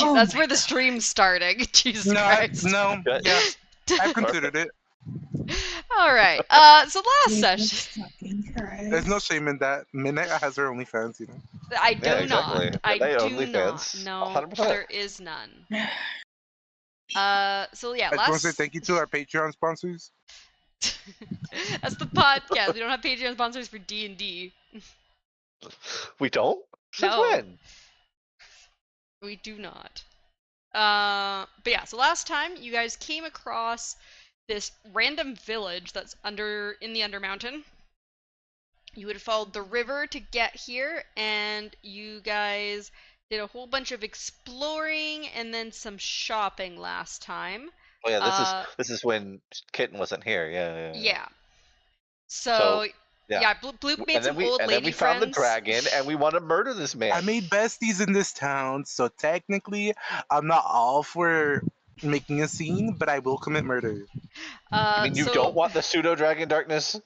That's where the stream's starting. Jesus Christ. No, Good. yeah, I've considered it. All right. So last session. There's no shame in that. Midnight has her OnlyFans, you know. I do Yeah, exactly. not. I Midnight do not. OnlyFans, No, 100%. there is none. So yeah, I just want to say thank you to our Patreon sponsors. That's the podcast. We don't have Patreon sponsors for D&D. We don't? Since No. when? We do not. But yeah, so last time you guys came across this random village that's in the Undermountain. You had followed the river to get here, and you guys did a whole bunch of exploring and then some shopping last time. Oh yeah, this is when Kitten wasn't here. Yeah. Yeah. So yeah, Bloop made some old lady friends. And then we found the dragon, and we want to murder this man. I made besties in this town, so technically, I'm not all for making a scene, but I will commit murder. I mean, you don't want the pseudo dragon darkness?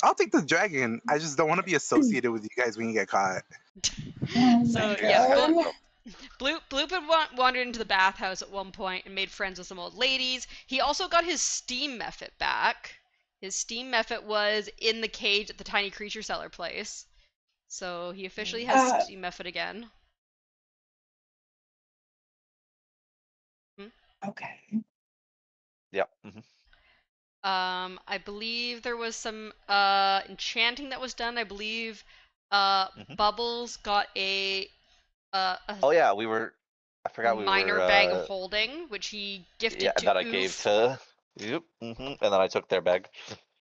I'll take the dragon. I just don't want to be associated with you guys when you get caught. So yeah, Bloop had wandered into the bathhouse at one point and made friends with some old ladies. He also got his steam method back. His steam method was in the cage at the tiny creature seller place. So he officially has steam method again. Okay. Yep. I believe there was some enchanting that was done. I believe Bubbles got a oh yeah, I forgot we were minor bag of holding, which he gifted to that Oof. I gave to and then I took their bag.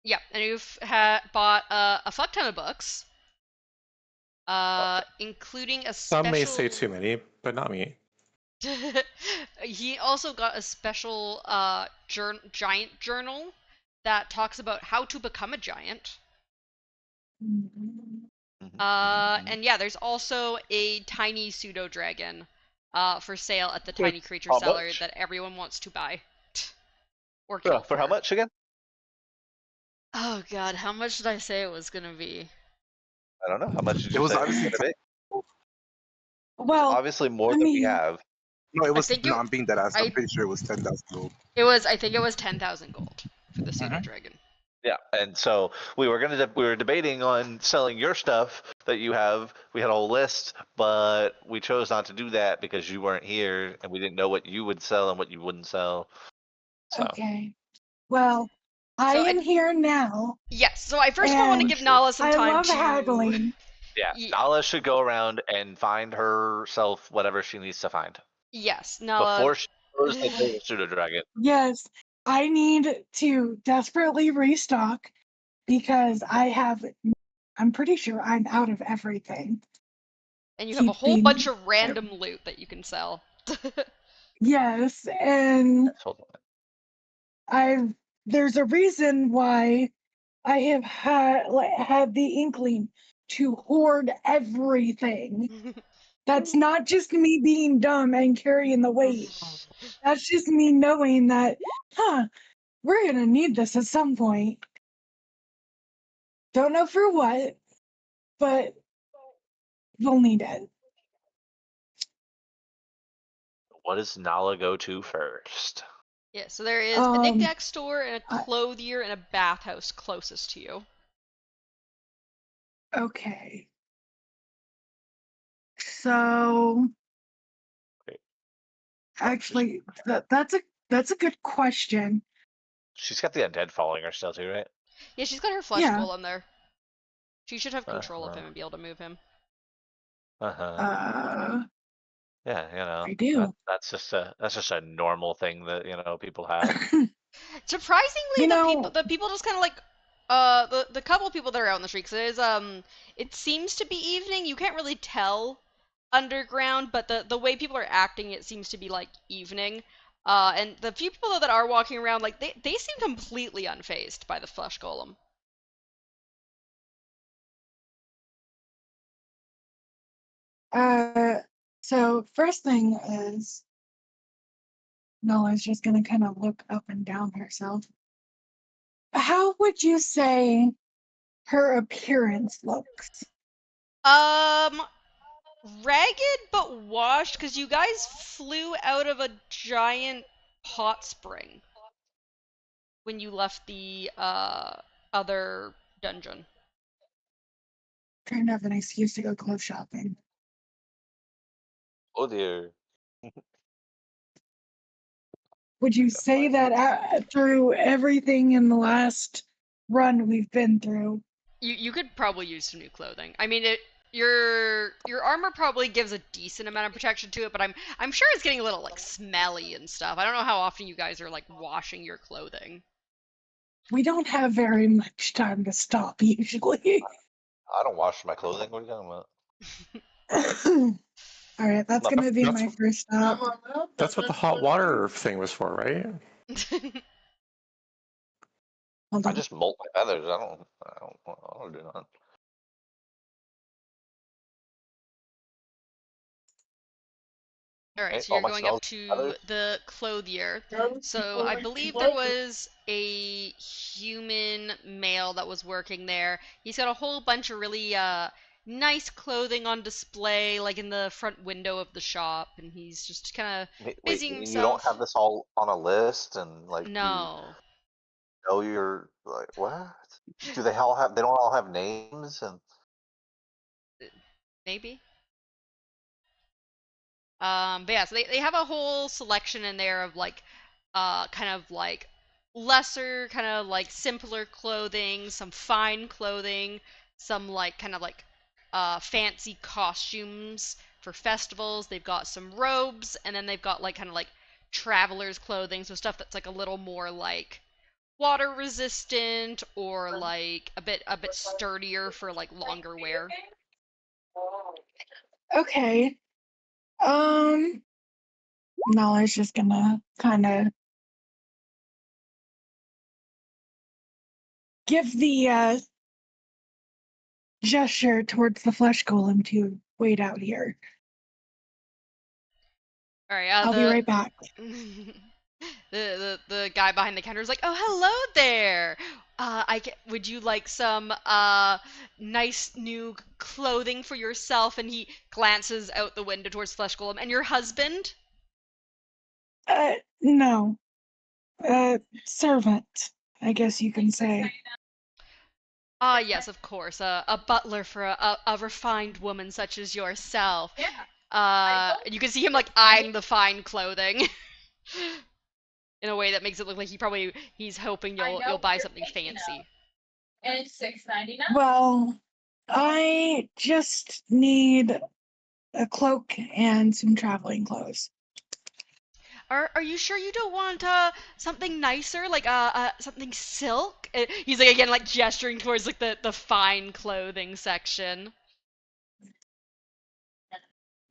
Yep, and Oof bought a fuck ton of books, including a special... Some may say too many, but not me. He also got a special giant journal that talks about how to become a giant. And yeah, there's also a tiny pseudo dragon for sale at the tiny creature seller that everyone wants to buy. Or kill for how much again? Oh god, how much did I say it was gonna be? I don't know. How much did you say it was gonna be? Well, obviously more than we have. No, it was not being that ass. I'm pretty sure it was 10,000 gold. I think it was 10,000 gold for the pseudo dragon. Yeah, and so we were debating on selling your stuff that you have. We had a whole list, but we chose not to do that because you weren't here and we didn't know what you would sell and what you wouldn't sell. So. Okay. Well, I am here now. Yes. So I first want to give Nala some time I love haggling. Yeah, Nala should go around and find herself whatever she needs to find. Yes, Nala. Before she goes to the pseudo dragon. Yes, I need to desperately restock because I'm pretty sure I'm out of everything. And you have a whole bunch of random loot that you can sell. Yes, and there's a reason why I have had the inkling to hoard everything. That's not just me being dumb and carrying the weight. That's just me knowing that, we're gonna need this at some point. Don't know for what, but we'll need it. What does Nala go to first? Yeah, so there is a knick-knack store and a clothier and a bathhouse closest to you. Okay. So, actually, that's a good question. She's got the undead following her still too, right? Yeah, she's got her flesh golem there. She should have control of him and be able to move him. Yeah, I do. That's just a normal thing that people have. Surprisingly, the people just kind of like the couple of people that are out in the street. Cause it seems to be evening. You can't really tell underground, but the way people are acting, it seems to be like evening. And the few people that are walking around, like they seem completely unfazed by the flesh golem. So first thing is, Nola's just gonna kind of look up and down herself. How would you say her appearance looks? ragged but washed because you guys flew out of a giant hot spring when you left the other dungeon. Trying to have an excuse to go clothes shopping. Oh dear. Would you say that through everything in the last run we've been through, You could probably use some new clothing. I mean, your armor probably gives a decent amount of protection to it, but I'm sure it's getting a little like smelly and stuff. I don't know how often you guys are like washing your clothing. we don't have very much time to stop usually? I don't wash my clothing. What are you talking about? All right, that's Nothing. gonna be That's my what- first stop. That's what the hot water thing was for, right? Hold I on. just molt my feathers. I don't do nothing. All right, Hey, so all you're my going up smells to feathers. the clothier. So I believe there was a human male that was working there. He's got a whole bunch of really nice clothing on display, like in the front window of the shop, and he's just kind of Wait, busying you don't have himself. this all on a list and like you No, know you're like what? Do they all have? They don't all have names and maybe. But yeah, so they have a whole selection in there of like, kind of like lesser, kind of like simpler clothing, some fine clothing, some like kind of like fancy costumes for festivals. They've got some robes, and then they've got like kind of like traveler's clothing, so stuff that's like a little more like water resistant or like a bit sturdier for like longer wear. Okay. Nala's just gonna kind of give the gesture towards the flesh golem to wait out here. All right, I'll be right back. the guy behind the counter is like, "Oh, hello there. Would you like some nice new clothing for yourself?" And he glances out the window towards Flesh Golem. And your husband? No. Servant, I guess you can say. Ah, yes, of course. A butler for a refined woman such as yourself. And you can see him like eyeing the fine clothing in a way that makes it look like he's hoping you'll buy something fancy. And it's $6.99. Well, I just need a cloak and some traveling clothes. Are you sure you don't want something nicer, like something silk? He's like again like gesturing towards like the fine clothing section.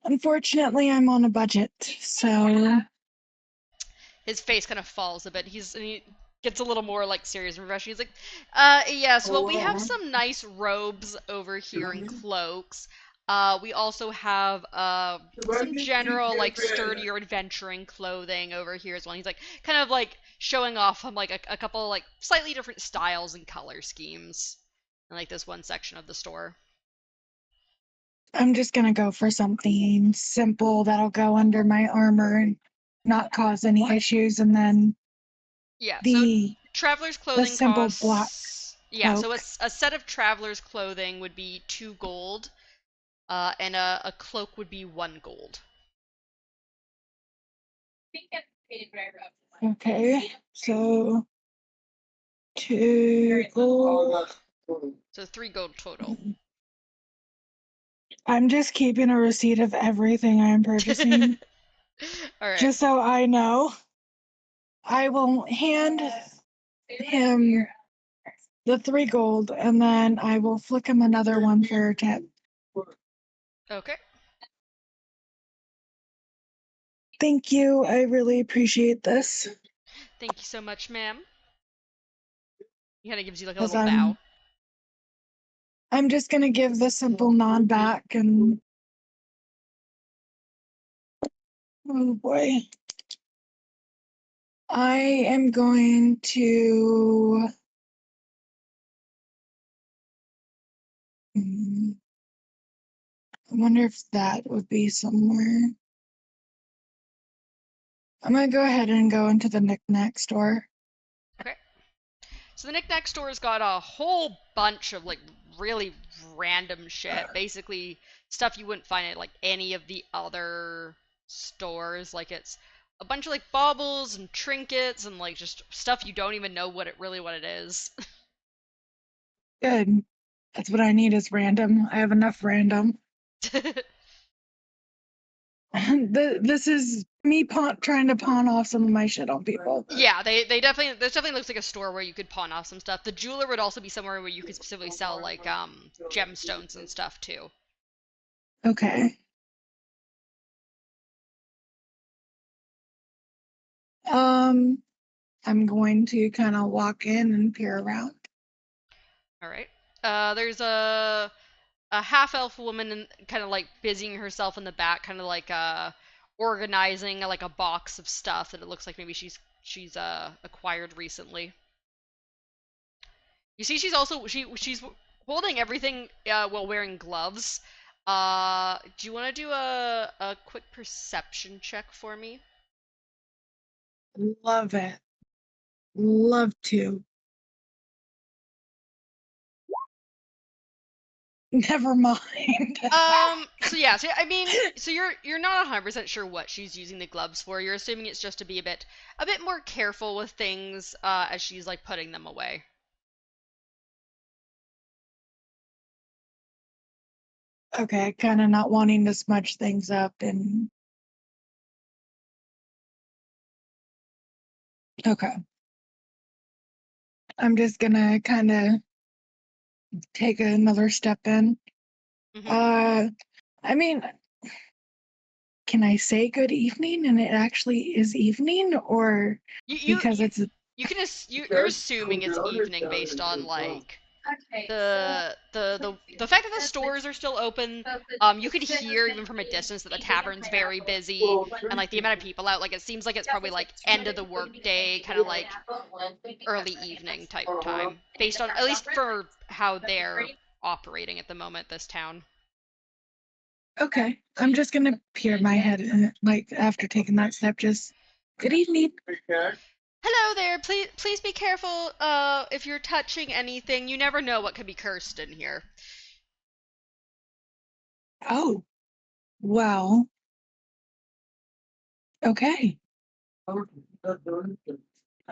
Unfortunately, I'm on a budget, so His face kind of falls a bit. He gets a little more like serious and refreshing. He's like, yes, well we have some nice robes over here and cloaks. We also have some general like sturdier adventuring clothing over here as well. He's like kind of like showing off on like a couple like slightly different styles and color schemes in like this one section of the store. I'm just gonna go for something simple that'll go under my armor and not cause any issues, and then Yeah, so the traveler's clothing simple black costs. Yeah, so cloak. a set of traveler's clothing would be 2 gold, and a cloak would be 1 gold. Okay, so 2 gold. So 3 gold total. I'm just keeping a receipt of everything I am purchasing, All right. just so I know. I will hand him the 3 gold, and then I will flick him another one for a tip. Okay. Thank you. I really appreciate this. Thank you so much, ma'am. He kind of gives you like a 'Cause little bow. I'm just gonna give the simple nod back and oh boy. I am going to wonder if that would be somewhere. I'm gonna go ahead and go into the knick-knack store. Okay. So the knick-knack store's got a whole bunch of like really random shit. Basically stuff you wouldn't find at like any of the other stores. Like it's a bunch of like baubles and trinkets and like just stuff you don't even know what it is. Good. That's what I need is random. I have enough random. This is me trying to pawn off some of my shit on people. Yeah, they definitely, this definitely looks like a store where you could pawn off some stuff. The jeweler would also be somewhere where you could specifically sell like gemstones and stuff too. Okay. I'm going to kind of walk in and peer around. All right. There's a half-elf woman kind of like busying herself in the back, kind of like organizing like a box of stuff that it looks like maybe she's acquired recently. You see, she's also she's holding everything while wearing gloves. Do you want to do a quick perception check for me? Love it. Love to. Never mind. So yeah, so I mean, so you're not 100% sure what she's using the gloves for. You're assuming it's just to be a bit more careful with things as she's like putting them away. Okay, kind of not wanting to smudge things up and okay. I'm just gonna kind of take another step in. Mm-hmm. I mean, can I say good evening and it actually is evening, or because it's you can you're assuming it's evening based on like the fact that the stores are still open. You could hear even from a distance that the tavern's very busy, and like the amount of people out, like it seems like it's probably like end of the workday, kind of like early evening type time, based on at least for how they're operating at the moment. This town. okay. I'm just gonna peer my head in, like after taking that step. Just good evening. Hello there. Please be careful. If you're touching anything, you never know what could be cursed in here. Oh, well. Okay.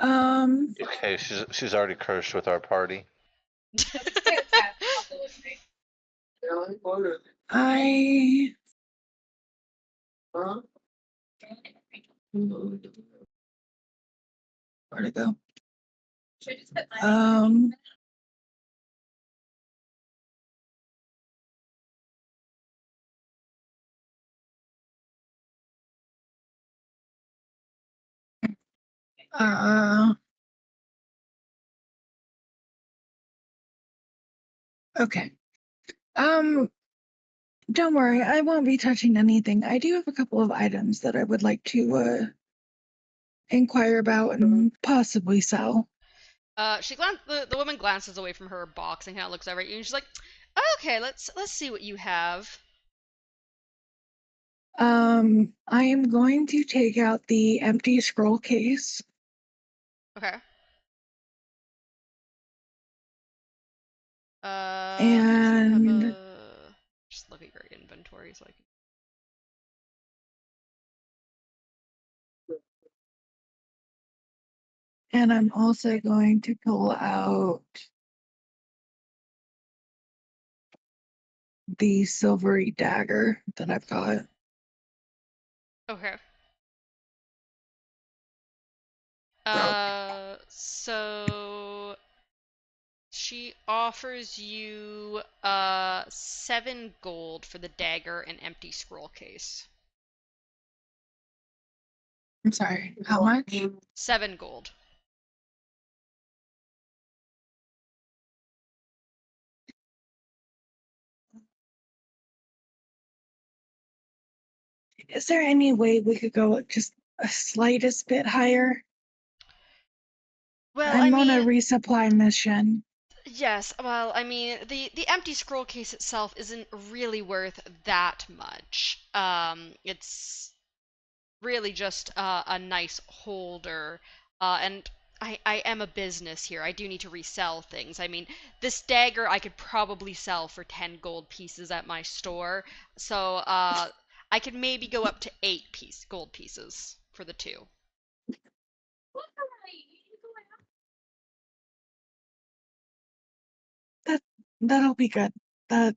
Okay, she's already cursed with our party. I where'd it go? Okay. Don't worry, I won't be touching anything. I do have a couple of items that I would like to inquire about and possibly sell. The woman glances away from her box and kind of looks over at you, and she's like, "Okay, let's see what you have." I am going to take out the empty scroll case. Okay. And just look at your inventory so I can. And I'm also going to pull out the silvery dagger that I've got. Okay. So she offers you 7 gold for the dagger and empty scroll case. I'm sorry, how much? 7 gold. Is there any way we could go just a slightest bit higher? Well, I'm I on a mean, resupply mission. Yes, well, I mean, the empty scroll case itself isn't really worth that much. It's really just a nice holder. And I am a business here. I do need to resell things. I mean, this dagger I could probably sell for 10 gold pieces at my store. So I could maybe go up to 8 gold pieces for the two. That'll be good. That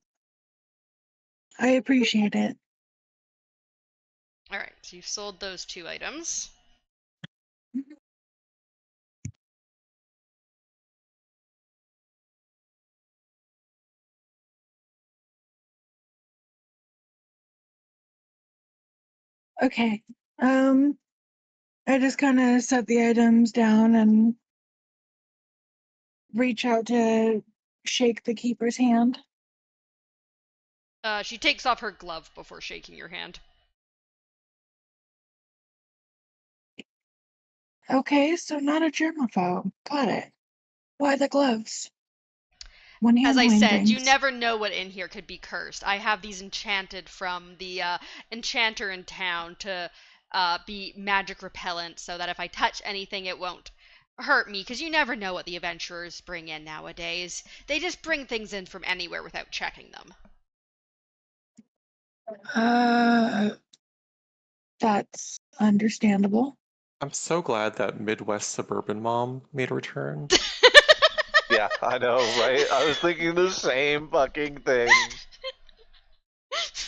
I appreciate it. All right, so you've sold those 2 items. Okay. I just kind of set the items down and reach out to shake the keeper's hand. She takes off her glove before shaking your hand. Okay, so not a germaphobe. Got it. Why the gloves? One As hand I wine said, you drinks. never know what in here could be cursed. I have these enchanted from the enchanter in town to be magic repellent so that if I touch anything, it won't hurt me, because you never know what the adventurers bring in nowadays. They just bring things in from anywhere without checking them. That's understandable. I'm so glad that Midwest suburban mom made a return. Yeah, I know, right? I was thinking the same fucking thing.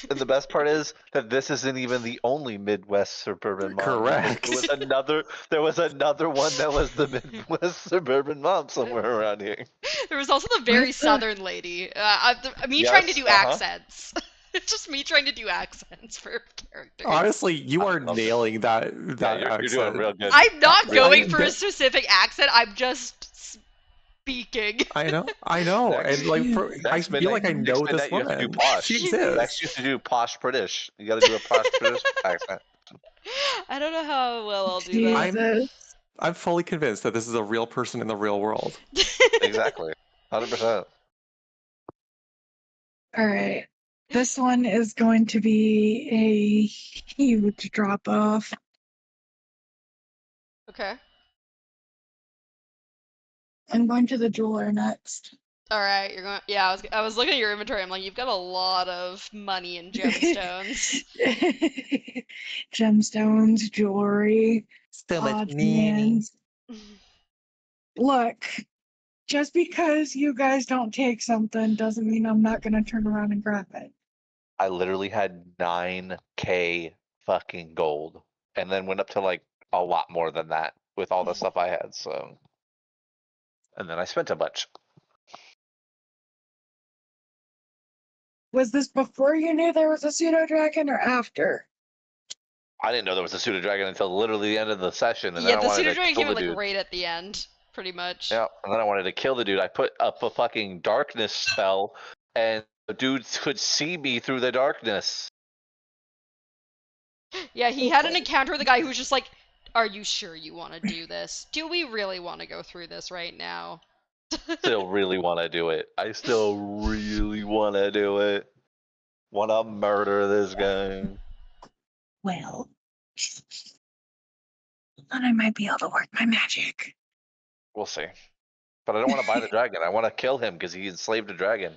And the best part is that this isn't even the only Midwest suburban mom. Correct. There was another one that was the Midwest suburban mom somewhere around here. There was also the very What the- southern lady. Me trying to Yes, do uh-huh. accents. It's just me trying to do accents for characters. Honestly, you are love it. nailing that Yeah, you're doing accent. real good. I'm not I- going I- for a specific accent. I'm just speaking. I know, and like I Next feel midnight, like I know next this midnight you have to do woman. posh. She Next exists. you have to do posh British. You got to do a posh British accent. I don't know how well I'll do that. Jesus. I'm fully convinced that this is a real person in the real world. Exactly, 100%. All right. This one is going to be a huge drop off. Okay. I'm going to the jeweler next. All right, you're going. Yeah, I was looking at your inventory. I'm like, you've got a lot of money and gemstones. Gemstones, jewelry, So much odds and money. ends. Look, just because you guys don't take something doesn't mean I'm not going to turn around and grab it. I literally had 9K fucking gold, and then went up to like a lot more than that with all the stuff I had. So, and then I spent a bunch. Was this before you knew there was a pseudo dragon or after? I didn't know there was a pseudo dragon until literally the end of the session, and Yeah, then I the wanted pseudo to dragon kill came the in like dude. right at the end, pretty much. Yeah, and then I wanted to kill the dude. I put up a fucking darkness spell, and the dude could see me through the darkness. Yeah, he had an encounter with a guy who was just like, "Are you sure you want to do this? Do we really want to go through this right now?" Still really want to do it. I still really want to do it. Want to murder this guy. Well, then I might be able to work my magic. We'll see. But I don't want to buy the dragon. I want to kill him because he enslaved a dragon.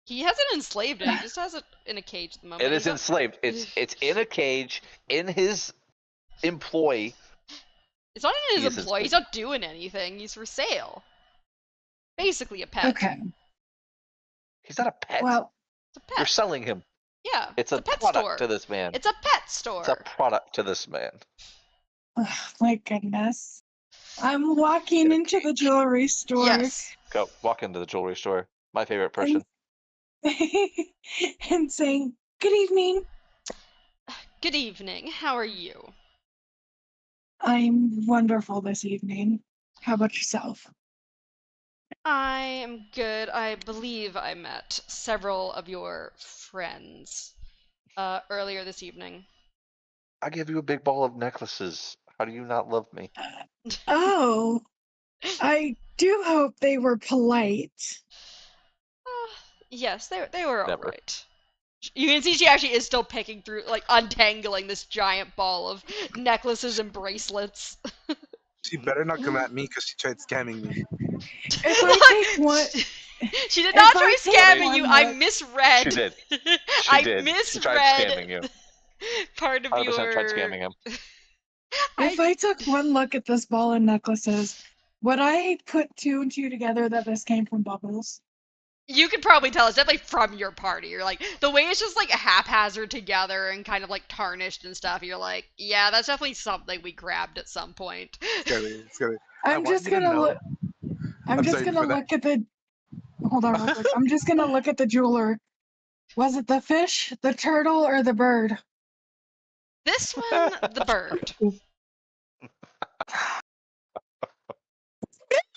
He hasn't enslaved it. He just has it in a cage at the moment. It is He's not- enslaved. It's in a cage in his employ. It's not in his He's employ. He's not doing anything. He's for sale. Basically a pet. Okay. He's not a pet. Well, It's a You're pet. selling him. Yeah. It's a pet product store. to this man. It's a pet store. It's a product to this man. oh, my goodness. I'm walking into the jewelry store Yes. Go walk into the jewelry store. My favorite person. and saying, "Good evening. Good evening. How are you? I'm wonderful this evening. How about yourself?" I am good. I believe I met several of your friends earlier this evening. I give you a big ball of necklaces. How do you not love me? Oh, I do hope they were polite. Yes, they were Never. alright. You can see she actually is still picking through, like, untangling this giant ball of necklaces and bracelets. She better not come at me because she tried scamming me. If I take one, She did if not I try take scamming you. one I look- misread. She did. She I did. She tried misread scamming you. part of 100% your. tried scamming him. if I took one look at this ball and necklaces, would I put two and two together that this came from Bubbles? You could probably tell it's definitely from your party. You're like, the way it's just like haphazard together and kind of like tarnished and stuff. You're like, yeah, that's definitely something we grabbed at some point. Scary, scary. I I'm want just you to gonna know. look. I'm just sorry gonna for that. look at the. Hold on, real quick. I'm just gonna look at the jeweler. Was it the fish, the turtle, or the bird? This one, the bird.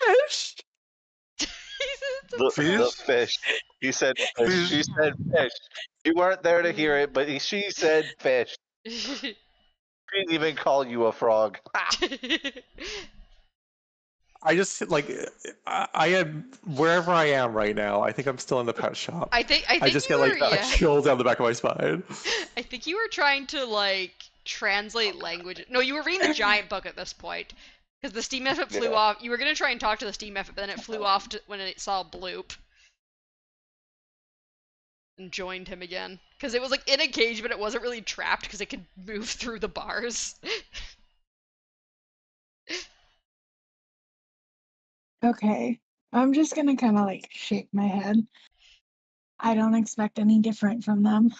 Fish. The Fish? fish. He said fish. Fish. She said fish. You weren't there to hear it, but she said fish. She didn't even call you a frog. I just like I am wherever I am right now. I think I'm still in the pet shop. I think I just you get were, like a yeah. chill down the back of my spine. I think you were trying to like translate language. No, you were reading the giant book at this point because the steam effort flew Yeah. off. You were gonna try and talk to the steam effort, but then it flew off when it saw Bloop and joined him again because it was like in a cage, but it wasn't really trapped because it could move through the bars. Okay, I'm just gonna kind of like shake my head. I don't expect any different from them.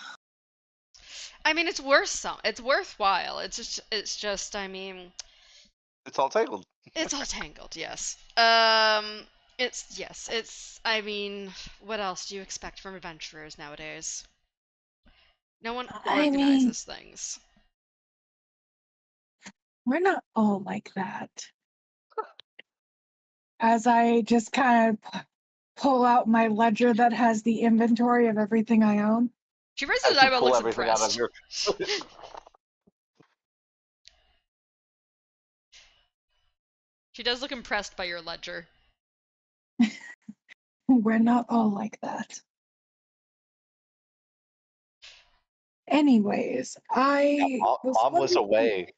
I mean, it's worthwhile. It's just. I mean, It's all tangled. it's all tangled. Yes. It's. I mean, what else do you expect from adventurers nowadays? No one I mean- organizes things. We're not all like that. As I just kind of pull out my ledger that has the inventory of everything I own. She raises As an you eyebrow, pull looks everything out of impressed. your. She does look impressed by your ledger. We're not all like that. Anyways, I Mom was away.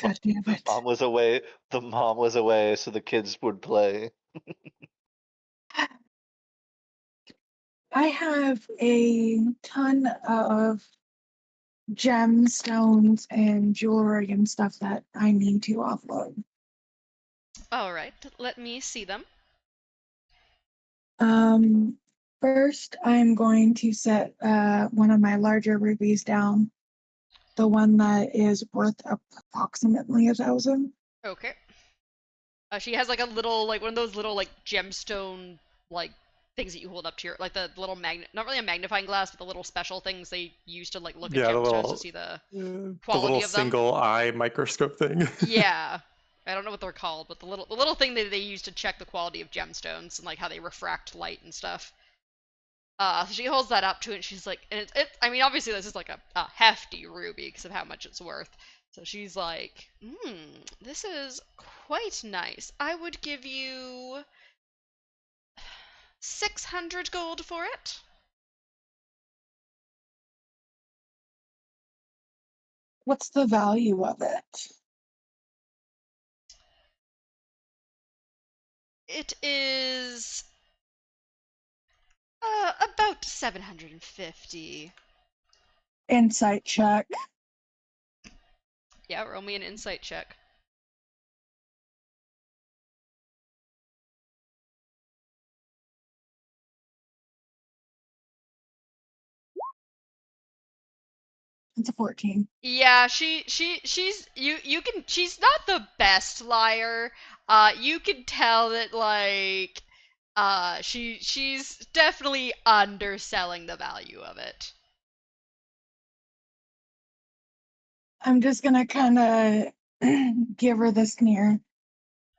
God damn it. Mom was away. The mom was away, so the kids would play. I have a ton of gemstones and jewelry and stuff that I need to offload. All right, let me see them. First, I'm going to set one of my larger rubies down, the one that is worth approximately 1,000. Okay. She has like a little, like one of those little like gemstone like things that you hold up to your, like the little not really a magnifying glass, but the little special things they use to like look at Yeah, the gemstones little to see the the quality little of them. single eye microscope thing. Yeah. I don't know what they're called, but the little thing that they use to check the quality of gemstones and like how they refract light and stuff. So she holds that up to it and she's like, and I mean, obviously this is like a hefty ruby because of how much it's worth. So she's like, this is quite nice. I would give you 600 gold for it. What's the value of it? It is about 750. Insight check. Yeah, roll me an insight check. It's a 14. Yeah, she's you can she's not the best liar. You can tell that like she's definitely underselling the value of it. I'm just gonna kind of give her the sneer.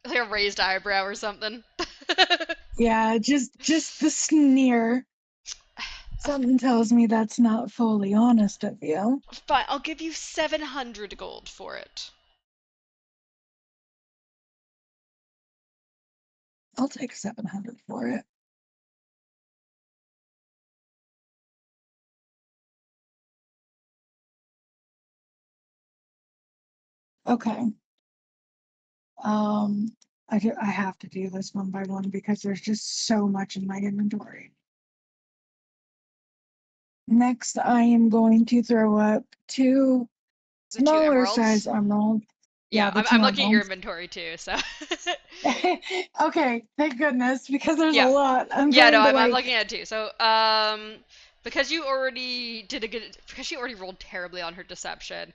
Like a raised eyebrow or something. Yeah, just the sneer. Something tells me that's not fully honest of you. Fine, I'll give you 700 gold for it. I'll take 700 for it. Okay. I have to do this one by one because there's just so much in my inventory. Next, I am going to throw up two The two smaller emeralds? size emerald. Yeah, the I'm two looking at your emeralds. inventory too, so. Okay, thank goodness, because there's Yeah. a lot. I'm Yeah, trying no, to I'm like. looking at it too. So, because you already did a good, because she already rolled terribly on her deception,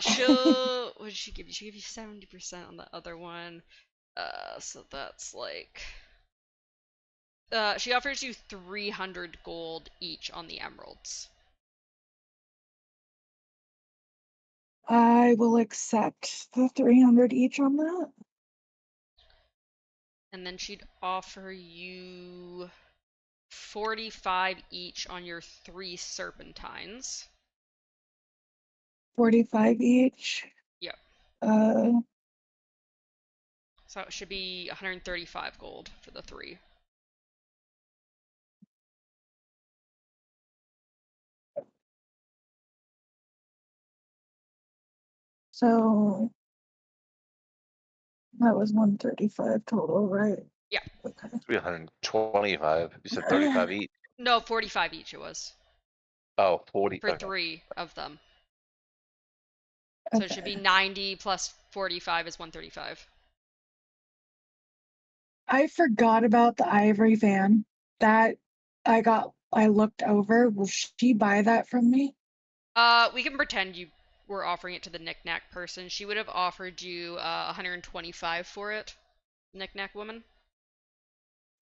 she'll, what did she give you? She gave you 70% on the other one. So that's like, she offers you 300 gold each on the emeralds. I will accept the 300 each on that. And then she'd offer you 45 each on your 3 serpentines. 45 each. Yep. Uh, So it should be 135 gold for the 3. so that was 135 total, right? Yeah. Okay. It's 125. You said 35 each. No, 45 each it was. Oh, 40. For Okay. 3 of them. So it should be 90 plus 45 is 135. I forgot about the ivory fan that I looked over. Will she buy that from me? We can pretend you were offering it to the knickknack person. She would have offered you 125 for it. Knickknack woman.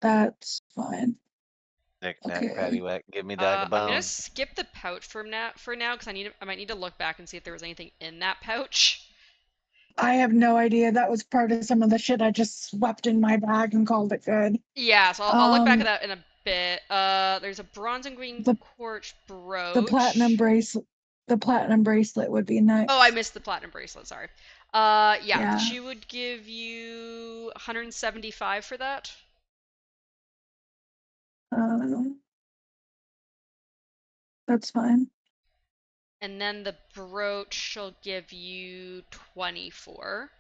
That's fine. Knick knack, Okay. paddywhack, give me dag a I'm gonna bone. skip the pouch for now because I might need to look back and see if there was anything in that pouch. I have no idea. That was part of some of the shit I just swept in my bag and called it good. Yeah, so I'll look back at that in a bit. There's a bronze and green The quartz brooch. The platinum bracelet would be next. Oh, I missed the platinum bracelet. Sorry. Yeah. She would give you 175 for that. That's fine. And then the brooch she'll give you 24.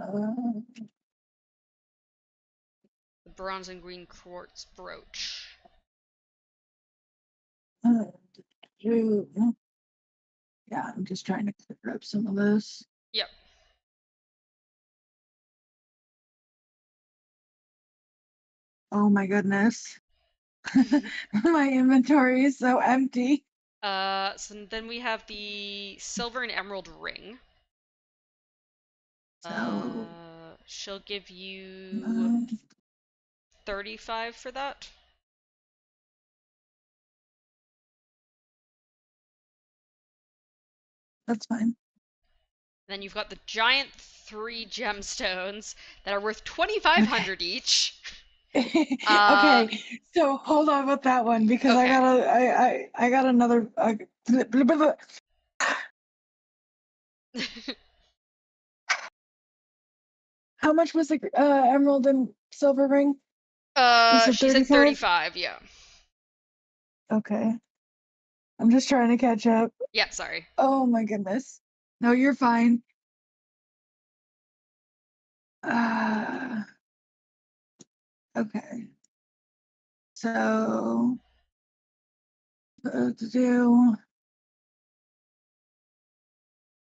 Uh, The bronze and green quartz brooch. yeah, I'm just trying to clear up some of this. Yep. Oh my goodness. My inventory is so empty. So then we have the silver and emerald ring. So She'll give you 35 for that. That's fine. Then you've got the giant 3 gemstones that are worth 2,500 each. Okay, so hold on with that one because Okay. I got another. Blah, blah, blah. How much was the emerald and silver ring? You She said 35? 35, yeah. Okay. I'm just trying to catch up. Yeah, sorry. Oh my goodness. No, you're fine. Okay. So,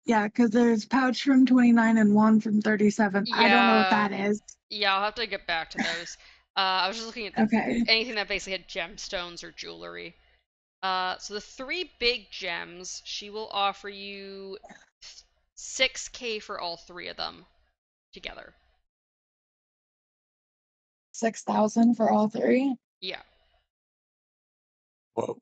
yeah, because there's pouch from 29 and one from 37. I don't know what that is. Yeah, I'll have to get back to those. I was just looking at anything that basically had gemstones or jewelry. So the 3 big gems, she will offer you 6k for all 3 of them together. 6,000 for all 3? Yeah. Whoa.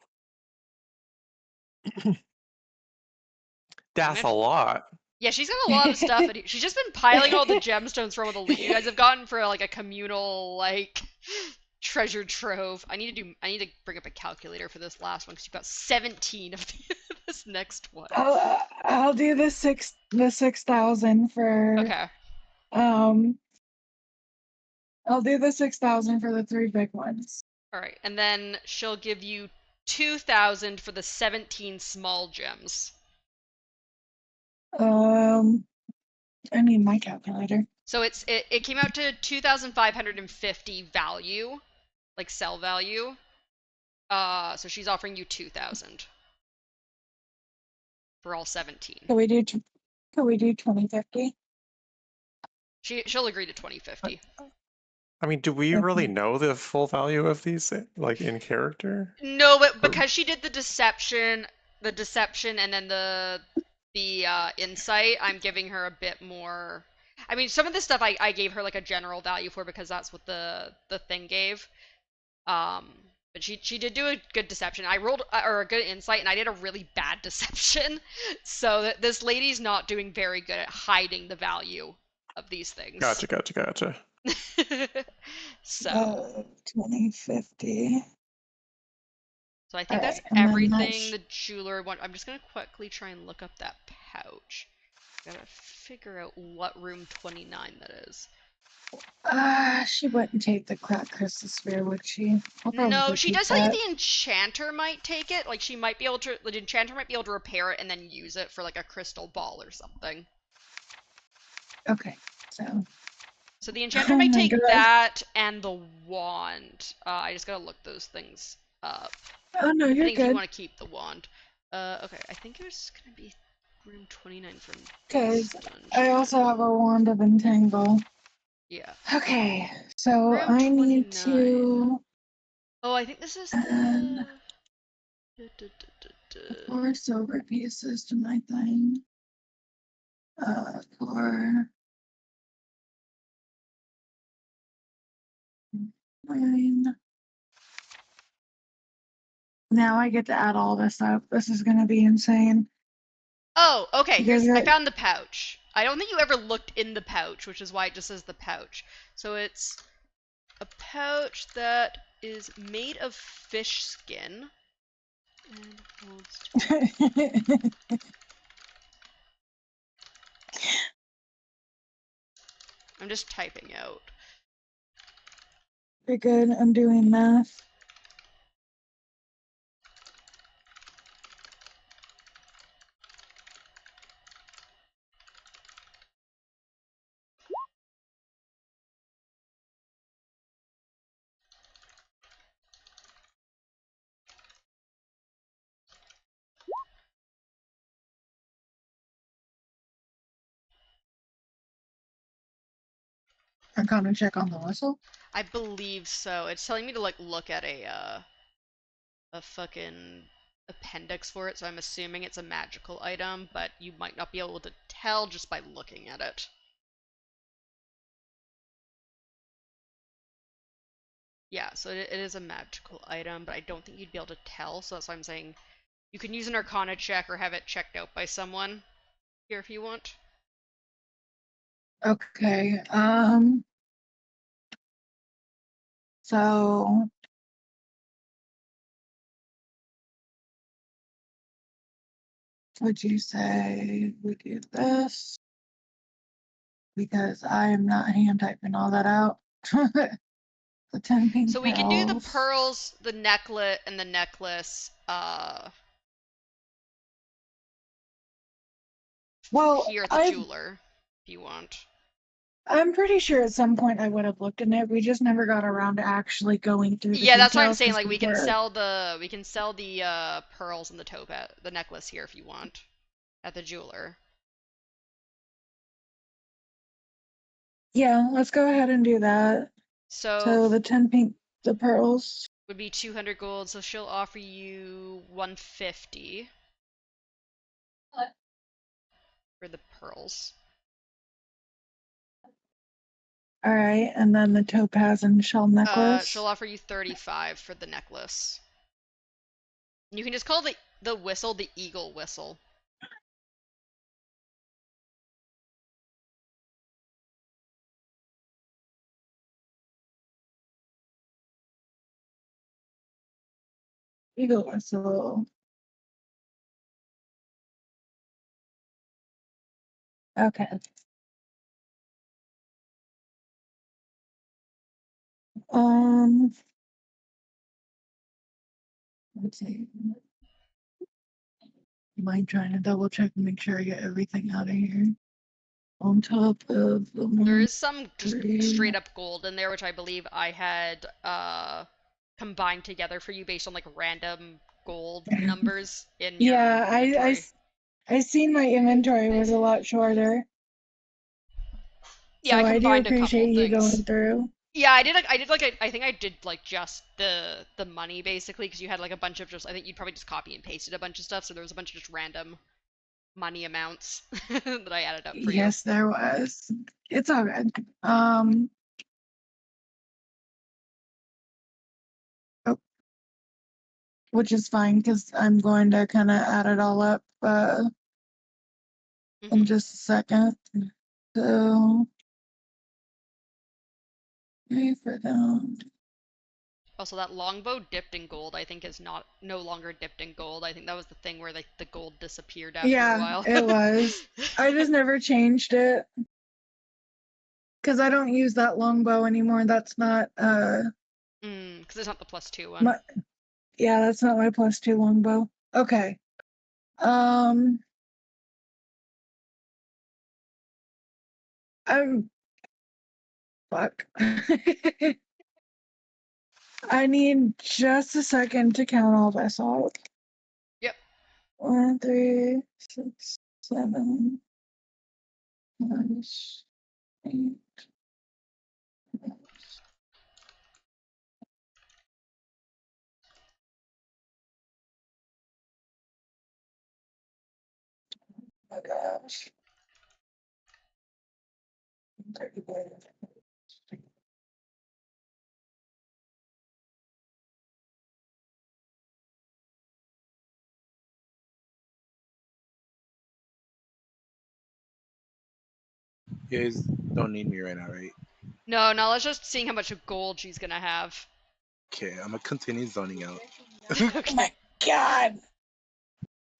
That's a lot. Yeah, she's got a lot of stuff. She's just been piling all the gemstones from all the loot you guys have gotten for like a communal like treasure trove. I need to bring up a calculator for this last one because you've got 17 of this next one. I'll do the 6,000 for Okay. I'll do the 6,000 for the 3 big ones. All right, and then she'll give you 2,000 for the 17 small gems. I need my calculator. So it came out to 2,550 value, like sell value. So she's offering you 2,000 for all 17. Can we do 2050? She'll agree to 2050. I mean, do we Okay. really know the full value of these, like in character? No, but because she did the deception, and then the insight, I'm giving her a bit more. I mean, some of the stuff I gave her like a general value for because that's what the thing gave. But she did do a good deception. I rolled or a good insight, and I did a really bad deception. So this lady's not doing very good at hiding the value of these things. Gotcha. So 2050. I think that's Alright, and then everything the jeweler want. I'm just gonna quickly try and look up that pouch. Gotta figure out what room 29 that is. She wouldn't take the crack crystal sphere, would she? I'll No, probably she keep does tell you that. the enchanter might take it. Like she might be able to. The enchanter might be able to repair it and then use it for like a crystal ball or something. Okay, so So the enchanter oh might my take God. that and the wand. I just gotta look those things up. Oh no, you're Depending if you good. want to keep the wand. Okay, I think it was gonna be room 29 from this Because dungeon. I also have a wand of entangle. Yeah. Okay, so Room I need 29. to Oh, I think this is add the. 4 silver pieces to my thing. 4 9. Now I get to add all this up. This is gonna be insane. Oh, okay. Because I you're found the pouch. I don't think you ever looked in the pouch, which is why it just says the pouch. So it's a pouch that is made of fish skin and holds. I'm just typing out. you're good. I'm doing math. I'm gonna check on the whistle. I believe so. It's telling me to like look at a fucking appendix for it, so I'm assuming it's a magical item, but you might not be able to tell just by looking at it. Yeah, so it is a magical item, but I don't think you'd be able to tell, so that's why I'm saying you can use an Arcana check or have it checked out by someone here if you want. Okay. So would you say we do this? Because I am not hand typing all that out. The 10 pink So we can do the Oh. pearls, the necklet, and the necklace. Well, Here at the jeweler, if you want. I'm pretty sure at some point I would have looked in it. We just never got around to actually going through the Yeah, that's what I'm details saying. 'cause Like we we can were- sell the pearls and the necklace here if you want at the jeweler. Yeah, let's go ahead and do that. So the 10 pink, the pearls. Would be 200 gold, so she'll offer you 150 for the pearls. All right, and then the topaz and shell necklace. She'll offer you 35 for the necklace. You can just call the whistle the eagle whistle. Eagle whistle. Okay. Let's see. Mind trying to double check and make sure I get everything out of here. On top of the There one, is some just straight up gold in there, which I believe I had combined together for you based on like random gold numbers in your yeah, inventory. I seen my inventory was a lot shorter. Yeah, So I I do combined a couple appreciate you things. going through. Yeah, I think I did like just the money basically because you had like a bunch of just I think you'd probably just copy and pasted a bunch of stuff, so there was a bunch of just random money amounts that I added up for you. Yes, there was. It's all good. Oh, which is fine because I'm going to kind of add it all up in just a second. So, pay for them. Also, that longbow dipped in gold, I think, is no longer dipped in gold. I think that was the thing where like the gold disappeared after a Yeah, while. it was. I just never changed it because I don't use that longbow anymore. That's not because it's not the +2 one. my, yeah, that's not my +2 longbow. Okay. I'm fuck. I need just a second to count all this out. Yep. 1, 3, 6, 7, 8. Oh my gosh. 31. You guys don't need me right now, right? No, let's just seeing how much gold she's gonna have. Okay, I'm gonna continue zoning out. Oh my god.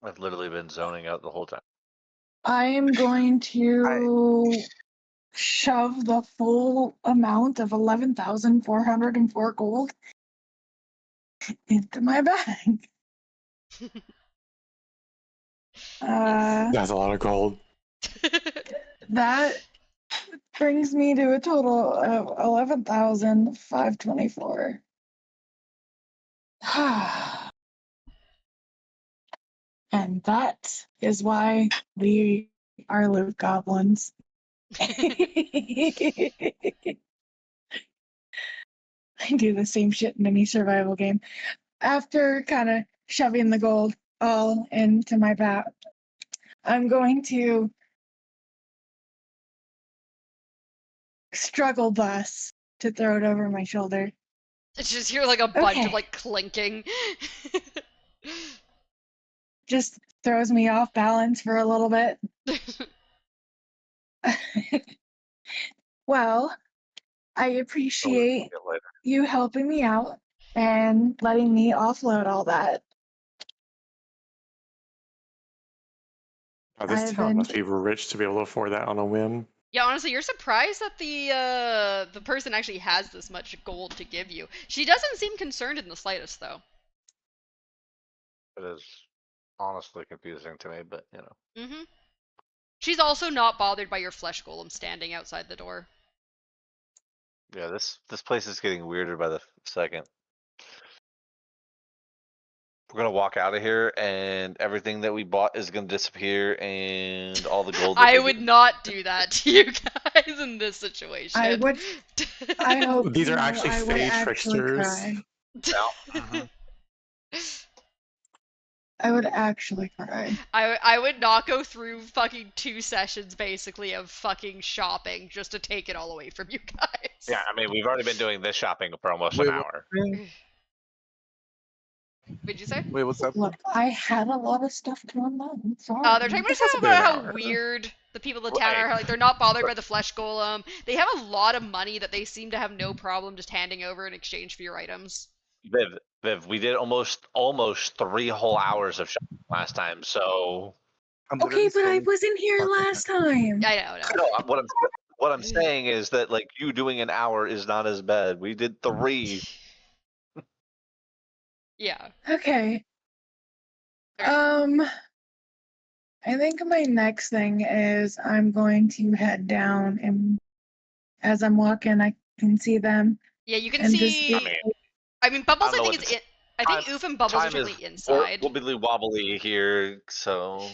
I've literally been zoning out the whole time. I am going to shove the full amount of 11,404 gold into my bag. That's a lot of gold. That brings me to a total of 11,524. And that is why we are loot goblins. I do the same shit in any survival game. After kind of shoving the gold all into my bag, I'm going to struggle bus to throw it over my shoulder. It's just hear like a bunch of Okay. like clinking. Just throws me off balance for a little bit. Well, I appreciate you helping me out and letting me offload all that. Oh, this I've town been must be rich to be able to afford that on a whim. Yeah, honestly, you're surprised that the person actually has this much gold to give you. She doesn't seem concerned in the slightest, though. It is honestly confusing to me, but you know. Mm-hmm. She's also not bothered by your flesh golem standing outside the door. Yeah, this place is getting weirder by the second. We're gonna walk out of here, and everything that we bought is gonna disappear, and all the gold. I would not do that to you guys in this situation. I would. I hope These you are know, actually I would fey actually tricksters. cry. Mm-hmm. I would actually cry. I would not go through fucking 2 sessions basically of fucking shopping just to take it all away from you guys. Yeah, I mean, we've already been doing this shopping for almost Wait, an hour. What'd you say? Wait, what's up? Look, I had a lot of stuff going on. I'm sorry. They're talking This hasn't been about an how hour. weird the people of the town Right. are. Like they're not bothered by the flesh golem. They have a lot of money that they seem to have no problem just handing over in exchange for your items. Viv, we did almost 3 whole hours of shopping last time, so I'm Okay, literally but I scrolling. wasn't here Okay. last time. I know. No, what I'm saying is that like you doing an hour is not as bad. We did 3. Yeah. Okay. Okay. I think my next thing is I'm going to head down, and as I'm walking, I can see them Yeah, you can and just see. be I mean, I mean, I Bubbles. don't I know think what is the in. I think time Oof and Bubbles are time is technically inside. wibbly wobbly here, so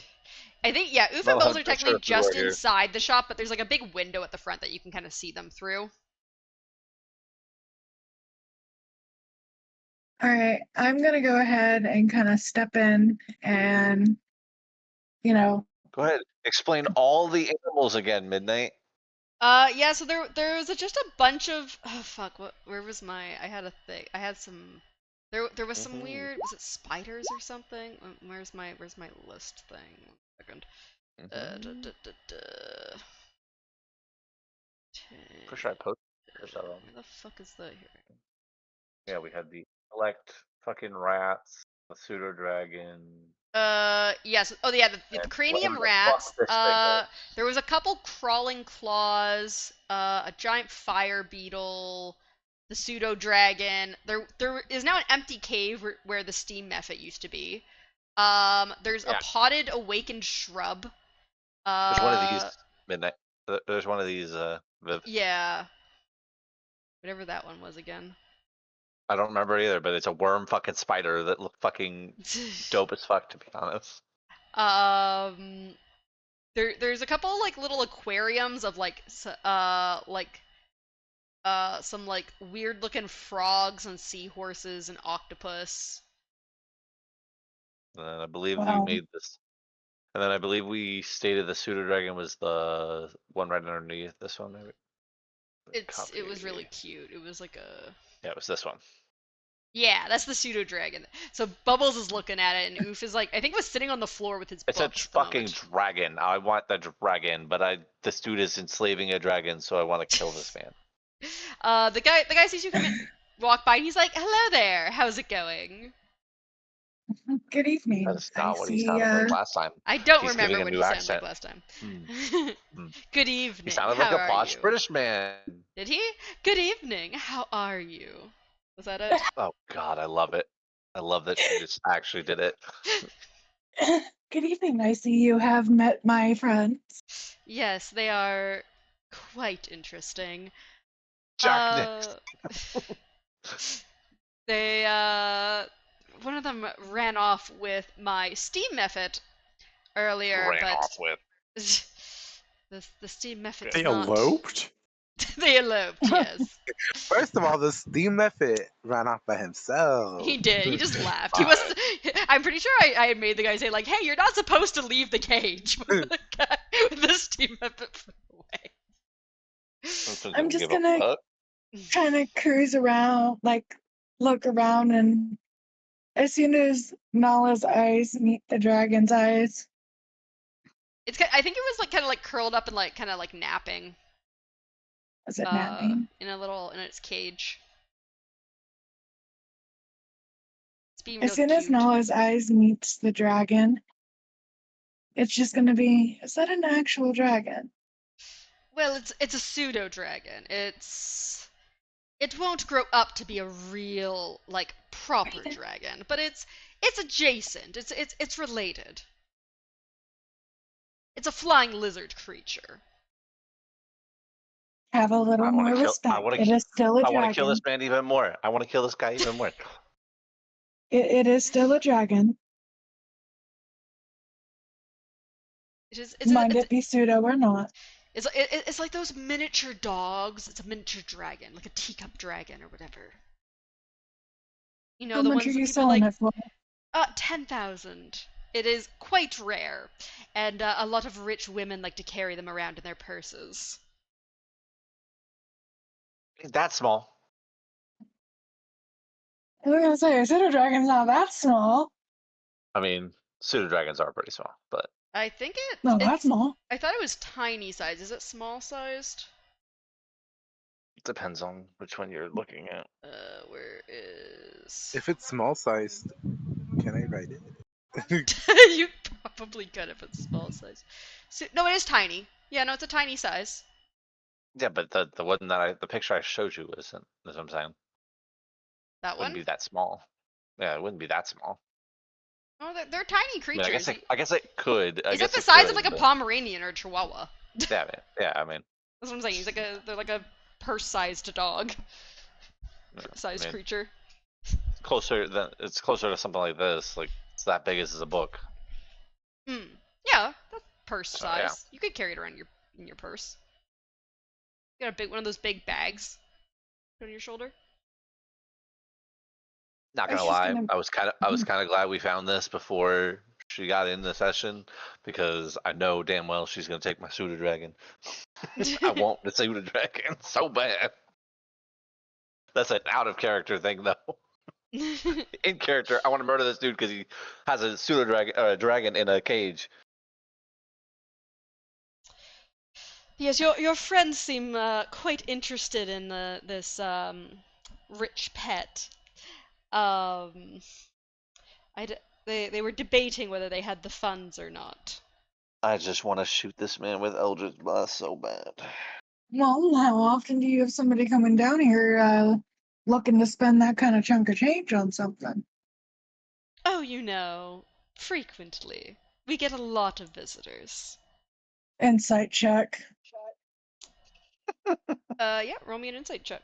I think yeah, Oof and not Bubbles are 100% sure technically if we were just here. inside the shop, but there's like a big window at the front that you can kind of see them through. all right. I'm gonna go ahead and kind of step in, and you know, Go ahead, explain all the animals again, Midnight. Yeah. So there was just a bunch of. Oh fuck! Where was my? I had a thing. I had some. There was some Mhm, weird. Was it spiders or something? Where's my list thing? 1 second. Da, mhm. da, da, da. Pretty sure I posted that on. Where the fuck is the here? Yeah, we had the elect fucking rats, the pseudo dragon, Yes. Oh, yeah. The and whatever cranium the fuck rats. this thing is. There was a couple crawling claws. A giant fire beetle. The pseudo dragon. There is now an empty cave where the steam mephit used to be. There's a Yeah, potted awakened shrub. there's one of these Uh, Midnight. There's one of these. Viv. yeah. Whatever that one was again. I don't remember either, but it's a worm fucking spider that looked fucking dope as fuck, to be honest. um, there's a couple like little aquariums of some like weird looking frogs and seahorses and octopus. And then I believe we wow. made this. And then I believe we stated the pseudo dragon was the one right underneath this one, maybe. It was really Copy. cute. It was like a Yeah, it was this one. yeah, that's the pseudo dragon. So Bubbles is looking at it, and Oof is like I think was sitting on the floor with his It's a books at the fucking moment. dragon. I want the dragon, but this dude is enslaving a dragon, so I want to kill this man. The guy sees you come in, walk by, and he's like, "Hello there. How's it going?" Good That evening. is I not what he see. sounded like last time. I don't He's giving remember a what new he sounded like accent. last time. Hmm. Hmm. Good He evening. sounded How like a are posh you? British man. Did he? Good evening. How are you? Was that it? Oh god, I love it. I love that she just actually did it. Good evening. I see you have met my friends. Yes, they are quite interesting. Jack Nick. Uh, they one of them ran off with my steam mephit earlier, Ran but off with. the steam mephit's They not. eloped? They eloped, yes. First of all, the steam method ran off by himself. He did. He just laughed. He was. I'm pretty sure I made the guy say like, "Hey, you're not supposed to leave the cage." But the guy with the steam mephit flew away. I'm just gonna kind of cruise around, like look around, and as soon as Nala's eyes meet the dragon's eyes, I think it was like kind of like curled up and like kind of like napping. is it napping? In its cage. It's being As real soon as cute. Nala's eyes meets the dragon, it's just gonna be, is that an actual dragon? Well, it's a pseudo dragon. It won't grow up to be a real like proper dragon, but it's adjacent. It's related. It's a flying lizard creature. Have a little I more want to kill. respect. It is still a I want to kill dragon. this man even more. I want to kill this guy even more. It is still a dragon. Mind It's it be pseudo or not. it's like those miniature dogs. It's a miniature dragon, like a teacup dragon or whatever. You know, How the much are ones that you people selling like. it for? 10,000. It is quite rare, and a lot of rich women like to carry them around in their purses. That small. I was gonna say, a pseudo dragon's not that small. I mean, pseudo dragons are pretty small, but I think No, that's it's. small. I thought it was tiny size. Is it small sized? it depends on which one you're looking at. Where is? If it's small sized, can I write it? You probably could if it's small size. So, no, it is tiny. Yeah, no, it's a tiny size. Yeah, but the one that the picture I showed you isn't. That's what I'm saying. That Wouldn't one? be that small. Yeah, it wouldn't be that small. Oh, they're tiny I mean, creatures. I guess it could. I He's like guess the it size of could. like a But Pomeranian or a Chihuahua. yeah, yeah. I mean, That's what I'm saying. They're like a purse-sized dog yeah, I sized mean, creature. it's closer to something like this. Like it's that big as a book. Hmm. Yeah, that's purse So yeah, size. You could carry it around in your purse. You got a big one of those big bags on your shoulder. not I was gonna just lie. gonna. I was kind of glad we found this before she got in the session because I know damn well she's gonna take my pseudo dragon. I want the pseudo dragon so bad. That's an out of character thing though. In character, I want to murder this dude because he has a pseudo dragon in a cage. Yes, your friends seem quite interested in this rich pet. Um, they were debating whether they had the funds or not. I just want to shoot this man with Eldritch Blast so bad. Well, how often do you have somebody coming down here looking to spend that kind of chunk of change on something? Oh, you know, frequently. We get a lot of visitors. Insight check. Yeah, roll me an insight check.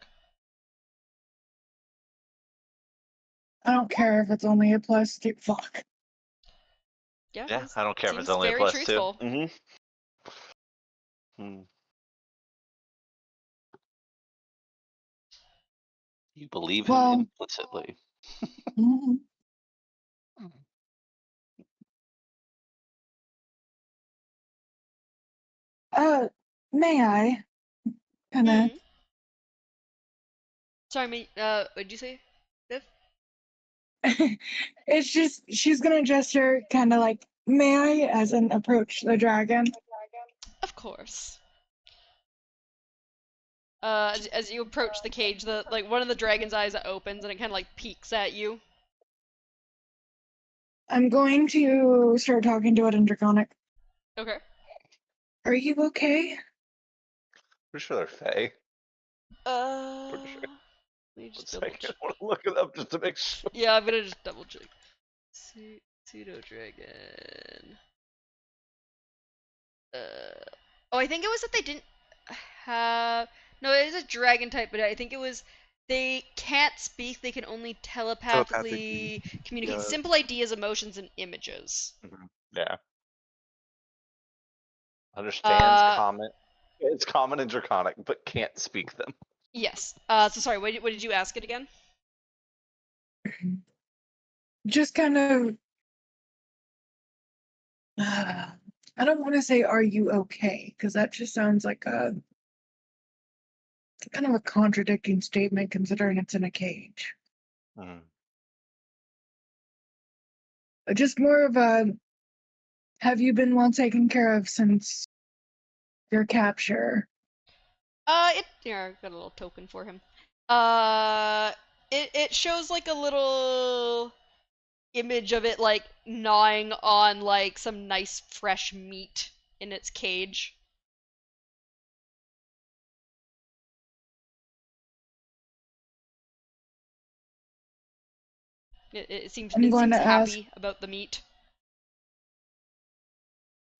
I don't care if it's only a plus two. Fuck. Yeah, Yeah, this I don't care if it's seems only a very plus two. truthful. Hmm. You believe him Well, implicitly. mhm. uh, may I? Kinda. Mm. Sorry, what did you say, Viv? It's just she's gonna gesture, kind of like, may I, as an approach the dragon. Of course. As you approach the cage, one of the dragon's eyes opens and it kind of like peeks at you. I'm going to start talking to it in Draconic. Okay. Are you okay? Pretty sure they're Fae. Uh, Pretty sure. let me One just double second, check. I want to look it up just to make sure. Yeah, I'm gonna just double check. Pseudo dragon. Oh, I think it was that they didn't have. No, it is a dragon type, but I think it was they can't speak. They can only telepathically communicate Yeah. simple ideas, emotions, and images. Yeah. Understands Uh, common. It's common and draconic, but can't speak them. yes. So sorry. What did you ask it again? Just kind of. I don't want to say, are you okay? Because that just sounds like a kind of a contradicting statement considering it's in a cage. Mhm. Just more of a, have you been well taken care of since your capture? I got a little token for him. Uh, it shows like a little image of it like gnawing on like some nice fresh meat in its cage. It seems I'm going to ask. happy about the meat.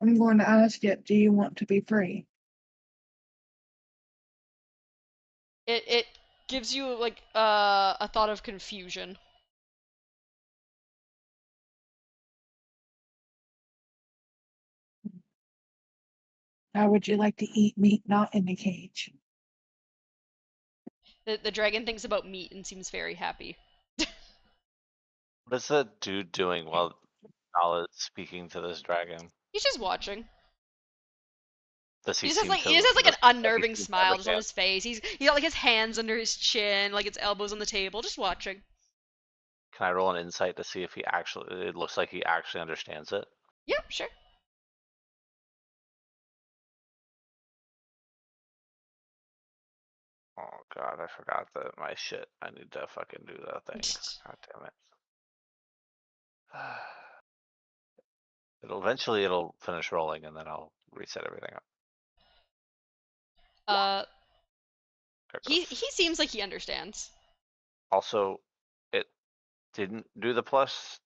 I'm going to ask it. Do you want to be free? It gives you like a thought of confusion. How would you like to eat meat not in a cage? The dragon thinks about meat and seems very happy. What is the dude doing while Nala is speaking to this dragon? He's just watching. Does he He just has seem like to? he just has like Does an he unnerving seem to smile just on understand? his face. He's got like his hands under his chin, like his elbows on the table, just watching. Can I roll an insight to see if he actually? It looks like he actually understands it. Yeah, sure. Oh god, I forgot that my shit. I need to fucking do that thing. God damn it. Eventually it'll finish rolling, and then I'll reset everything up. Uh, There it he goes. seems like he understands. Also, it didn't do the plus,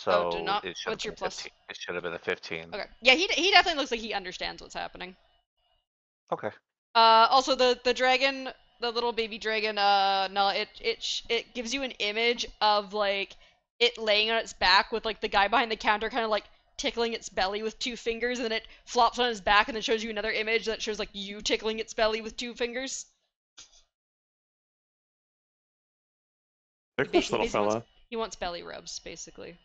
Oh, do so not. it should have What's been your a plus? 15. It should have been a 15. Okay. Yeah, he definitely looks like he understands what's happening. Okay. Also the dragon, the little baby dragon, no, it gives you an image of like it laying on its back with like the guy behind the counter kind of like tickling its belly with 2 fingers, and then it flops on its back and then shows you another image that shows like you tickling its belly with 2 fingers. Ticklish little Basically fella. he wants belly rubs, basically.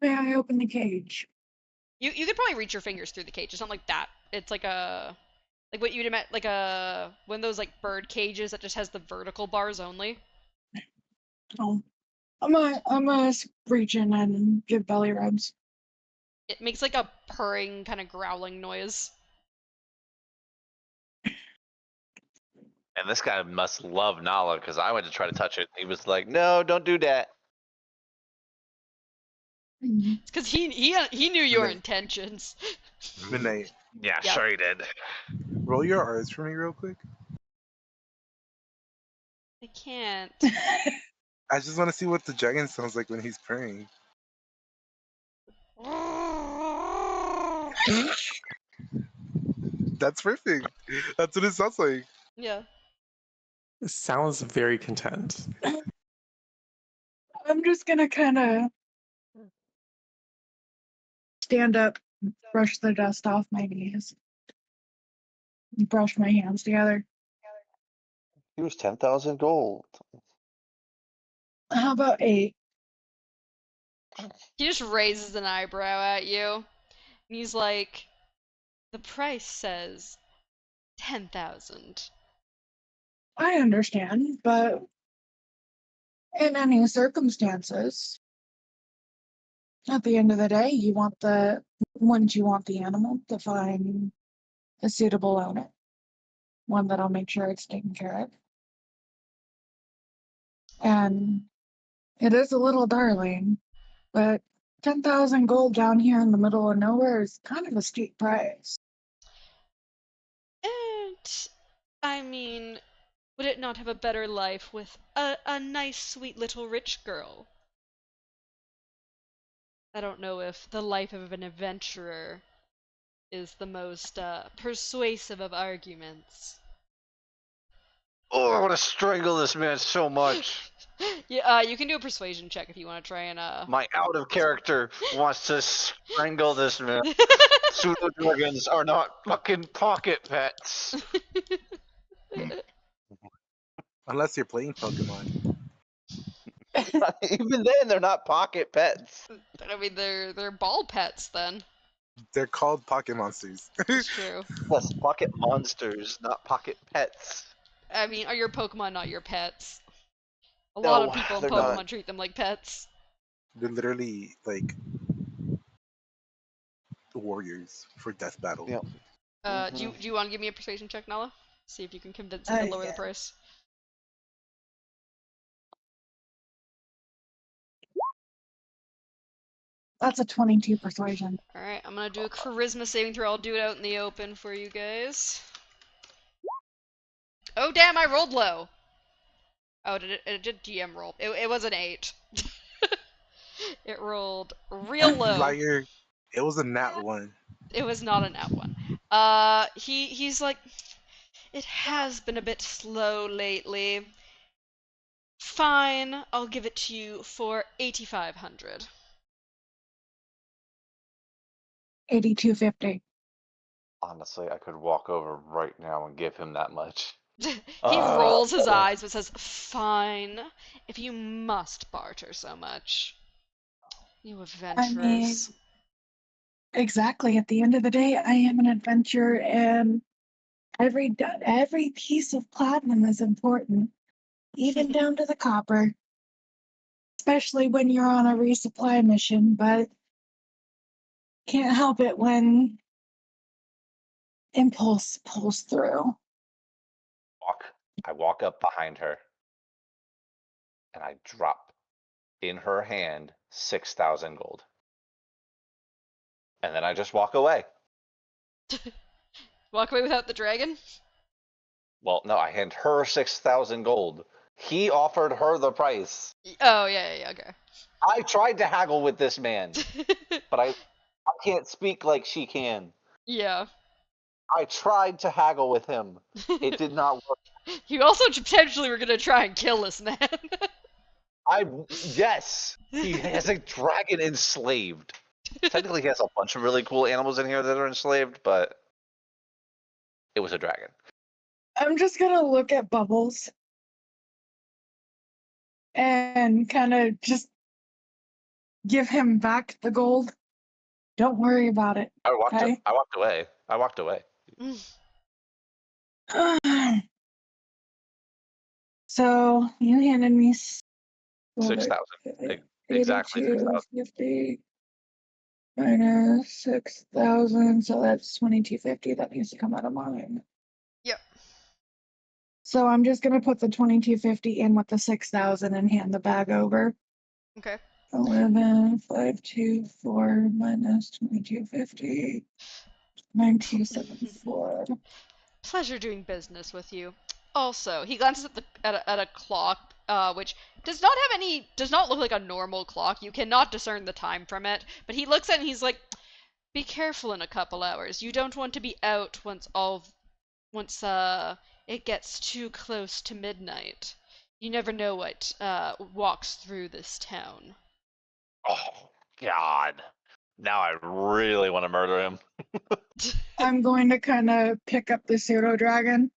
May I open the cage? You could probably reach your fingers through the cage. It's not like that. It's like what you'd imagine, like one of those like bird cages that just has the vertical bars only. Oh, I'm gonna reach in and give belly rubs. It makes like a purring kind of growling noise. And this guy must love Nala, because I went to try to touch it. He was like, "No, don't do that." Mhm. It's because he knew your Midnight. intentions. Midnight. Yeah, Yeah. sure he did. Roll your R's for me real quick. I can't. I just want to see what the dragon sounds like when he's praying. That's perfect. That's what it sounds like. Yeah. It sounds very content. I'm just gonna kind of stand up, brush the dust off my knees, and brush my hands together. He was 10,000 gold. How about 8? He just raises an eyebrow at you. And he's like, the price says 10,000. I understand, but in any circumstances, at the end of the day, wouldn't you want the animal to find a suitable owner? One that'll make sure it's taken care of. And it is a little darling, but 10,000 gold down here in the middle of nowhere is kind of a steep price. And, I mean, would it not have a better life with a nice, sweet little rich girl? I don't know if the life of an adventurer is the most persuasive of arguments. Oh, I want to strangle this man so much. Yeah, you can do a persuasion check if you want to try and My out of character wants to strangle this man. Pseudo dragons are not fucking pocket pets. Unless you're playing Pokemon. Even then, they're not pocket pets. I mean, they're ball pets then. They're called pocket monsters. It's true. Yes, pocket monsters, not pocket pets. I mean, are your Pokemon not your pets? A lot No, of people in they're Pokemon not. treat them like pets. They're literally like warriors for death battle. Yep. Do you want to give me a persuasion check, Nala? See if you can convince him to lower the Yeah. price. That's a 22 persuasion. Alright, I'm gonna do a charisma saving throw. I'll do it out in the open for you guys. Oh damn, I rolled low! Oh, it did DM roll. It was an 8. It rolled real low. Liar. It was a nat 1. It was not a nat 1. He's like, it has been a bit slow lately. Fine, I'll give it to you for 8,500. 8250. Honestly, I could walk over right now and give him that much. He rolls his eyes but says, fine, if you must barter so much. You I mean, adventurers. exactly. At the end of the day, I am an adventurer, and every piece of platinum is important, even down to the copper. Especially when you're on a resupply mission, but can't help it when impulse pulls through. I walk up behind her. and I drop in her hand 6,000 gold. And then I just walk away. Walk away without the dragon? Well, no, I hand her 6,000 gold. He offered her the price. Oh, yeah, okay. I tried to haggle with this man, but I can't speak like she can. Yeah. I tried to haggle with him. It did not work. You also potentially were gonna try and kill this man. Yes, he has a dragon enslaved. Technically, he has a bunch of really cool animals in here that are enslaved, but it was a dragon. I'm just gonna look at Bubbles and kind of just give him back the gold. Don't worry about it. I walked Okay. away. I walked away. So you handed me 6,000. Exactly 6,000. 82.50 minus 6,000, so that's 22.50. That needs to come out of mine. Yep. So I'm just gonna put the 22.50 in with the 6,000 and hand the bag over. Okay. 11,524 minus 22.50. 9,274. Pleasure doing business with you. Also, he glances at a clock, which does not look like a normal clock. You cannot discern the time from it. But he looks at it and he's like, "Be careful in a couple hours. You don't want to be out once it gets too close to midnight. You never know what walks through this town." Oh, God. Now I really want to murder him. I'm going to kind of pick up the pseudo dragon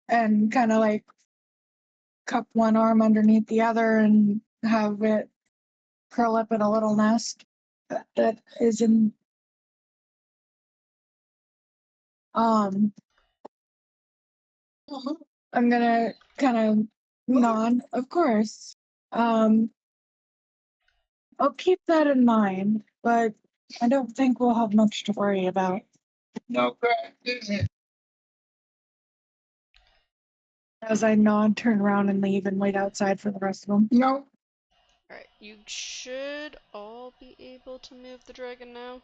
and kind of like cup one arm underneath the other and have it curl up in a little nest that is in I'm gonna kind of nod, of course. I'll keep that in mind, but I don't think we'll have much to worry about. No, as I nod, turn around and leave and wait outside for the rest of them. No. Alright, you should all be able to move the dragon now.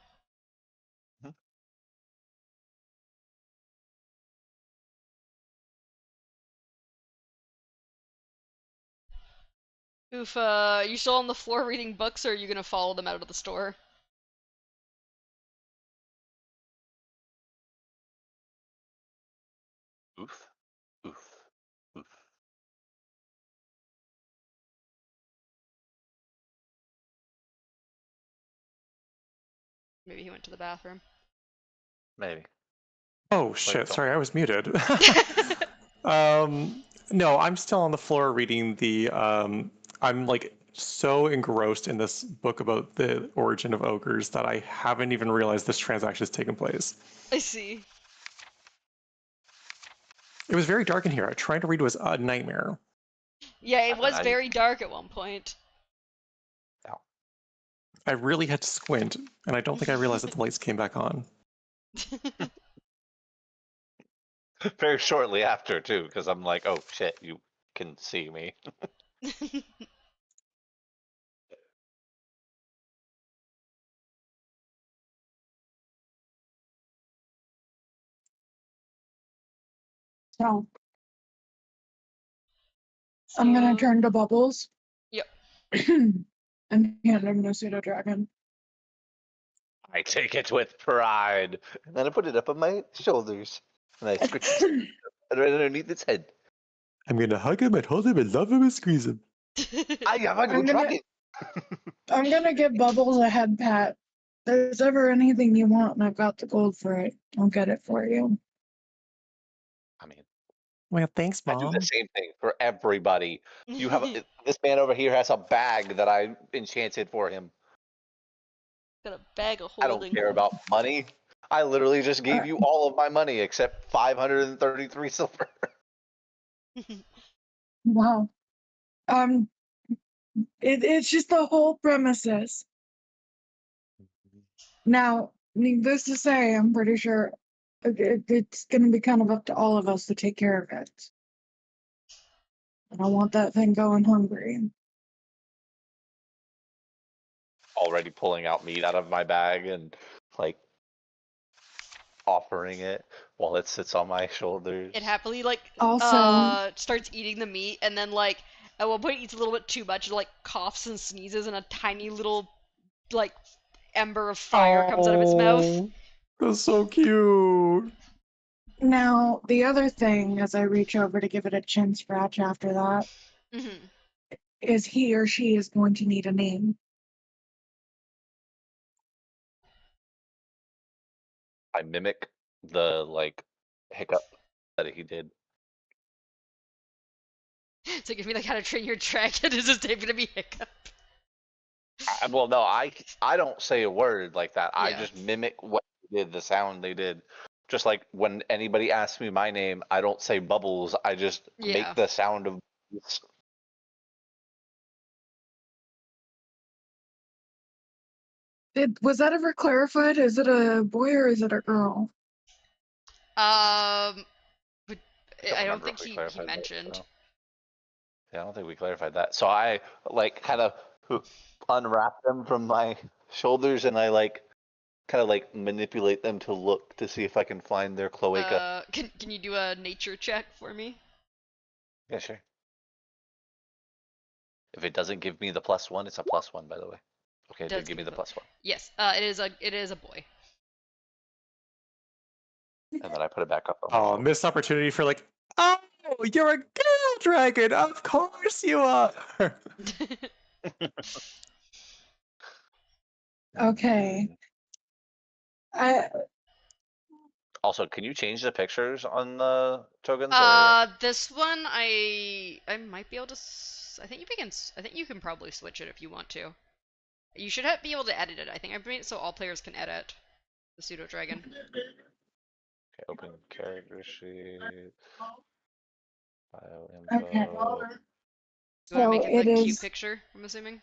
Oof, you still on the floor reading books, or are you gonna follow them out of the store? Oof. Oof. Oof. Maybe he went to the bathroom. Maybe. Oh shit! don't- Sorry, I was muted. No, I'm still on the floor reading the. I'm like so engrossed in this book about the origin of ogres that I haven't even realized this transaction has taken place. I see. It was very dark in here. Trying to read was a nightmare. Yeah, it was I- very dark at one point. I really had to squint, and I don't think I realized that the lights came back on. Very shortly after, too, because I'm like, oh shit, you can see me. So I'm gonna So- turn to Bubbles. Yep. And hand him the pseudo dragon. I take it with pride. And then I put it up on my shoulders. And I scratch it right underneath its head. I'm gonna hug him and hold him and love him and squeeze him. I have a I'm good gonna- dragon. I'm gonna give Bubbles a head pat. If there's ever anything you want and I've got the gold for it, I'll get it for you. I mean, Well, thanks, I do Mom. the same thing for everybody. You have this man over here has a bag that I enchanted for him. Got a bag of I holding. don't care about money. I literally just gave you all of my money except 533 silver. Wow. It's just the whole premises. Now, needless to say, I'm pretty sure it's going to be kind of up to all of us to take care of it. I don't want that thing going hungry. Already pulling out meat out of my bag and like offering it while it sits on my shoulders. It happily like Also- starts eating the meat, and then like at one point eats a little bit too much, and, like coughs and sneezes, and a tiny little like ember of fire comes out of its mouth. Oh, that's so cute. Now, the other thing, as I reach over to give it a chin scratch after that, Hmm. is he or she is going to need a name. I mimic the like hiccup that he did. So give me like how to train your dragon. Is this name gonna be Hiccup? Well, no, I don't say a word like that. I Yeah. just mimic what they did, the sound they did. Just like when anybody asks me my name, I don't say bubbles. I just Yeah. make the sound of. Was that ever clarified? Is it a boy or is it a girl? But I don't remember think if we he clarified that, mentioned. so. Yeah, I don't think we clarified that. So I like kind of unwrap them from my shoulders and I like kind of like manipulate them to look to see if I can find their cloaca. Can you do a nature check for me? Yeah, sure. If it doesn't give me the +1, it's a +1, by the way. Okay, it Does did give me the +1. Yes. It is a boy. And then I put it back up on my Oh, shoulder. missed opportunity for like, oh, you're a girl dragon. Of course you are. Okay. I Also, can you change the pictures on the tokens? Or... This one I might be able to. I think you can probably switch it if you want to. You should be able to edit it. I think I've made it so all players can edit the pseudo dragon. Okay, open character sheet. File okay. info. You want to So make it it the cute is picture? I'm assuming.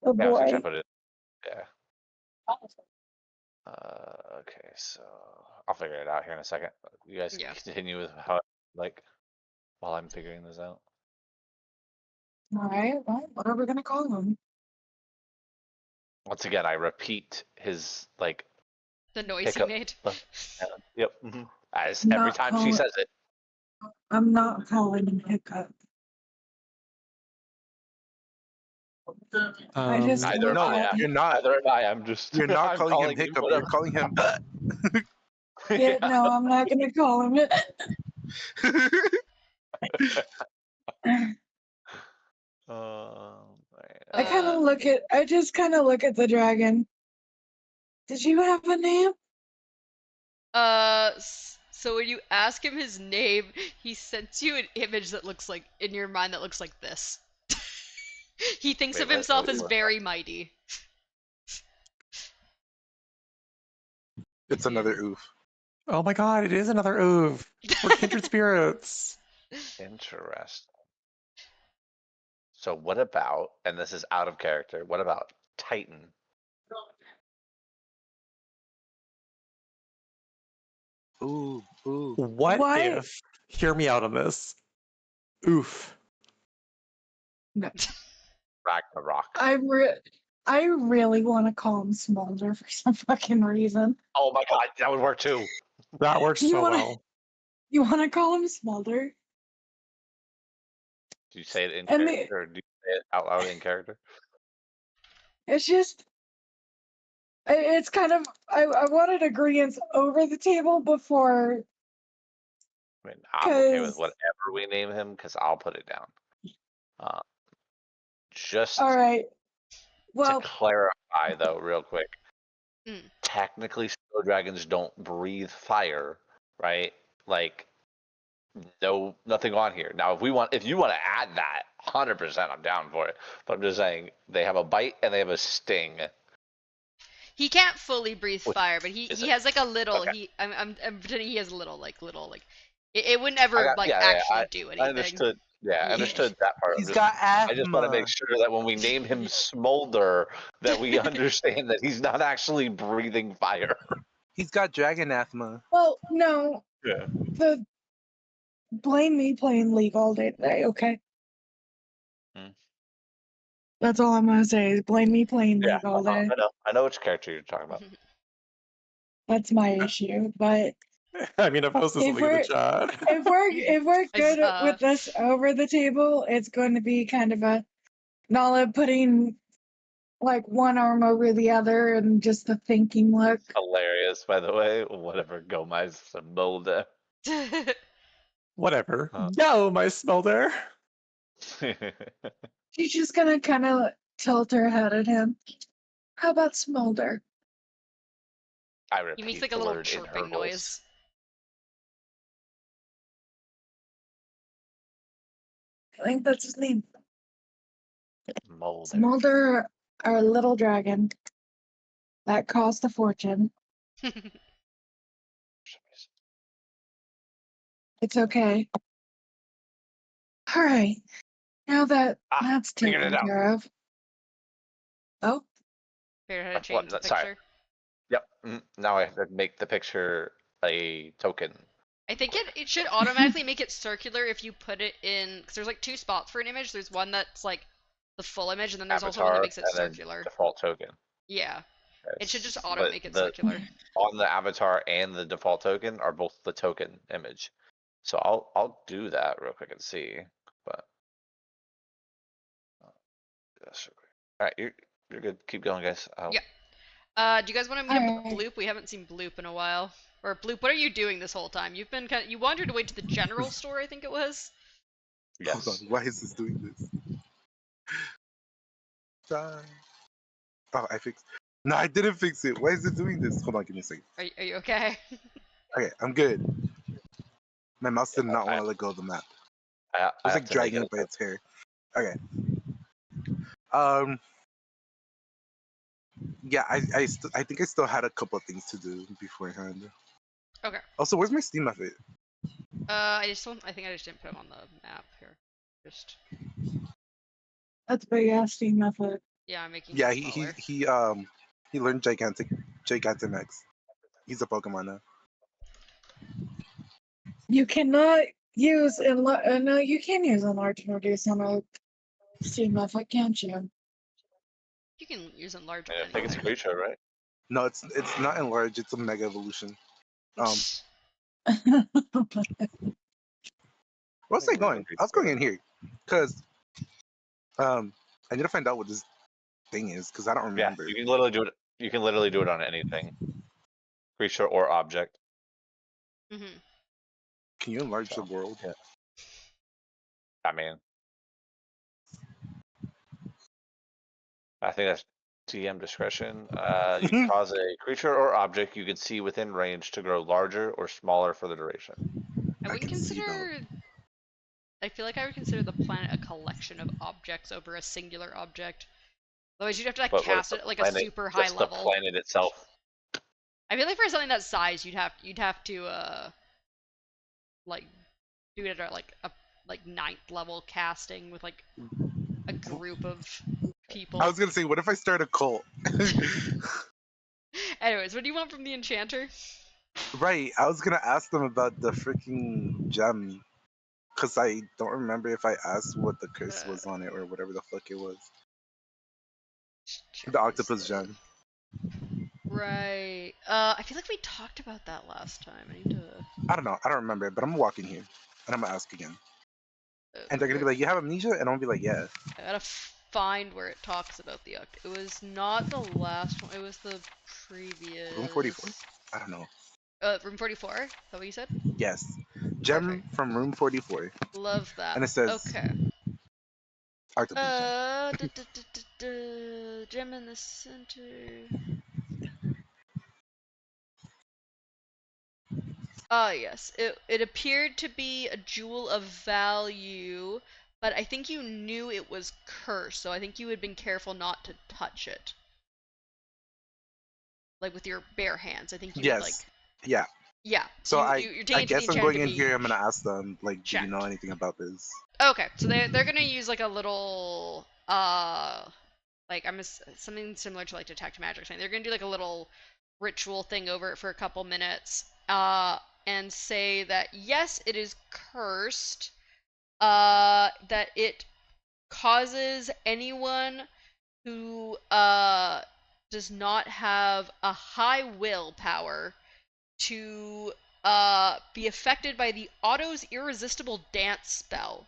a Yeah, I was gonna try boy. to put it. Yeah. Okay, so I'll figure it out here in a second. You guys Yeah. continue with how, like, while I'm figuring this out. All right. Well, what are we gonna call him? Once again, I repeat his like The noise hiccup. he made. Yep. As every Not time she call- says it. I'm not calling him Hiccup. I just Neither am No, I. you're not. Neither am I. I'm just. You're not I'm calling him Hiccup. You're whatever. calling him. Yeah, no, I'm not gonna call him it. Right. I just kind of look at the dragon. Did you have a name? So when you ask him his name, he sends you an image that looks like in your mind that looks like this. He thinks Wait, of himself what- as very mighty. It's another oof. Oh my god, it is another oof. We're kindred spirits. Interesting. So what about, and this is out of character, what about Titan? Ooh, ooh. What Why? if, hear me out on this, oof. Ragnarok. I really want to call him Smolder for some fucking reason. Oh my god, that would work too. That works You so wanna- well. You want to call him Smolder? Do you say it in And the- character or do you say it out loud in character? It's just, it's kind of, I wanted agreements over the table before. I mean, I'm okay with 'Cause- whatever we name him because I'll put it down. Just All right. Well, to clarify, though, real quick, Mm. technically, snow dragons don't breathe fire, right? Like, no, nothing on here. Now, if you want to add that, 100%, I'm down for it. But I'm just saying they have a bite and they have a sting. He can't fully breathe Which fire, but is he it? has like a little. Okay. I'm pretending he has a little like. It would never do anything. I understood. Yeah, I understood that part. He's got I just want to asthma. make sure that when we name him Smolder, that we understand that he's not actually breathing fire. He's got dragon asthma. well, no. Yeah. blame me playing League all day today, okay? Hmm. That's all I'm gonna say is blame me playing Yeah, League all day. I know which character you're talking about. That's my issue. But I mean, if I was if listening to the we're chat. if we're good I've, with this over the table, it's going to be kind of a Nala putting like one arm over the other and just a thinking look. Hilarious, by the way. Whatever, go my Smolder. Whatever. Huh. Yo, my smolder. She's just gonna kind of tilt her head at him. How about Smolder? I he repeat makes like a the little word in her chirping voice. noise. I think that's his name. Smolder. Smolder, our little dragon that cost a fortune. It's okay. All right. Now that that's figured it taken out. care of. Oh, Figure out how to What? change the Sorry. picture. Yep. Now I have to make the picture a token. I think it should automatically make it circular if you put it in, because there's like two spots for an image. There's one that's like the full image, and then there's also one that Avatar makes it and then circular. default token. Yeah, it should Yes. just auto But make it the circular. on the avatar and the default token are both the token image. So I'll do that real quick and see. But yes, all right, you're good. Keep going, guys. Yeah. Do you guys want to meet up with alright. Bloop? We haven't seen Bloop in a while. Or Bloop, what are you doing this whole time? You've been you wandered away to the general store, I think it was. Hold on. Yes. Why is this doing this? Die. Oh, I fixed. No, I didn't fix it. Why is it doing this? Hold on, give me a second. Are you okay? Okay, I'm good. My mouse did not want I, to let go of the map. I It was have like to make dragging it. it by its hair. Okay. Um. Yeah, I think I still had a couple of things to do beforehand. Okay. Also, where's my Steam effort? I think I just didn't put him on the map here. Just That's big ass Steam method. yeah, I'm making Yeah, him smaller. he learned Gigantamax. He's a Pokemon now. You cannot use no, you can use enlarge and reduce on a Steam method, can't you? You can use enlarge I with think it's a anything. creature, right? No, it's not enlarged. It's a Mega Evolution. Where was I going? I was going in here because I need to find out what this thing is because I don't Yeah, remember. you can literally do it. You can literally do it on anything, creature or object. Mm-hmm. Can you enlarge So, the world? yeah. I mean, I think that's TM discretion. You can cause a creature or object you can see within range to grow larger or smaller for the duration. I I wouldn't can see though. consider. I feel like I would consider the planet a collection of objects over a singular object. Otherwise, you'd have to like But what is cast the it at like a planet? super high What's the level. planet itself? I feel like for something that size, you'd have to like do it at like a like ninth level casting with like a group of people. I was gonna say, what if I start a cult? Anyways, what do you want from the enchanter? Right. I was gonna ask them about the freaking gem because I don't remember if I asked what the curse was on it or whatever the fuck it was. The octopus gem. Right. I feel like we talked about that last time. I need to. I don't know. I don't remember, but I'm gonna walk in here and I'm gonna ask again. And they're gonna be like, "You have amnesia," and I'm gonna be like, "Yeah." I gotta find where it talks about the oct. It was not the last one. It was the previous. Room 44. I don't know. Room 44. Is that what you said? Yes. Gem Perfect. from room 44, Love that. and it says Okay. octopus gem. Gem in the center. Ah, yes. It appeared to be a jewel of value, but I think you knew it was cursed, so I think you had been careful not to touch it. Like with your bare hands. I think you had like Yes. Yeah. yeah. So You're I taking it to the guess I'm enchanter going to in be here. I'm gonna ask them like, "Do you know checked. anything about this?" Okay, so they're gonna use like a little like something similar to like detect magic or something. They're gonna do like a little ritual thing over it for a couple minutes. and say that yes, it is cursed. That it causes anyone who does not have a high willpower to be affected by the Otto's irresistible dance spell.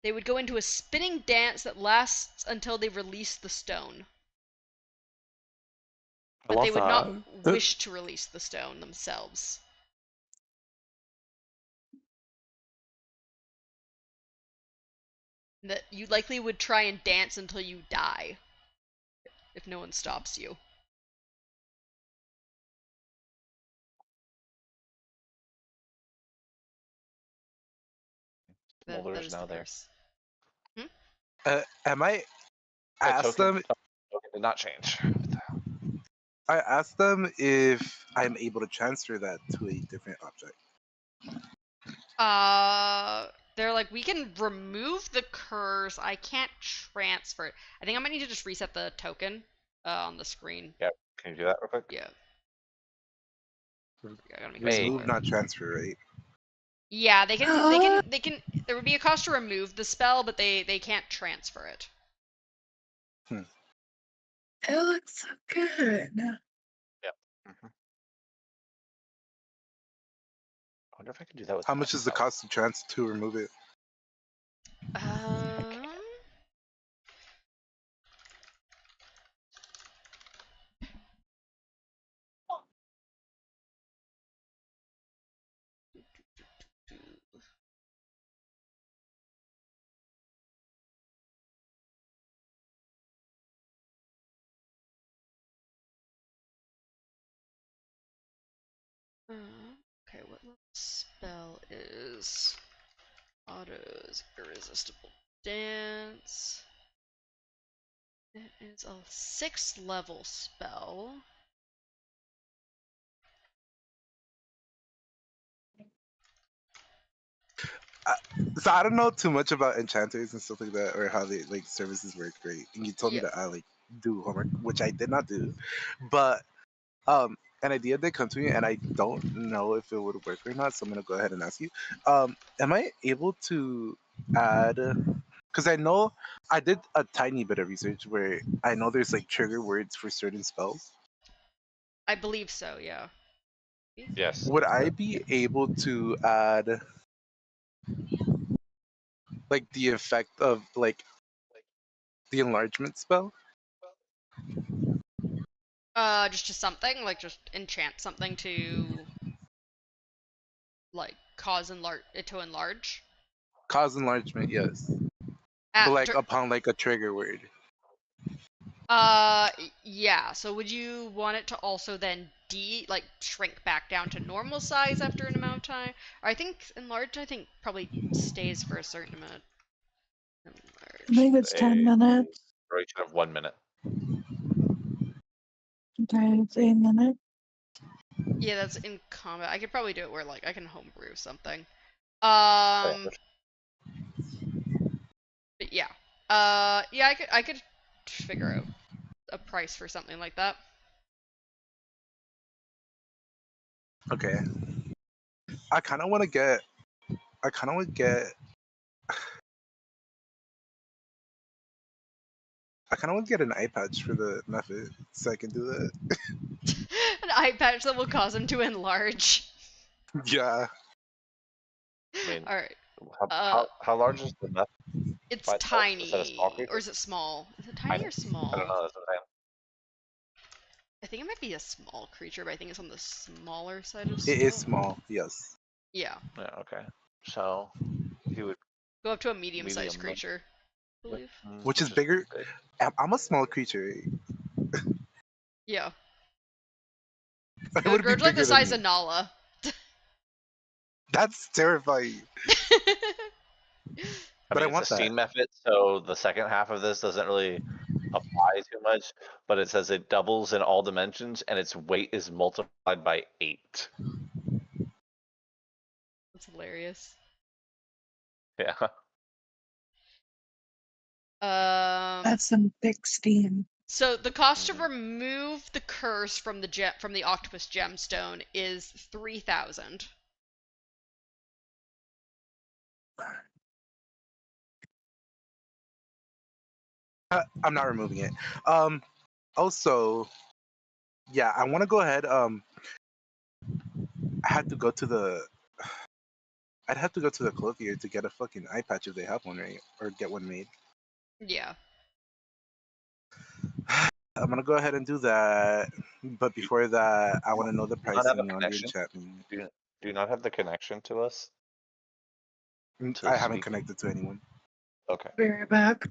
They would go into a spinning dance that lasts until they release the stone. I But love they would not that. wish to release the stone themselves. That you likely would try and dance until you die if no one stops you. That Mulder is is the now there. curse. Am I Oh, asked them? token did not change. I asked them if I'm able to transfer that to a different object. They're like, we can remove the curse. I can't transfer it. I think I might need to just reset the token on the screen. Yeah, can you do that real quick? Yeah. I gotta make it Hey. Remove, smaller. not transfer, right? Yeah, they can. There would be a cost to remove the spell, but they can't transfer it. It looks so good. Yep. I wonder if I can do that with How much is the myself. cost to remove it? Okay, what level spell is Otto's Irresistible Dance? It is a 6th level spell. So I don't know too much about enchanters and stuff like that, or how they like services work, right? And you told me Yeah. to like do homework, which I did not do. But an idea did come to me, and I don't know if it would work or not. So I'm gonna go ahead and ask you. Am I able to add? Because I know I did a tiny bit of research where I know there's like trigger words for certain spells. I believe so, yeah. Yes. Would I be able to add like the effect of like the enlargement spell? Just something, like just enchant something to like cause it to enlarge. Cause enlargement, yes. But like Dur- upon like a trigger word. yeah. So would you want it to also then like shrink back down to normal size after an amount of time? Or I think enlarge. I think probably stays for a certain amount. I think Enlarge. it's A 10 minutes. duration of 1 minute. Okay, it's 8 minutes. Yeah, that's in combat. I could probably do it where like I can homebrew something. Oh, yeah. But yeah. Yeah, I could figure out a price for something like that. Okay. I kind of want to get. I kind of want to get. I kind of want to get an eye patch for the method, so I can do that. An eye patch that will cause him to enlarge. Yeah. I mean, All right. how large is the meth It's by itself? Is that a small tiny, or creature? is it small? Is it tiny Tiny? or I don't small? know. That's what I'm saying. I think it might be a small creature, but I think it's on the smaller side of It is small. small, yes. Yeah. Yeah. Okay. So he would Go up to a medium-sized medium. creature, I believe. Which is Which is bigger. big. I'm a small creature. Yeah. It It would would grow be to like the bigger than size me. of Nala. That's terrifying. I But mean, I it's a want that. steam method, so the second half of this doesn't really apply too much. But it says it doubles in all dimensions, and its weight is multiplied by 8. That's hilarious. Yeah. That's some thick steam. So the cost to remove the curse from the octopus gemstone is 3,000. I'm not removing it. Also, yeah, I want to go ahead. I had to go to the. I'd have to go to the clothier to get a fucking eye patch if they have one, right? Or get one made. Yeah. I'm gonna go ahead and do that. But before that, I want to know the Do you not have a pricing on the connection? enchantment. Do you not have the connection to us to I haven't speak? connected to anyone. Okay. Be right back.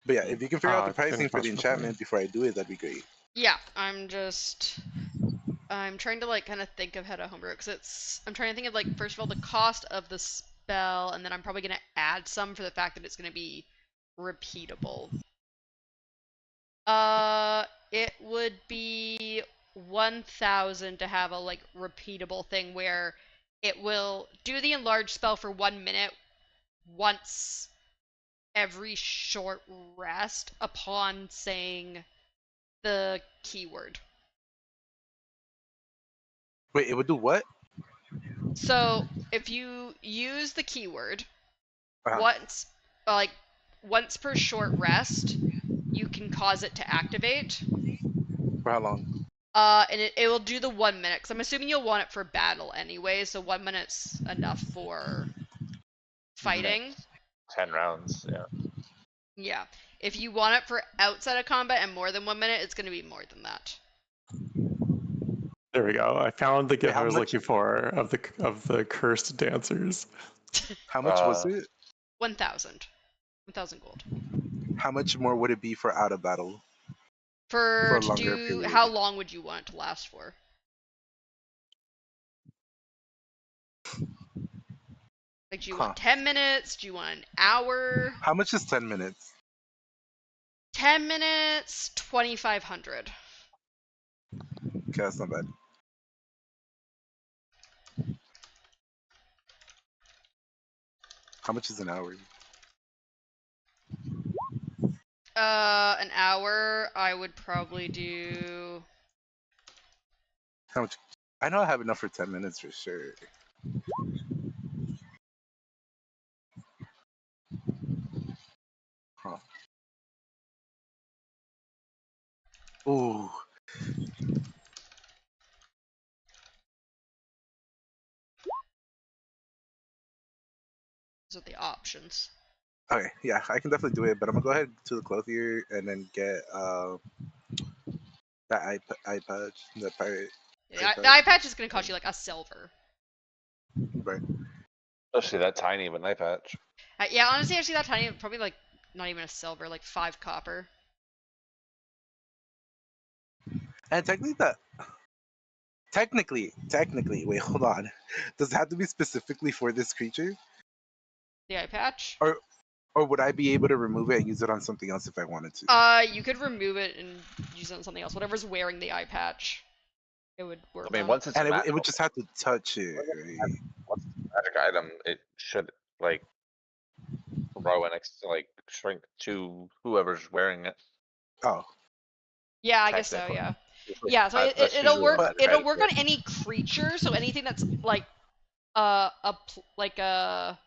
But yeah, if you can figure out the Didn't pricing for cross the the line. enchantment before I do it, that'd be great. Yeah, I'm trying to like kind of think of how to homebrew because I'm trying to think of like first of all the cost of the spell, and then I'm probably gonna add some for the fact that it's gonna be repeatable. It would be 1,000 to have a like repeatable thing where it will do the enlarged spell for 1 minute once every short rest upon saying the keyword. Wait, it would do what? So if you use the keyword Uh-huh. once, like once per short rest, you can cause it to activate. For how long? And it will do the 1 minute, because I'm assuming you'll want it for battle anyway, so 1 minute's enough for fighting. 10 rounds, yeah. Yeah. If you want it for outside of combat and more than 1 minute, it's going to be more than that. There we go. I found the gift Wait, I how was much? looking for of the cursed dancers. How much was Uh, it? 1,000. 1,000 gold. How much more would it be for out of battle for For a to longer do, period? how long would you want it to last for? Like, do you Huh? want 10 minutes? Do you want an hour? How much is 10 minutes? 10 minutes, 2,500. Okay, that's not bad. How much is an hour? An hour, I would probably do. How much? I know I have enough for 10 minutes for sure. Huh? Ooh. Those are the options. Okay, yeah, I can definitely do it, but I'm gonna go ahead to the clothier and then get that eye patch, the pirate eye The patch. eye patch is going to cost you like a silver. Right. especially that tiny of an eye patch. Yeah, honestly, actually, that tiny, probably like not even a silver, like 5 copper. And technically, wait, hold on. Does it have to be specifically for this creature, The eye patch. or would I be able to remove it and use it on something else if I wanted to? You could remove it and use it on something else. Whatever's wearing the eye patch, it would I work mean, on. once it's a And it would magical, just have to touch it, right? once it's a magic item, it should like grow and like shrink to whoever's wearing it. Oh, Yeah, I guess so. Technically, Yeah. It's like, Yeah, so that's it'll usually what work. but magic It'll items work are. on any creature. So anything that's like like a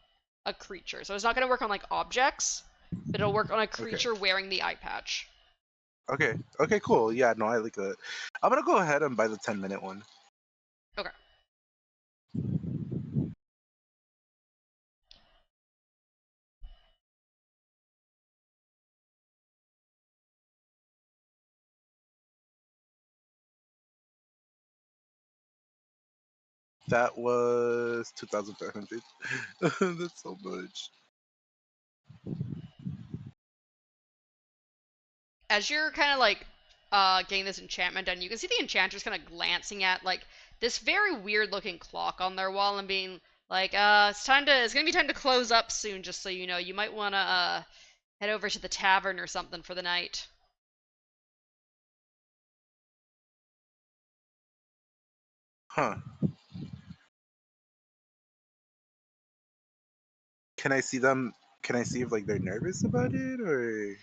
creature. So it's not gonna work on like objects, but it'll work on a okay, creature wearing the eye patch. okay, cool. Yeah, no, I like that. I'm gonna go ahead and buy the 10-minute one. Okay. That was 2,500. That's so much. As you're kind of like getting this enchantment done, you can see the enchanters kind of glancing at like this very weird looking clock on their wall and being like, it's gonna be time to close up soon, just so you know. You might wanna head over to the tavern or something for the night. Huh? Can I see them? Can I see if like they're nervous about it or?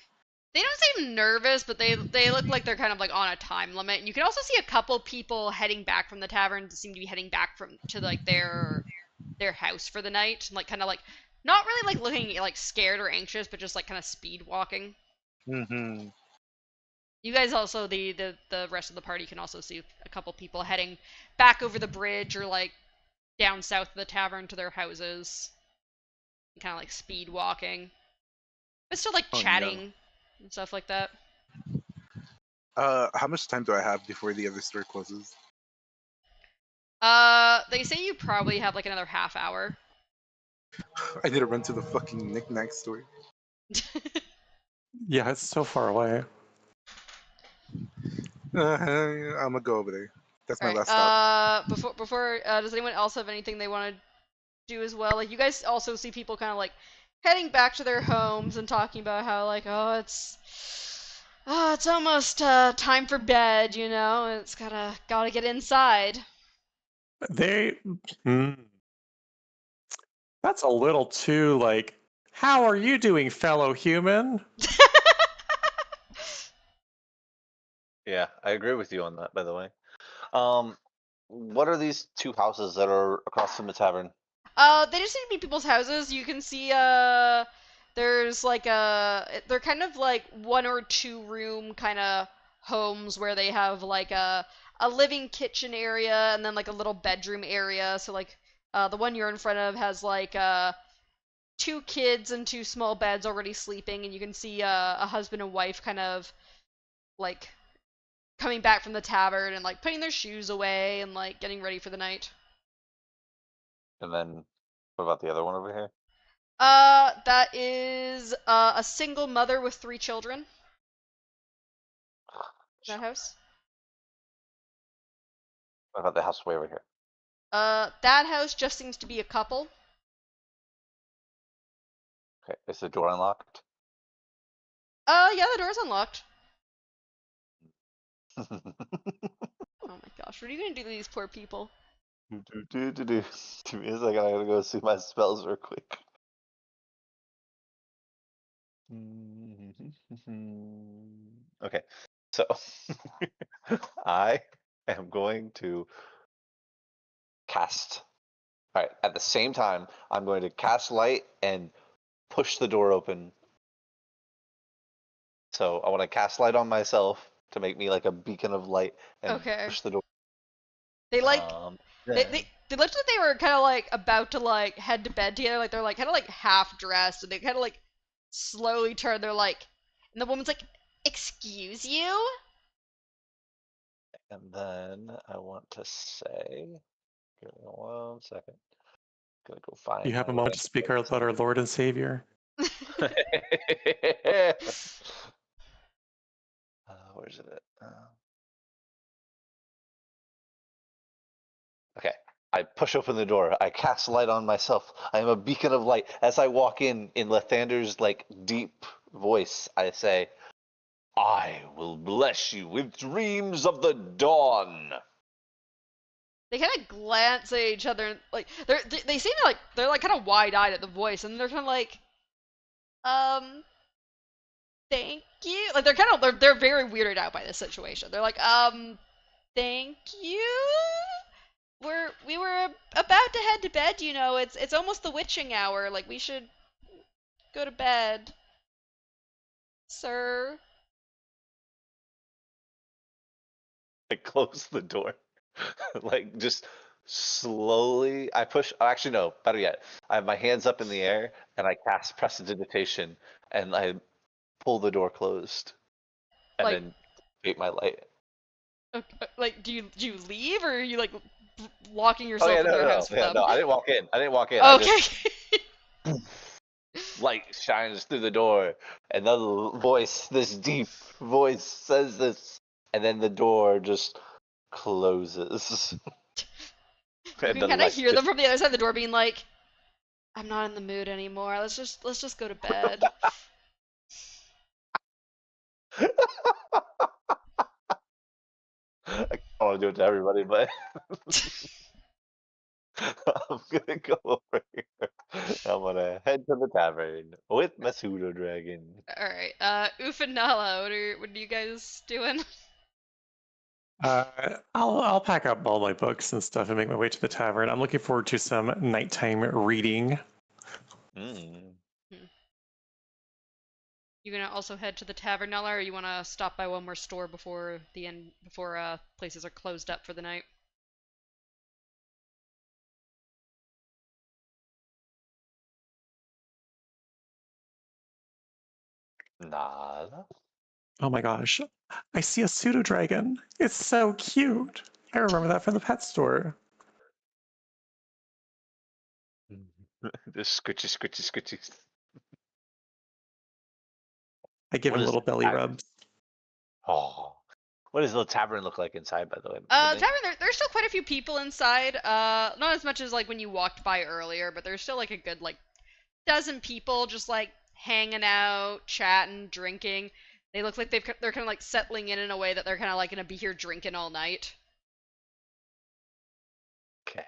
They don't seem nervous, but they look like they're kind of like on a time limit. And you can also see a couple people heading back from the tavern to seem to be heading back from to like their house for the night, like kind of like not really like looking like scared or anxious, but just like kind of speed walking. Mm-hmm. You guys also the rest of the party can also see a couple people heading back over the bridge or like down south of the tavern to their houses, kind of like speed walking, but still like Oh no. chatting and stuff like that. How much time do I have before the other store closes? They say you probably have like another half hour. I need to run to the fucking knickknack store. Yeah, it's so far away. I'm gonna go over there. That's All my right. last stop. Before does anyone else have anything they want to do as well? Like you guys also see people kind of like heading back to their homes and talking about how like it's almost time for bed, you know. It's gotta get inside. They. Hmm, that's a little too like. How are you doing, fellow human? Yeah, I agree with you on that, by the way. Um, what are these two houses that are across from the tavern? They just seem to be people's houses. You can see there's like they're kind of like 1 or 2 room kind of homes where they have like a living kitchen area and then like a little bedroom area. So like the one you're in front of has like 2 kids and 2 small beds already sleeping, and you can see a husband and wife kind of like coming back from the tavern and like putting their shoes away and like getting ready for the night. And then what about the other one over here? That is a single mother with 3 children. That house. What about the house way over here? That house just seems to be a couple. Okay, is the door unlocked? Yeah, the door's unlocked. Oh my gosh, what are you gonna do to these poor people? Give me a second, I gotta go see my spells real quick. Okay, so I am going to cast. All right, at the same time, I'm going to cast light and push the door open. So I want to cast light on myself to make me like a beacon of light and Okay. push the door. They like they Then they looked like they were kind of like about to like head to bed together. Like they're like kind of like half dressed, and they kind of like slowly turn. They're like, and the woman's like, "Excuse you." and then I want to say, give me 1 second. Gonna go You find have my a moment to random speak about our Lord and Savior. Where's it at? Okay. I push open the door. I cast light on myself. I am a beacon of light. As I walk in Lathander's like deep voice, I say, "I will bless you with dreams of the dawn." They kind of glance at each other, and like they seem to like they're like kind of wide eyed at the voice, and they're kind of like, um, thank you. Like they're kind of they're very weirded out by this situation. They're like, thank you. We were about to head to bed. You know, it's almost the witching hour. Like we should go to bed, sir. I close the door. Like just slowly I push, oh, actually no, better yet. I have my hands up in the air and I cast prestidigitation and I pull the door closed and Like then create my light. like do you leave or are you like locking Oh yourself yeah, in no, their no, no, house with yeah, them? no, I didn't walk in. I didn't walk in. I Okay. just light shines through the door and the voice, this deep voice says this and then the door just closes. You And can the kind of light hear them just from the other side of the door being like, "I'm not in the mood anymore. Let's just go to bed." I don't want to do it to everybody, but I'm gonna go over here I'm gonna head to the tavern with my pseudo dragon. All right. Oof and Nala, what are you guys doing? I'll pack up all my books and stuff and make my way to the tavern. I'm looking forward to some nighttime reading. Mm. You gonna also head to the tavern, Nala, or you wanna stop by one more store before the end before places are closed up for the night? Nada. Oh my gosh. I see a pseudo dragon. It's so cute. I remember that from the pet store. The scritchy, scritchy, scritchy. I give What him is little belly rubs. Oh, what does the tavern look like inside? By the way, Tavern, there's still quite a few people inside. Not as much as like when you walked by earlier, but there's still like a good like dozen people just like hanging out, chatting, drinking. They look like they're kind of like settling in a way that they're kind of like gonna be here drinking all night. Okay.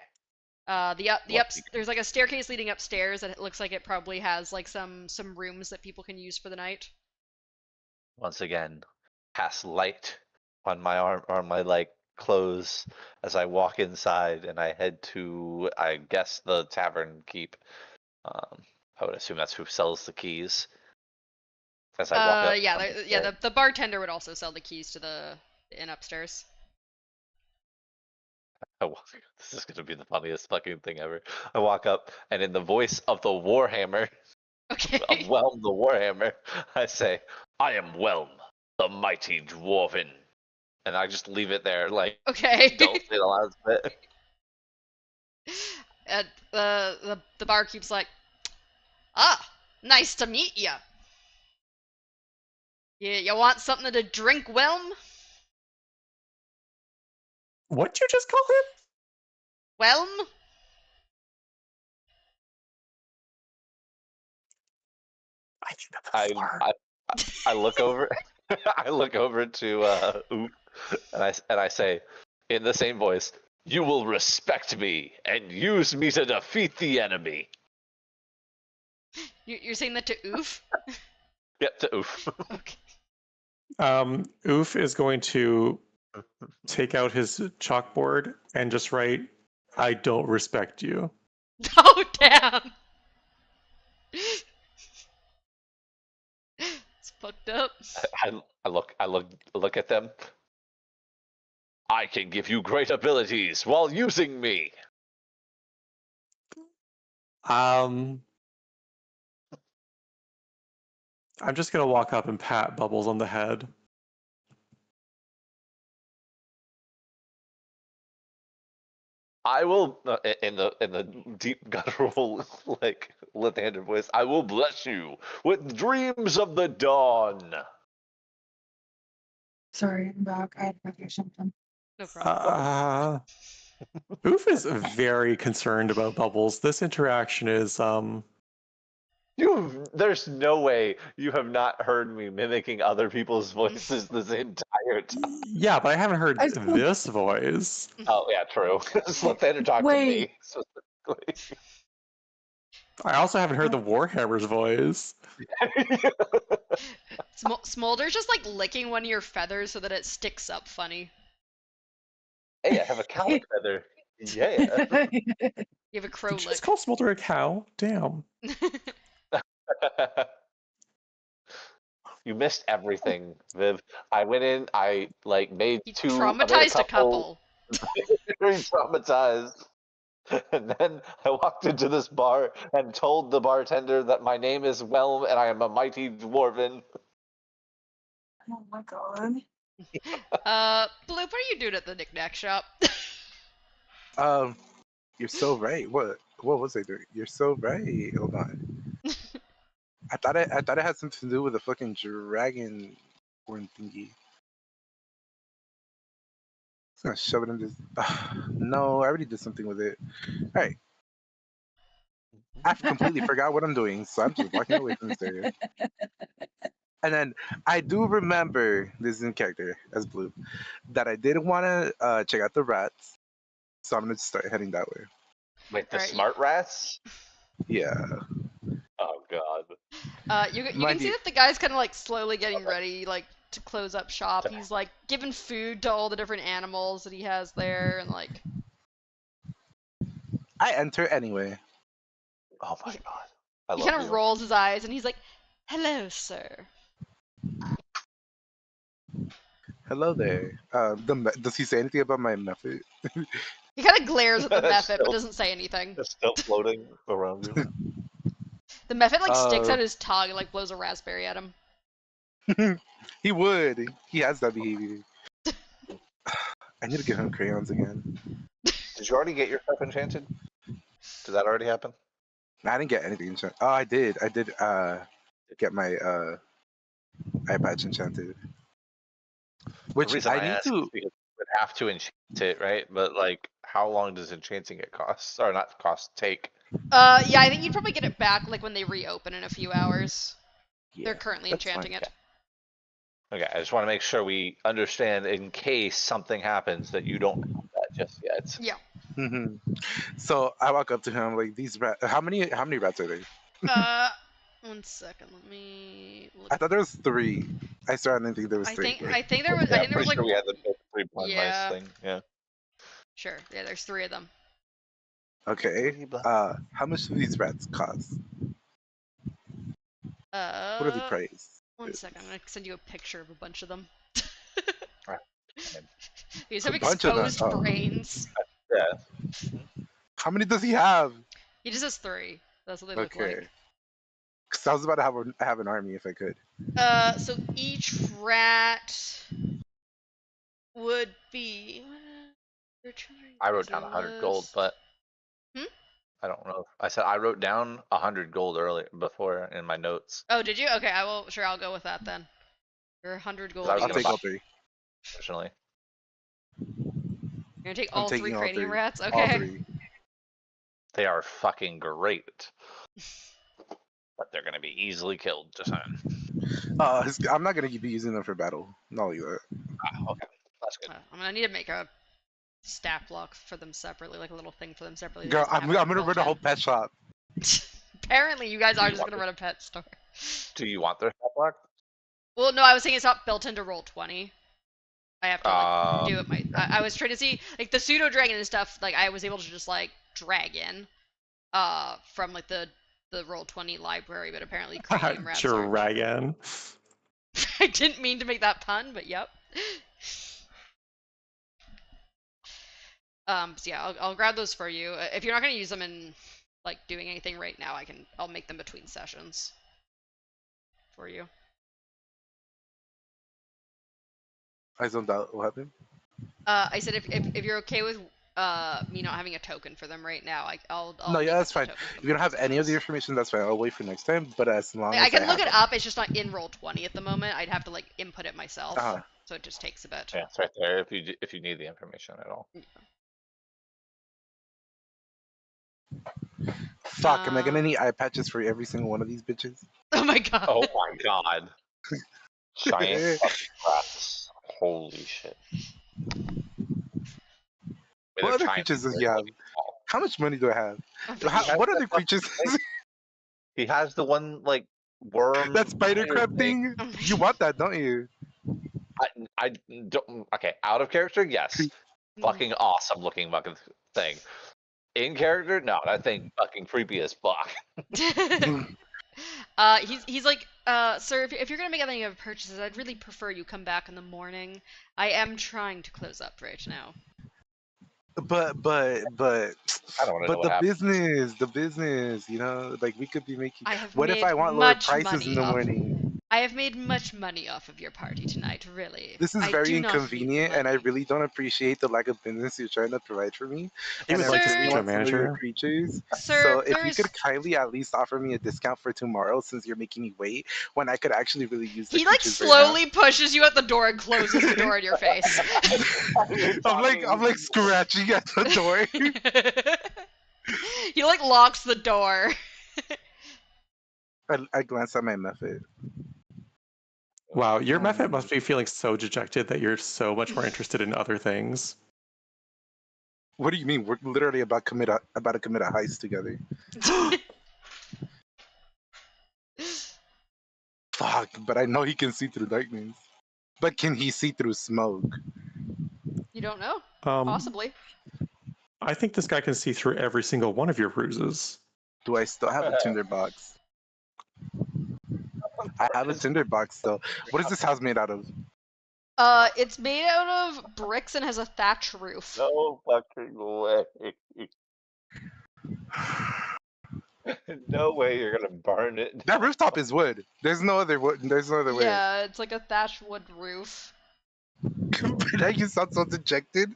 The ups there's like a staircase leading upstairs that it looks like it probably has like some rooms that people can use for the night. Once again, cast light on my arm, on my like clothes as I walk inside, and I head to, I guess, the tavern keep. I would assume that's who sells the keys. As I walk up, The bartender would also sell the keys to the inn upstairs. this is gonna be the funniest fucking thing ever. I walk up, and in the voice of the Warhammer, Okay. of Whelm the Warhammer, I say, "I am Whelm, the mighty dwarven," and I just leave it there. Like, Okay. don't say the last bit. And the barkeep's like, "Ah, nice to meet ya. You want something to drink, Whelm? What'd you just call him? Whelm?" I think that's a I slur. I look over, I look over to Oop, and I say, in the same voice, "You will respect me and use me to defeat the enemy." You're saying that to Oof? Get to Oof. Okay. Oof is going to take out his chalkboard and just write, "I don't respect you." Oh damn. It's fucked up. I look at them. "I can give you great abilities while using me." I'm just gonna walk up and pat Bubbles on the head. I will, in the deep guttural, like Lathander voice, "I will bless you with dreams of the dawn." Sorry, I'm back. I had to go through something. No problem. Oof is very concerned about Bubbles. This interaction is There's no way you have not heard me mimicking other people's voices this entire time. yeah, but I haven't heard I still, this voice. Oh yeah, true. Just let Thander talk to wait, me specifically. I also haven't heard the Warhammer's voice. Smolder's just like licking one of your feathers so that it sticks up funny. Hey, I have a cowlick feather. Yeah. You have a crow Did you lick. just call Smolder a cow? Damn. You missed everything, Viv. I went in. I like made You two. I made traumatized a couple. very traumatized. And then I walked into this bar and told the bartender that my name is Whelm and I am a mighty dwarven. oh my god. Bloop, what are you doing at the knickknack shop? You're so right. What was I doing? You're so right. Hold on. I thought it had something to do with the fucking dragon horn thingy. It's gonna shove it in this. No, I already did something with it. All right, I completely forgot what I'm doing, so I'm just walking away from this area. And then I do remember this is in character as Blue that I did want to check out the rats, so I'm gonna start heading that way. Wait, the Alright, smart rats? Yeah. Oh god. You can see that the guy's kind of like slowly getting ready, like to close up shop. He's like giving food to all the different animals that he has there, and like I enter anyway. Oh my god. I he love kind of you. rolls his eyes and he's like, "Hello, sir." Hello there. Does he say anything about my method? He kind of glares at the It's Mephit, but still, doesn't say anything. it's still floating around you. The Mephit like sticks Uh, out his tongue and like blows a raspberry at him. he would. He has that behavior. I need to give him crayons again. Did you already get your stuff enchanted? Did that already happen? I didn't get anything enchanted. Oh, I did. I did get my eye patch enchanted. The Which reason I I need ask is to. because you would have to enchant it, right? But like, how long does enchanting it cost? Or not cost, take? Yeah, I think you'd probably get it back like when they reopen in a few hours. Yeah, They're currently that's enchanting fine. it. Okay, I just want to make sure we understand in case something happens that you don't have that just yet. Yeah. Hmm. So I walk up to him like, these rats. How many rats are there? Uh, 1 second. Let me look. I thought there was 3. I swear I didn't think there was I 3. think I think there was Yeah, I I'm think there was pretty like sure we had the three blind mice yeah, thing. Yeah. sure. Yeah, there's 3 of them. Okay. How much do these rats cost? What are the price? 1 second. I'm gonna send you a picture of a bunch of them. Right. These A have bunch of them. exposed Oh. brains. Yeah. How many does he have? He just has 3. That's what they look Okay. like. Because I was about to have an army if I could. So each rat would be. I wrote down 100 gold, but Hmm? I don't know. I said I wrote down 100 gold earlier before in my notes Oh, did you? Okay, I will. Sure, I'll go with that then. Your 100 because I gold was I'll gonna take buy all each. 3. originally. You're gonna take I'm all 3 taking all cranium 3. rats. All Okay. 3. They are fucking great, but they're gonna be easily killed. Just saying. I'm not gonna be using them for battle. Not like that. Okay, that's good. I'm gonna need to make a stat block for them separately, like a little thing for them separately. That Girl, doesn't I'm have them gonna built run a whole in. pet shop. Apparently, you guys Do are you just want gonna run a pet store. Do you want their stat block? Well, no, I was saying it's not built into Roll20. I have to like do it Okay. I was trying to see like the pseudo dragon and stuff. Like I was able to just like drag in, from like the Roll20 library, but apparently cranium rats are. Dragon. I didn't mean to make that pun, but yep. So yeah, I'll grab those for you. If you're not gonna use them in like doing anything right now, I'll make them between sessions for you. I zoned out. What happened? I said if you're okay with me not having a token for them right now, I'll No, make yeah, up that's the fine. token for them If you don't have between any of the sessions. information, that's fine. I'll wait for next time. But as long I as I can look have it them. up. It's just not in Roll20 at the moment. I'd have to like input it myself, Uh-huh. so it just takes a bit. Yeah, it's right there. If you need the information at all. Fuck, am I gonna need eye patches for every single one of these bitches? Oh my god. Oh my god. Giant fucking rats. Holy shit. What other creatures does he have? How much money do I have? What other creatures? He has the one like worm. That spider crab thing? Oh my You want that, don't you? I don't. Okay, out of character, yes. Fucking awesome looking fucking thing. In character, no, that thing fucking creepy as fuck. He's like, sir, if you're gonna make any other purchases, I'd really prefer you come back in the morning. I am trying to close up right now. But I don't want to know what happened. the business, you know, like we could be making. I have What if made I want lower much prices in money the off. morning? I have made much money off of your party tonight, really. This is I very do not need inconvenient, and I money. really don't appreciate the lack of business you're trying to provide for me. He And would I like to Sir- really speak to a want some of your manager. creatures. Sir, So if there you is. could kindly at least offer me a discount for tomorrow, since you're making me wait when I could actually really use the He like creatures right now. slowly pushes you at the door and closes the door in your face. I'm like scratching at the door. He like locks the door. I glance at my method. Wow, your method must be feeling so dejected that you're so much more interested in other things. What do you mean? We're literally about to commit a heist together. but I know he can see through darkness. But can he see through smoke? You don't know. Um, Possibly. I think this guy can see through every single one of your bruises. Do I still have a tinderbox? I have a tinderbox still. What is this house made out of? It's made out of bricks and has a thatch roof. No fucking way. No way you're gonna burn it. That rooftop is wood. There's no other wood. There's no other way. Yeah, it's like a thatch wood roof. But now you sound so dejected.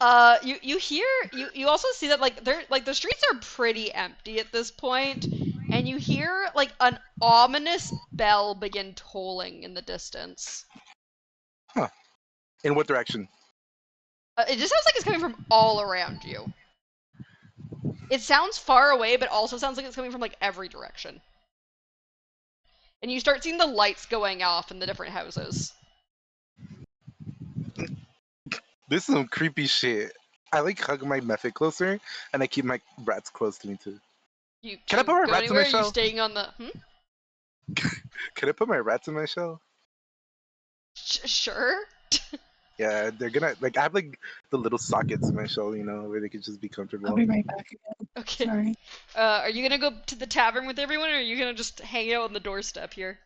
You also see that like the streets are pretty empty at this point, and you hear like an ominous bell begin tolling in the distance. Huh. In what direction? It just sounds like it's coming from all around you. It sounds far away, but also sounds like it's coming from like every direction. And you start seeing the lights going off in the different houses. This is some creepy shit. I like hug my method closer, and I keep my rats close to me too. Can I put my go rats in my anywhere? Are you shell? staying on the? Can I put my rats in my shell? Sure. Yeah, they're gonna like I have like the little sockets in my shell, you know, where they could just be comfortable. I'll be right back again. Okay. Sorry. Are you gonna go to the tavern with everyone, or are you gonna just hang out on the doorstep here?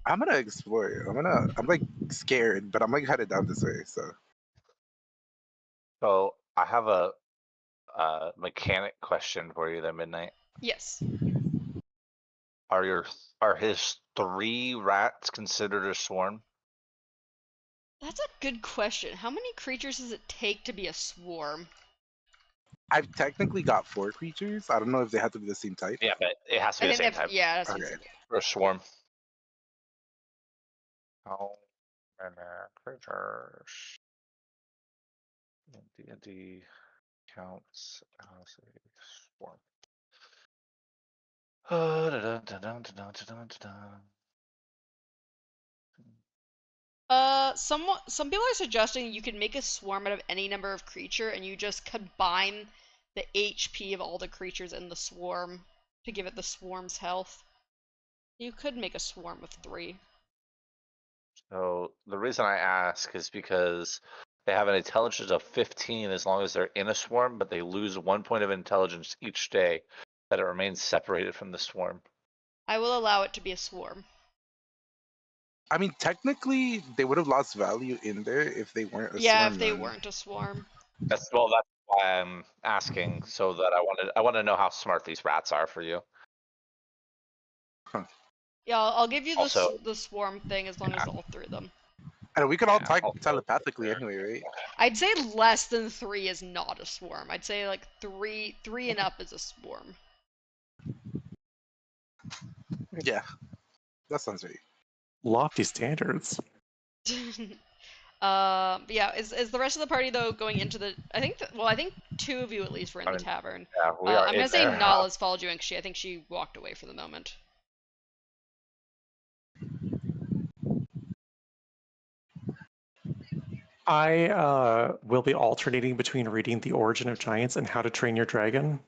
I'm gonna explore. I'm like scared, but I'm like headed down this way. So I have a mechanic question for you, then Midnight. Yes. Are his 3 rats considered a swarm? That's a good question. How many creatures does it take to be a swarm? I've technically got 4 creatures. I don't know if they have to be the same type. Yeah, but it has to be the same type Yeah, that's Okay. for a swarm. How many creatures in D&D counts as a swarm? Some people are suggesting you can make a swarm out of any number of creature, and you just combine the HP of all the creatures in the swarm to give it the swarm's health. You could make a swarm of 3. So the reason I ask is because they have an intelligence of 15 as long as they're in a swarm, but they lose 1 point of intelligence each day that it remains separated from the swarm. I will allow it to be a swarm. I mean, technically, they would have lost value in there if they weren't a Yeah, swarm. if they then. weren't a swarm. That's why I'm asking, so that I want to know how smart these rats are for you. Yeah, I'll give you Also- the swarm thing as long as all 3 of them. And we could all Yeah, talk also- telepathically anyway, right? I'd say less than 3 is not a swarm. I'd say like 3 and up is a swarm. Yeah, that sounds right. Lofty standards. But yeah, is the rest of the party though going into the? I think 2 of you at least were in I the mean, tavern. Yeah, we are I'm in gonna say there. Nala's followed you in because I think she walked away for the moment. I will be alternating between reading The Origin of Giants and How to Train Your Dragon.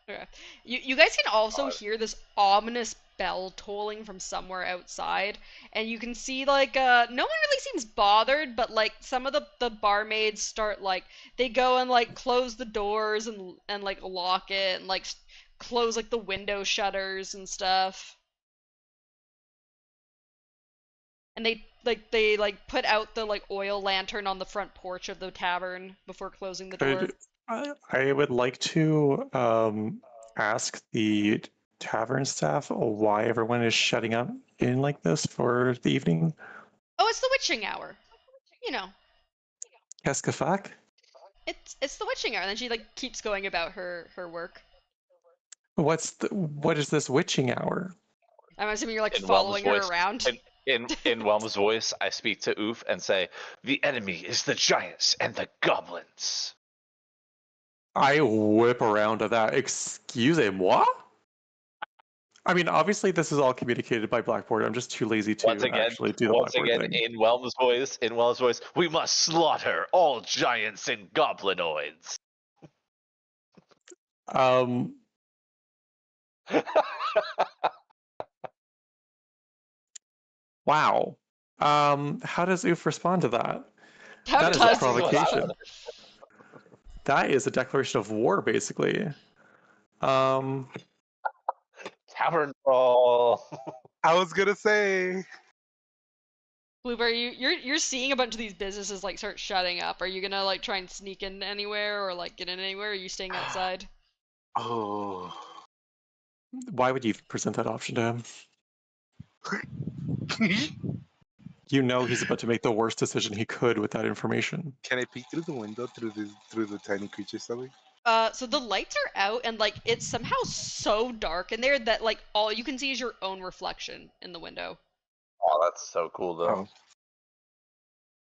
Okay. You guys can also God. hear this ominous bell tolling from somewhere outside, and you can see like no one really seems bothered, but like some of the barmaids start like they go and like close the doors and like lock it and like close like the window shutters and stuff. And they put out the like oil lantern on the front porch of the tavern before closing the door. I would like to ask the tavern staff why everyone is shutting up in like this for the evening. Oh, it's the witching hour. You know, Qu'est-ce que fuck? it's the witching hour, and then she like keeps going about her work. What is this witching hour? I'm assuming you're like In following her Whelm's voice. around. In Whelm's voice, I speak to Oof and say, "The enemy is the giants and the goblins." I whip around to that. Excusez-moi? I mean, obviously this is all communicated by Blackboard. I'm just too lazy to actually do the Blackboard thing. in Whelm's voice, we must slaughter all giants and goblinoids. Um, Wow. How does Oof respond to that? How That is a does provocation. That is a declaration of war, basically. Tavern brawl. I was gonna say. Blueberry, you're seeing a bunch of these businesses like start shutting up. Are you gonna like try and sneak in anywhere or like get in anywhere? Or are you staying outside? Oh. Why would you present that option to him? You know he's about to make the worst decision he could with that information. Can I peek through the window through the tiny creature stomach? So the lights are out and like it's somehow so dark in there that like all you can see is your own reflection in the window. Oh, that's so cool though. Oh.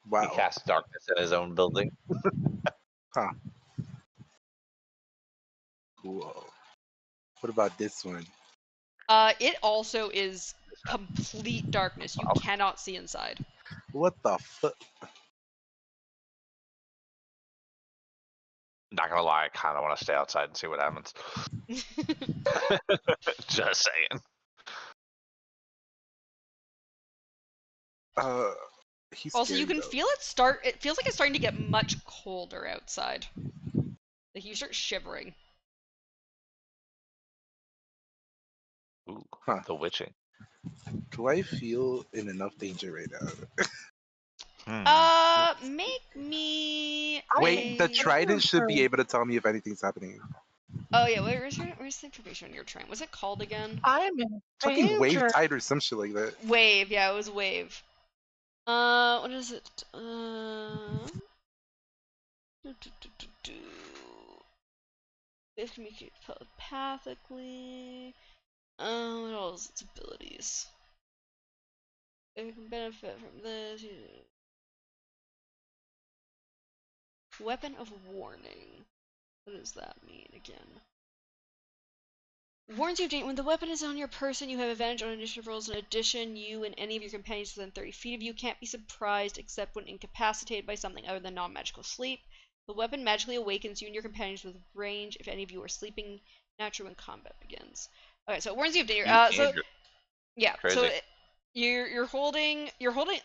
He Wow. casts darkness in his own building. Huh. Cool. What about this one? It also is complete darkness. You Wow. cannot see inside. What the fuck? Not gonna lie, I kind of want to stay outside and see what happens. Just saying. He's Also, you scary, can though. feel it start. It feels like it's starting to get much colder outside. Like you start shivering. Ooh, Huh. the witching. Do I feel in enough danger right now? Make me. Wait, the a- trident should be able to tell me if anything's happening. Oh yeah, where's the information on your train? What's it called again? I'm in Fucking wave tide or some shit like that. Wave. Yeah, it was wave. What is it? It can communicate telepathically. What else? Its abilities. It can benefit from this. Weapon of warning. What does that mean again? Warns you of danger. When the weapon is on your person, you have advantage on initiative rolls. In addition, you and any of your companions within 30 feet of you can't be surprised except when incapacitated by something other than non-magical sleep. The weapon magically awakens you and your companions with range if any of you are sleeping naturally when combat begins. Okay, so it warns you of danger. Yeah, Crazy. so you're holding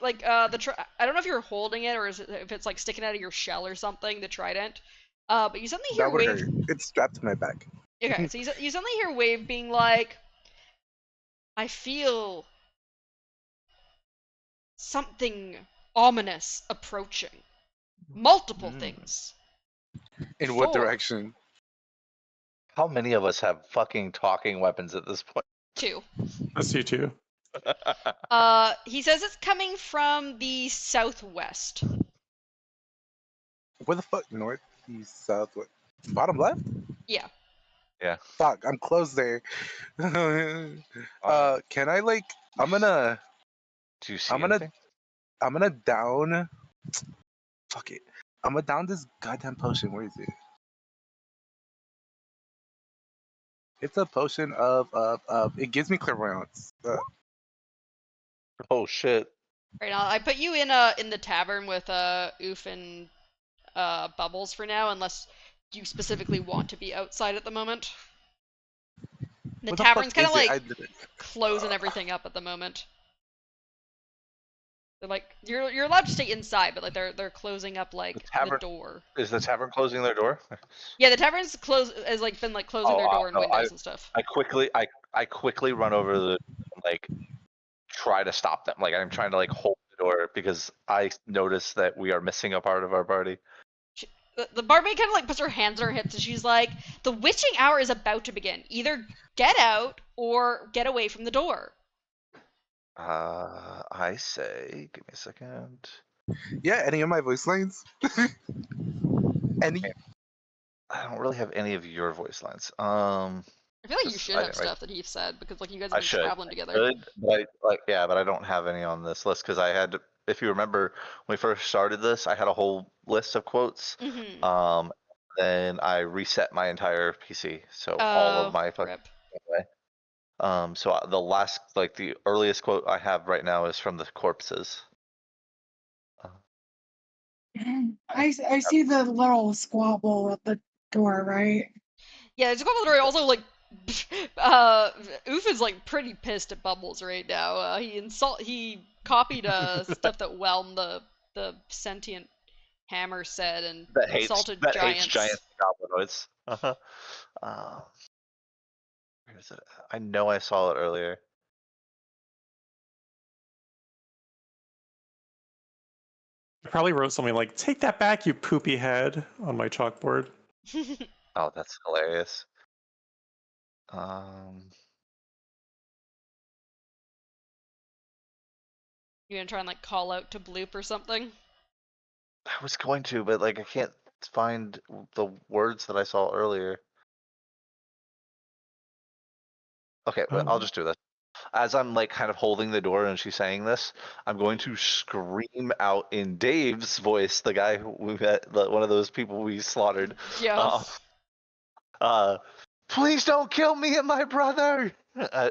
like I don't know if you're holding it or if it's like sticking out of your shell or something, the trident. But you suddenly hear That would Wave. hurt. It's strapped to my back. Okay, so you suddenly hear Wave being like, I feel something ominous approaching. Multiple things. In what 4. direction? How many of us have fucking talking weapons at this point? 2. I see too. He says it's coming from the southwest. Where the fuck? North, east, south, what? Bottom left? Yeah. Yeah. Fuck, I'm close there. Can I like? I'm gonna. Do you see I'm gonna. anything? I'm gonna down. Fuck it. I'm gonna down this goddamn potion. Where is it? It's a potion of. It gives me clairvoyance. Oh shit. Right now, I put you in the tavern with Oof and Bubbles for now, unless you specifically want to be outside at the moment. The What the tavern's fuck kind of is it? like closing everything up at the moment. They're like you're allowed to stay inside, but like they're closing up like the door. Is the tavern closing their door? Yeah, the tavern's has like been like closing their door and no, windows and stuff. I quickly run over the like try to stop them. Like I'm trying to like hold the door because I noticed that we are missing a part of our party. The barmaid kind of like puts her hands on her hips and she's like, "The witching hour is about to begin. Either get out or get away from the door." I say, give me a second. Yeah, any of my voice lines? Any? I don't really have any of your voice lines. I feel like you Just- should I have didn't write- stuff that he said because like you guys I have been should. traveling together. Good, but but I don't have any on this list because I had. If you remember when we first started this, I had a whole list of quotes. Mm-hmm. Then I reset my entire PC, so all of my fucking rip. away. So the last, like the earliest quote I have right now is from the corpses. I see the little squabble at the door, right? Yeah, there's a couple of also like Oof is like pretty pissed at Bubbles right now. He copied stuff that Whelm the sentient hammer said and That insulted hates giants. giant goblinoids. Uh-huh. Where is it? I know I saw it earlier. I probably wrote something like, "Take that back, you poopy head," on my chalkboard. Oh, that's hilarious. Um, You gonna try and like call out to Bloop or something? I was going to, but like I can't find the words that I saw earlier. Okay, but I'll just do this. As I'm like kind of holding the door and she's saying this, I'm going to scream out in Dave's voice, the guy who we met, one of those people we slaughtered. Yeah. Uh, please don't kill me and my brother.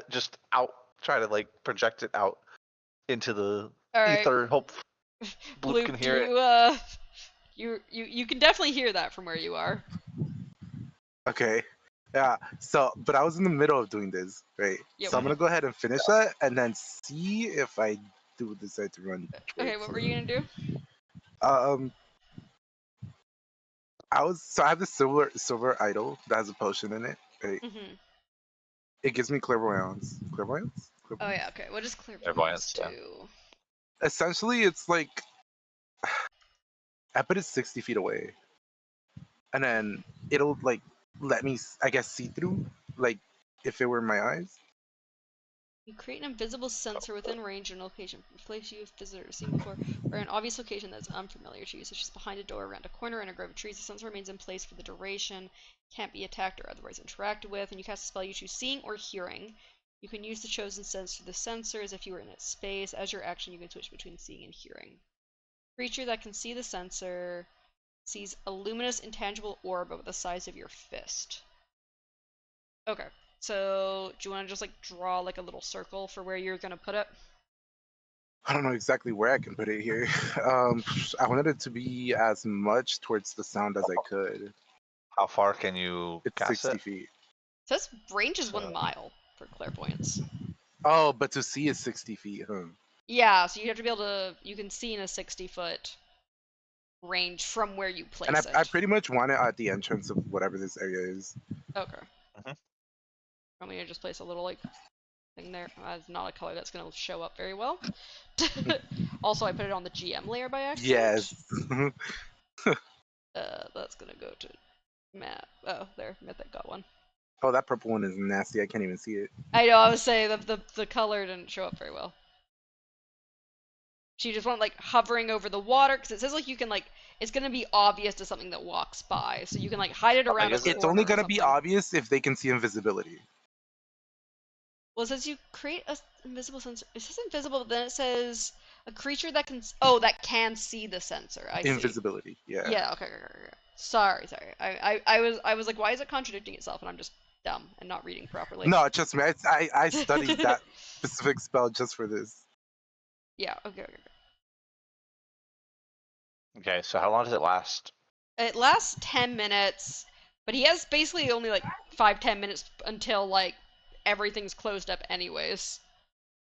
Just out, try to like project it out into the All right. ether. Hope Bloop Bloop, can hear it. you can definitely hear that from where you are. Okay. Yeah. So, but I was in the middle of doing this, right? Yep. So I'm gonna go ahead and finish that, and then see if I do decide to run. Okay, what were you gonna do? Um, I have the silver idol that has a potion in it, right? Mm-hmm. It gives me clairvoyance. Oh yeah, okay. What does Clairvoyance, clairvoyance yeah. do? Essentially, it's like I put it 60 feet away, and then it'll like let me, I guess, see through, like if it were my eyes. You create an invisible sensor within range in a location. Place you if visitor seen before, or an obvious location that's unfamiliar to you, such as behind a door, around a corner, in a grove of trees. The sensor remains in place for the duration, can't be attacked or otherwise interacted with, and you cast a spell you choose seeing or hearing. You can use the chosen sense through the sensor as if you were in its space. As your action, you can switch between seeing and hearing. Creature that can see the sensor sees a luminous, intangible orb about the size of your fist. Okay. So, do you want to just like draw like a little circle for where you're gonna put it? I don't know exactly where I can put it here. I wanted it to be as much towards the sound as I could. How far can you It's cast 60 it? feet. It says range is So- 1 mile for clairvoyance. Oh, but to see is 60 feet, huh? Yeah, so you have to be able to. You can see in a 60-foot range from where you place And it. I pretty much want it at the entrance of whatever this area is. Okay. Mhm. Want me to just place a little like thing there? It's not a color that's gonna show up very well. Also, I put it on the GM layer by accident. Yes. That's gonna go to map. Oh, there, Mythic got one. Oh, that purple one is nasty. I can't even see it. I know. I was saying the color didn't show up very well. So you just want like hovering over the water because it says like you can like it's gonna be obvious to something that walks by, so you can like hide it around. It's It's only gonna be obvious if they can see invisibility. Well, it says you create a invisible sensor. It says invisible, but then it says a creature that can that can see the sensor. I see. Invisibility. Yeah. Yeah. Okay. Sorry. I was like, why is it contradicting itself? And I'm just dumb and not reading properly. No, trust me. I studied that specific spell just for this. Yeah. Okay. Okay, so how long does it last? It lasts 10 minutes, but he has basically only like 5-10 minutes until like everything's closed up anyways.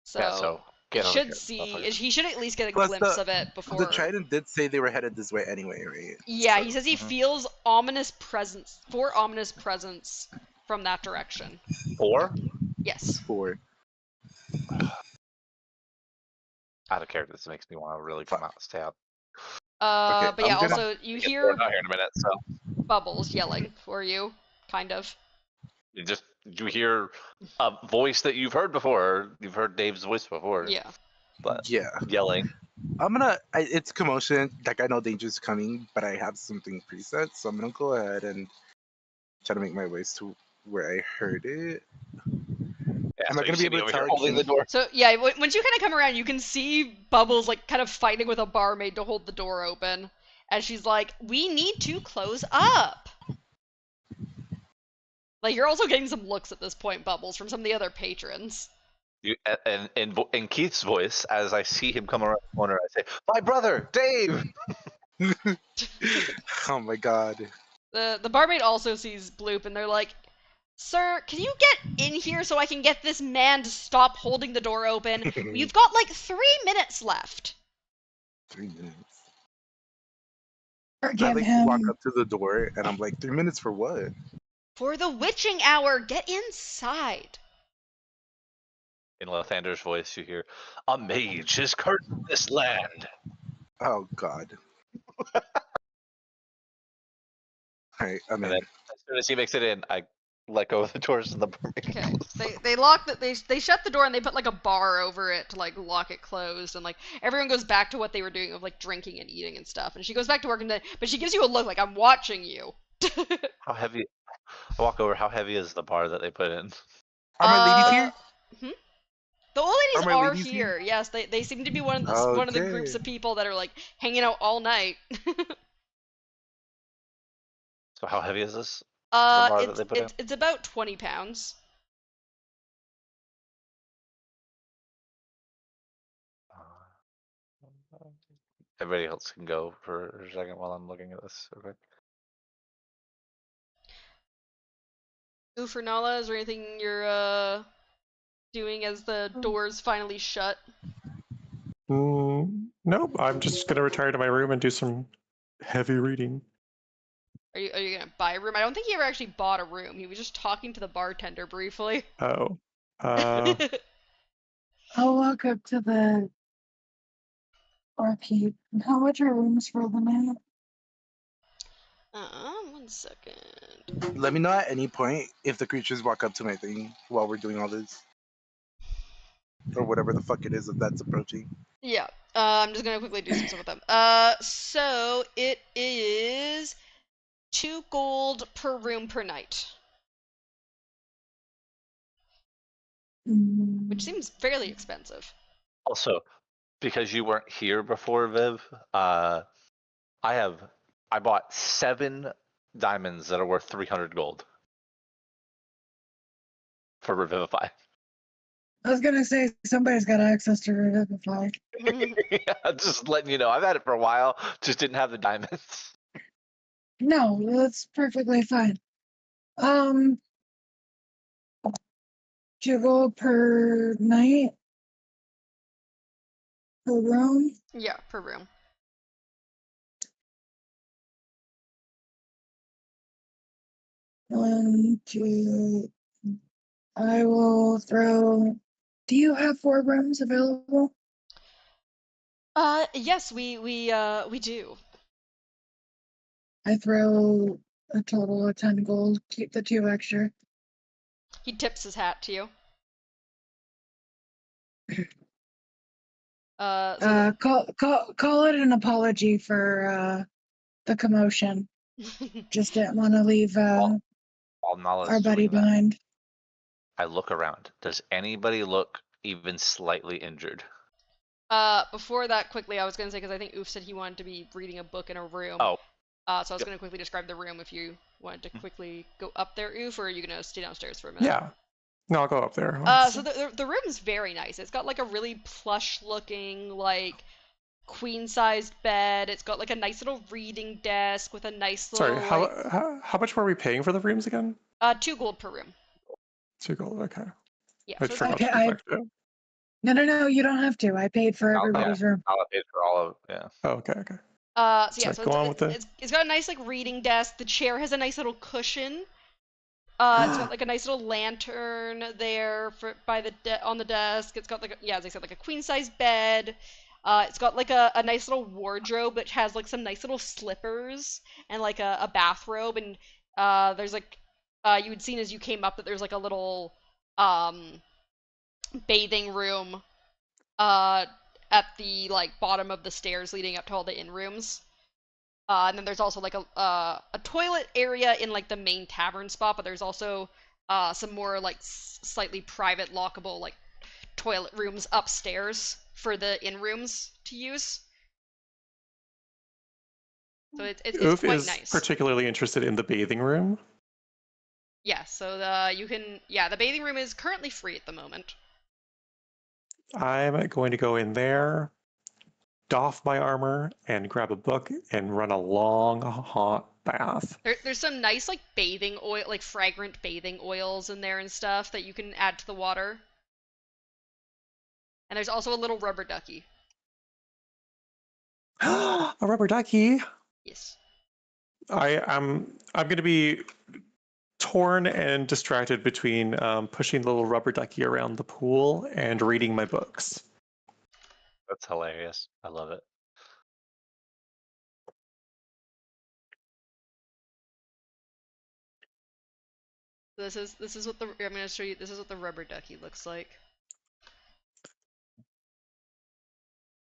So, Yeah, so get over should here, see motherfucker. he should at least get a Plus glimpse of it before. The Trident did say they were headed this way anyway, right? Yeah, So- he says he Mhm. feels ominous presence, 4 ominous presence from that direction. 4? Yes. 4. Out of character, this makes me want to really come out, stay out. Okay, But yeah, I'm gonna- also you Get hear bored out here in a minute, so Bubbles yelling for you, kind of. you hear a voice that you've heard before. You've heard Dave's voice before. Yeah. But Yeah. yelling. It's commotion. Like, I know danger's coming, but I have something preset, so I'm gonna go ahead and try to make my ways to where I heard it. Yeah, Am so I gonna you be see able me to over tell here it holding the door? So yeah, once you kind of come around, you can see Bubbles like kind of fighting with a barmaid to hold the door open, as she's like, "We need to close up." Like you're also getting some looks at this point, Bubbles, from some of the other patrons. And in Keith's voice, as I see him come around the corner, I say, "My brother, Dave." Oh my god. The barmaid also sees Bloop, and they're like, Sir, can you get in here so I can get this man to stop holding the door open? You've got like 3 minutes left. 3 minutes. I Forgive like walk him. up to the door and I'm like, 3 minutes for what? For the witching hour, get inside. In Lathander's voice, you hear, "A mage is cursed this land." Oh God. Alright, I'm And in. then, as soon as he makes it in, I let go of the doors and the bar remains Okay. closed. They lock the, they shut the door and they put like a bar over it to like lock it closed, and like everyone goes back to what they were doing of like drinking and eating and stuff. And she goes back to work, and but she gives you a look like, I'm watching you. How heavy? I walk over. How heavy is the bar that they put in? Are my ladies here? hmm? The old Are ladies my are ladies here. Yes, they seem to be one of the Okay. groups of people that are like hanging out all night. So how heavy is this? The bar that It's they put in? it's about 20 pounds. Everybody else can go for a second while I'm looking at this. Okay. Ufernala, is there anything you're doing as the doors finally shut? Nope, I'm just gonna retire to my room and do some heavy reading. Are you gonna buy a room? I don't think he ever actually bought a room. He was just talking to the bartender briefly. Oh. I'll walk up to the barkeep. How much are rooms for the night? 1 second. Let me know at any point if the creatures walk up to my thing while we're doing all this. Or whatever the fuck it is that's approaching. Yeah, I'm just gonna quickly do some stuff with them. So it is 2 gold per room per night, which seems fairly expensive. Also, because you weren't here before, Viv, I bought 7 diamonds that are worth 300 gold for Revivify. I was gonna say somebody's got access to Revivify. Yeah, just letting you know, I've had it for a while, just didn't have the diamonds. No, that's perfectly fine. 2 gold per night per room. Yeah, per room. One, two. I will throw. Do you have 4 rooms available? Yes, we do. I throw a total of 10 gold. Keep the 2 extra. He tips his hat to you. So Call it an apology for the commotion. Just didn't want to leave While Nala's our buddy doing that, behind. I look around. Does anybody look even slightly injured? Before that, quickly, I was gonna say, because I think Oof said he wanted to be reading a book in a room. Oh. So I was Yep. gonna quickly describe the room if you wanted to quickly go up there, Oof, or are you gonna stay downstairs for a minute? Yeah. No, I'll go up there. So the room's very nice. It's got like a really plush looking, like, queen sized bed. It's got like a nice little reading desk with a nice little Sorry, how much were we paying for the rooms again? 2 gold per room. 2 gold, okay. Yeah, I so forgot Okay, to reflect it. No, you don't have to. I paid for everybody's room. Nala paid for all of yeah. Oh, okay. so yeah, Sorry, so go on with the... it's got a nice like reading desk. The chair has a nice little cushion. It's got like a nice little lantern there by the on the desk. It's got like as I said, like a queen size bed. It's got like a nice little wardrobe which has like some nice little slippers and like a bathrobe, and there's like you had seen as you came up that there's like a little bathing room at the like bottom of the stairs leading up to all the inn rooms. And then there's also like a toilet area in like the main tavern spot, but there's also some more like slightly private lockable like toilet rooms upstairs for the inn rooms to use. So it's Oof quite is nice. particularly interested in the bathing room. Yeah, so you can the bathing room is currently free at the moment. I'm going to go in there, doff my armor, and grab a book and run a long, hot bath. There's some nice like bathing oil, like fragrant bathing oils in there and stuff that you can add to the water. And there's also a little rubber ducky. A rubber ducky. Yes. I'm going to be torn and distracted between pushing the little rubber ducky around the pool and reading my books. That's hilarious. I love it. This is what I'm gonna show you. This is what the rubber ducky looks like.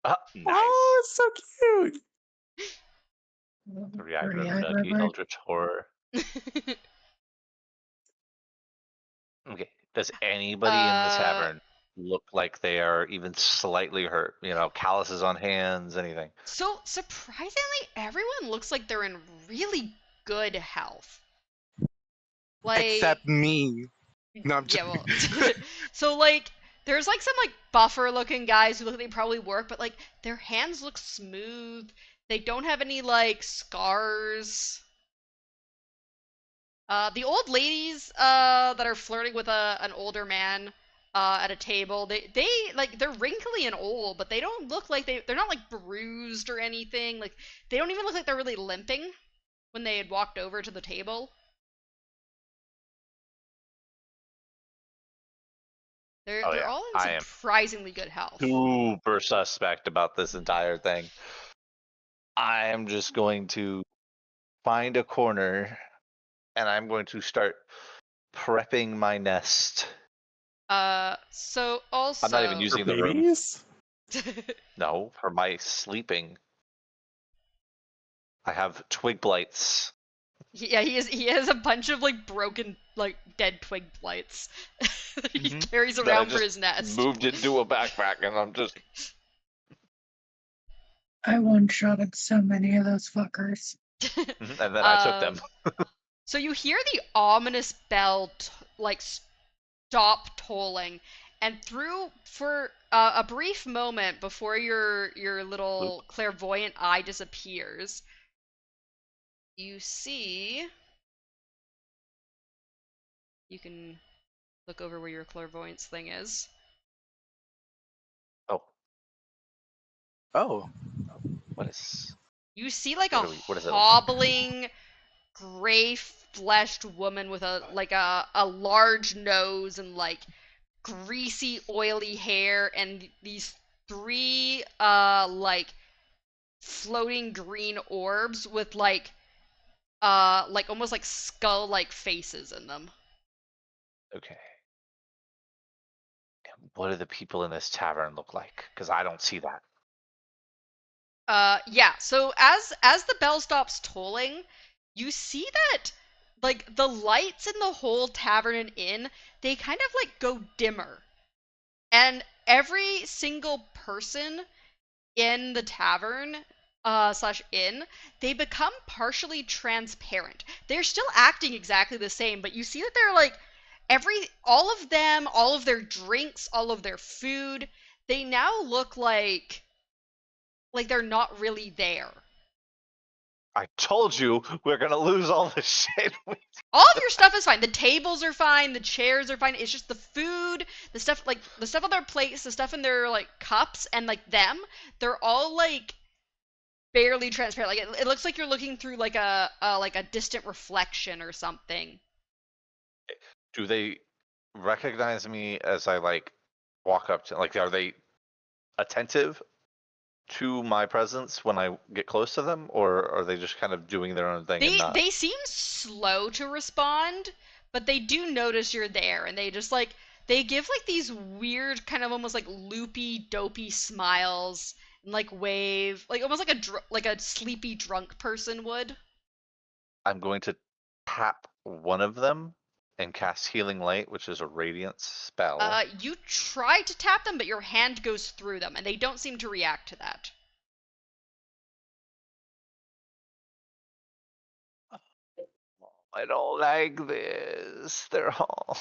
Nice. Oh, it's so cute. Three-eyed rubber ducky, eldritch horror. Okay. Does anybody in the tavern look like they are even slightly hurt? You know, calluses on hands, anything? So surprisingly, everyone looks like they're in really good health. Like, Except me. No, I'm yeah, joking. well, so like there's like some like buffer looking guys who look like they probably work, but like their hands look smooth. They don't have any like scars. The old ladies that are flirting with an older man at a table, they like they're wrinkly and old, but they don't look like they're not like bruised or anything. Like they don't even look like they're really limping when they had walked over to the table. They're yeah. all I in am surprisingly good health. super suspect about this entire thing. I am just going to find a corner and I'm going to start prepping my nest. So also I'm not even For using the room. babies? No, for my sleeping. I have twig blights. Yeah, he has a bunch of like broken like dead twig blights that he carries That I around for just his nest. moved into a backpack and I'm just I one-shotted so many of those fuckers. and then I took them. So you hear the ominous bell like stop tolling, and through for a brief moment before your little clairvoyant eye disappears, you see. You can look over where your clairvoyance thing is. Oh, Oh, what is? You see like What a do we- what does it look like? hobbling, gray-fleshed woman with a large nose and like greasy, oily hair, and these three like floating green orbs with like almost like skull-like faces in them. Okay. And what do the people in this tavern look like? Because I don't see that. Yeah, so as the bell stops tolling, you see that like the lights in the whole tavern and inn, they kind of like go dimmer. And every single person in the tavern slash inn, they become partially transparent. They're still acting exactly the same, but you see that they're like all of them, all of their drinks, all of their food, they now look like they're not really there. I told you we're gonna lose all the shit. All of your stuff is fine. The tables are fine. The chairs are fine. It's just the food, the stuff on their plates, the stuff in their like cups, and like them. They're all like barely transparent. Like it looks like you're looking through like a distant reflection or something. Do they recognize me as I like walk up to? Like, are they attentive to my presence when I get close to them, or are they just kind of doing their own thing and not? They seem slow to respond, but they do notice you're there, and they just like they give like these weird kind of almost like loopy, dopey smiles and like wave, like almost like a sleepy drunk person would. I'm going to tap one of them and cast Healing Light, which is a radiant spell. You try to tap them, but your hand goes through them, and they don't seem to react to that. I don't like this. They're all.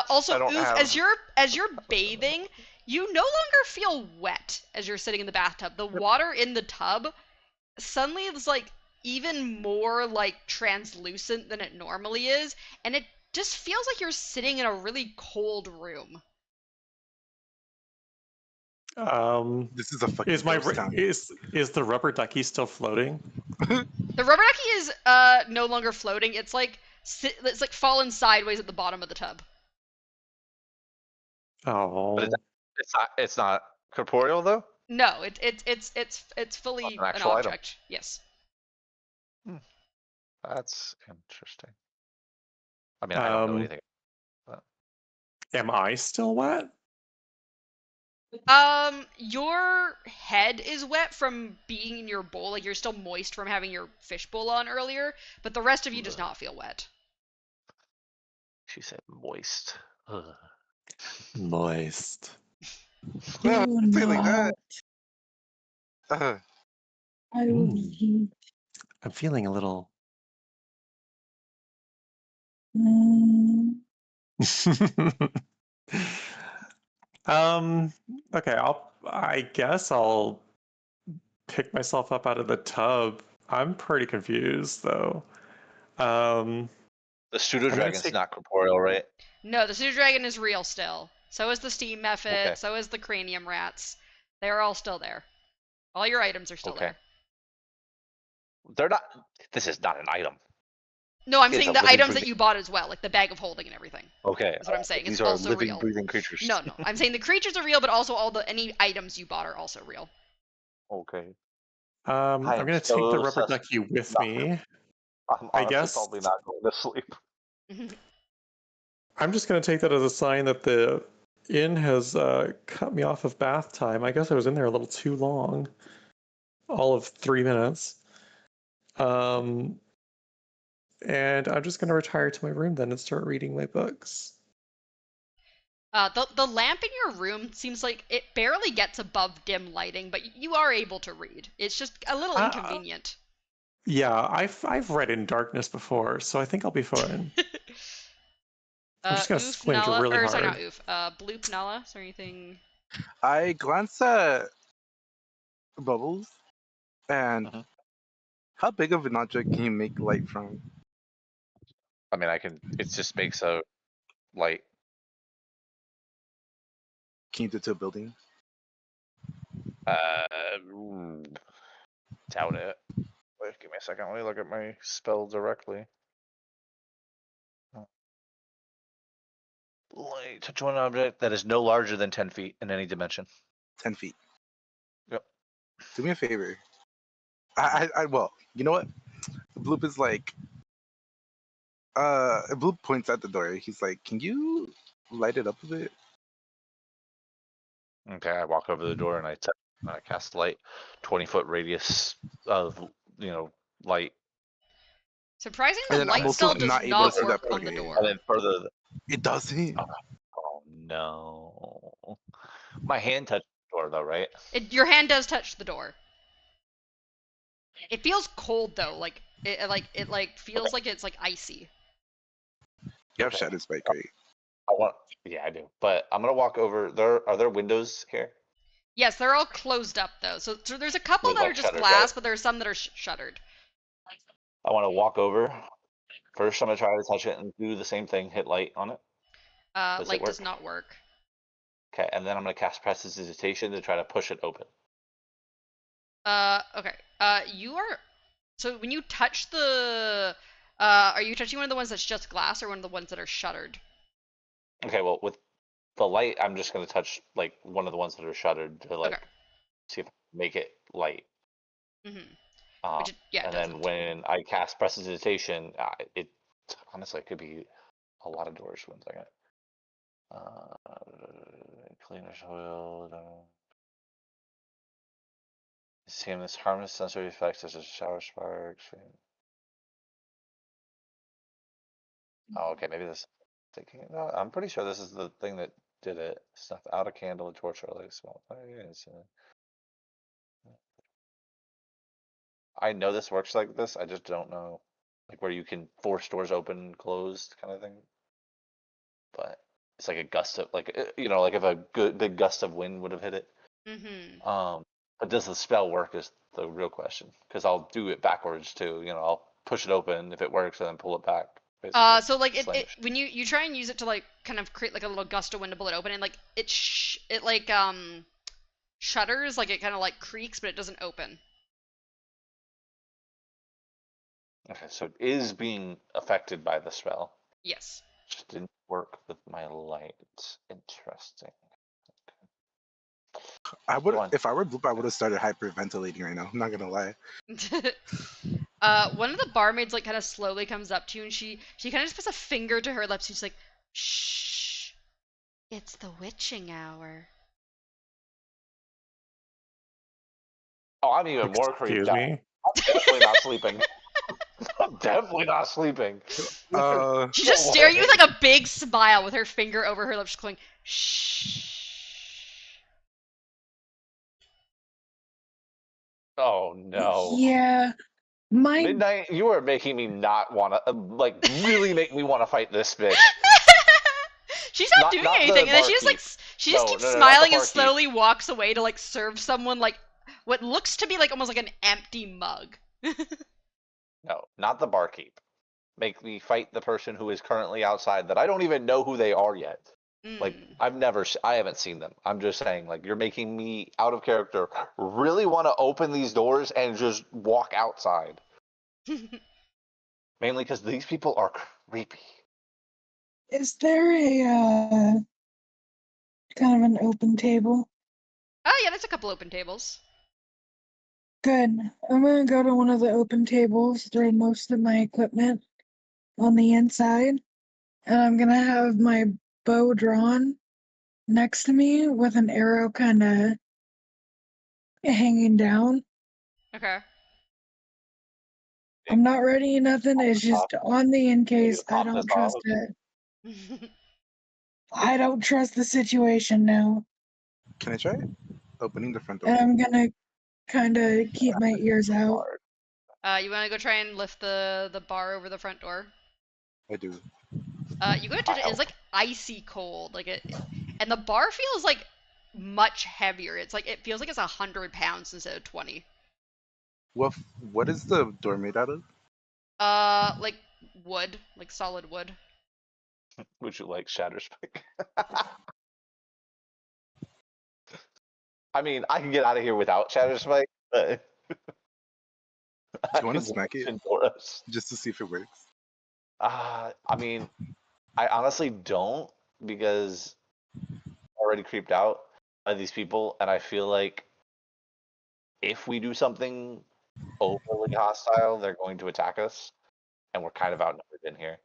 Also, I don't Oof, have- as you're bathing, you no longer feel wet as you're sitting in the bathtub. The water in the tub suddenly is like even more like translucent than it normally is, and it just feels like you're sitting in a really cold room. This is a fucking Is my ghost town. is the rubber ducky still floating? The rubber ducky is no longer floating. It's like fallen sideways at the bottom of the tub. Oh, But it's not corporeal though. No, it's fully An an actual item. object. Yes. That's interesting. I mean, I don't know anything. am I still wet? Your head is wet from being in your bowl, like you're still moist from having your fishbowl on earlier, but the rest of you does not feel wet. She said moist. Ugh. Moist. Yeah, Do say it like that. not. I will be heat. I'm feeling a little. Mm, Okay, I guess I'll pick myself up out of the tub. I'm pretty confused though. The pseudo I'm gonna dragon's take- not corporeal, right? No, the pseudo dragon is real still. So is the steam mephit. Okay. So is the cranium rats. They're all still there. All your items are still Okay. there. They're not. This is not an item. No, I'm It's saying a the living, items that breathing- you bought as well, like the bag of holding and everything. Okay. That's what I'm saying. These It's are also living, real. breathing creatures. No, I'm saying the creatures are real, but also any items you bought are also real. Okay. I'm gonna take the rubber ducky with No. me. I'm I honestly guess- probably not going to sleep. I'm just gonna take that as a sign that the inn has cut me off of bath time. I guess I was in there a little too long. All of 3 minutes. And I'm just gonna retire to my room then and start reading my books. The lamp in your room seems like it barely gets above dim lighting, but you are able to read. It's just a little inconvenient. Yeah, I've read in darkness before, so I think I'll be fine. I'm just gonna Oof, squint Nala, really or sorry, hard. not Oof. Bloop, Nala, is there anything? I glance at Bubbles, and Mhm. how big of an object can you make light from? I mean, I can. It just makes a light. Can you do it to a building? Doubt it. Wait, give me a second. Let me look at my spell directly. Light. Touch one object that is no larger than 10 feet in any dimension. 10 feet. Yep. Do me a favor. Well, you know what? Bloop is like, Bloop points at the door. He's like, can you light it up a bit? Okay, I walk over the door and I cast light, 20-foot radius of light, Surprising, And the then I'm light also spell does not able not to see work that on the target. door. and then further. It doesn't. Oh no! My hand touched the door though, right? Your hand does touch the door. It feels cold though, like it feels like it's like icy. You have Okay. Shadow Spike, right? Yeah, I do. But I'm gonna walk over. Are there windows here? Yes, they're all closed up though. So there's a couple They're, that like, are just shuttered, glass, right? but there's some that are shuttered. I want to walk over. First, I'm gonna try to touch it and do the same thing. Hit light on it. Does it Light work? does not work. Okay, and then I'm gonna cast prestidigitation to try to push it open. Okay. You are. So when you touch the, are you touching one of the ones that's just glass or one of the ones that are shuttered? Okay, well with the light, I'm just gonna touch like one of the ones that are shuttered to like Okay. see if I can make it light. Mm-hmm. Which it and doesn't. then when I cast prestidigitation, it honestly it could be a lot of doors. 1 second. Cleaner soil. Seeing this harmless sensory effects such as shower sparks. Oh, okay, maybe this. No, I'm pretty sure this is the thing that did it. Snuff out a candle, a torch, or like small. I know this works like this. I just don't know, like where you can force doors open, closed, kind of thing. But it's like a gust of, like like if a good big gust of wind would have hit it. Mm-hmm. But does the spell work is the real question. Because I'll do it backwards too. I'll push it open if it works and then pull it back. Basically. So like Slam it when you try and use it to like kind of create like a little gust of wind to pull it open, and like it like shudders, like it kind of like creaks, but it doesn't open. Okay, so it is being affected by the spell. Yes. Just didn't work with my light. Interesting. I would, Go on. if I were Bloop, I would have started hyperventilating right now. I'm not gonna lie. One of the barmaids like kind of slowly comes up to you, and she kind of just puts a finger to her lips. She's like, "Shh, it's the witching hour." Oh, I'm even more creeped Excuse out. me. I'm definitely not sleeping. I'm definitely not sleeping. She's just staring at you with like a big smile with her finger over her lips, just going, "Shh." Oh no. Yeah. My Midnight, you are making me not want to, really make me want to fight this bitch. She's not doing not the anything, and then she just like barkeep. she just No, keeps no, no, not the smiling and barkeep. slowly walks away to like serve someone like what looks to be like almost like an empty mug. No, not the barkeep. Make me fight the person who is currently outside that I don't even know who they are yet. Like, I haven't seen them. I'm just saying, like, you're making me, out of character, really want to open these doors and just walk outside. Mainly because these people are creepy. is there a kind of an open table? Oh yeah, there's a couple open tables. Good. I'm gonna go to one of the open tables, throw most of my equipment on the inside, and I'm gonna have my bow drawn next to me with an arrow kind of hanging down. Okay. I'm not ready nothing. It's just on the in case. I pop don't this trust off. it. I don't trust the situation now. Can I try it? Opening the front door. And I'm gonna kind of keep my ears out. You want to go try and lift the bar over the front door? I do. You go to touch it. It's like icy cold, like it, and the bar feels like much heavier. It's like it feels like it's 100 pounds instead of 20. What is the door made out of? Like wood, like solid wood. Would you like Shatterspike? I mean, I can get out of here without Shatterspike, but Do you want to smack it just to see if it works? I mean, I honestly don't because I'm already creeped out by these people, and I feel like if we do something overly hostile, they're going to attack us, and we're kind of outnumbered in here.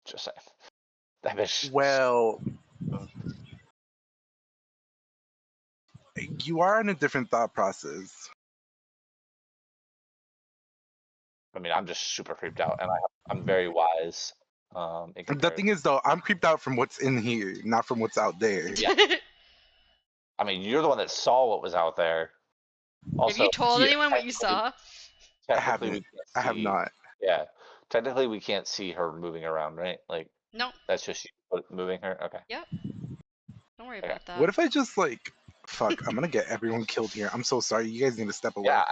Just saying. That bitch. Well, you are in a different thought process. I mean, I'm just super creeped out, and I'm very wise. The thing is, though, I'm creeped out from what's in here, not from what's out there. Yeah. I mean, you're the one that saw what was out there. Also, have you told anyone what you saw? I haven't. I have not. Yeah. Technically, we can't see her moving around, right? Like, no. That's just you moving her? Okay. Yep. Don't worry about that. What if I just, like, fuck, I'm gonna get everyone killed here. I'm so sorry. You guys need to step away. Yeah,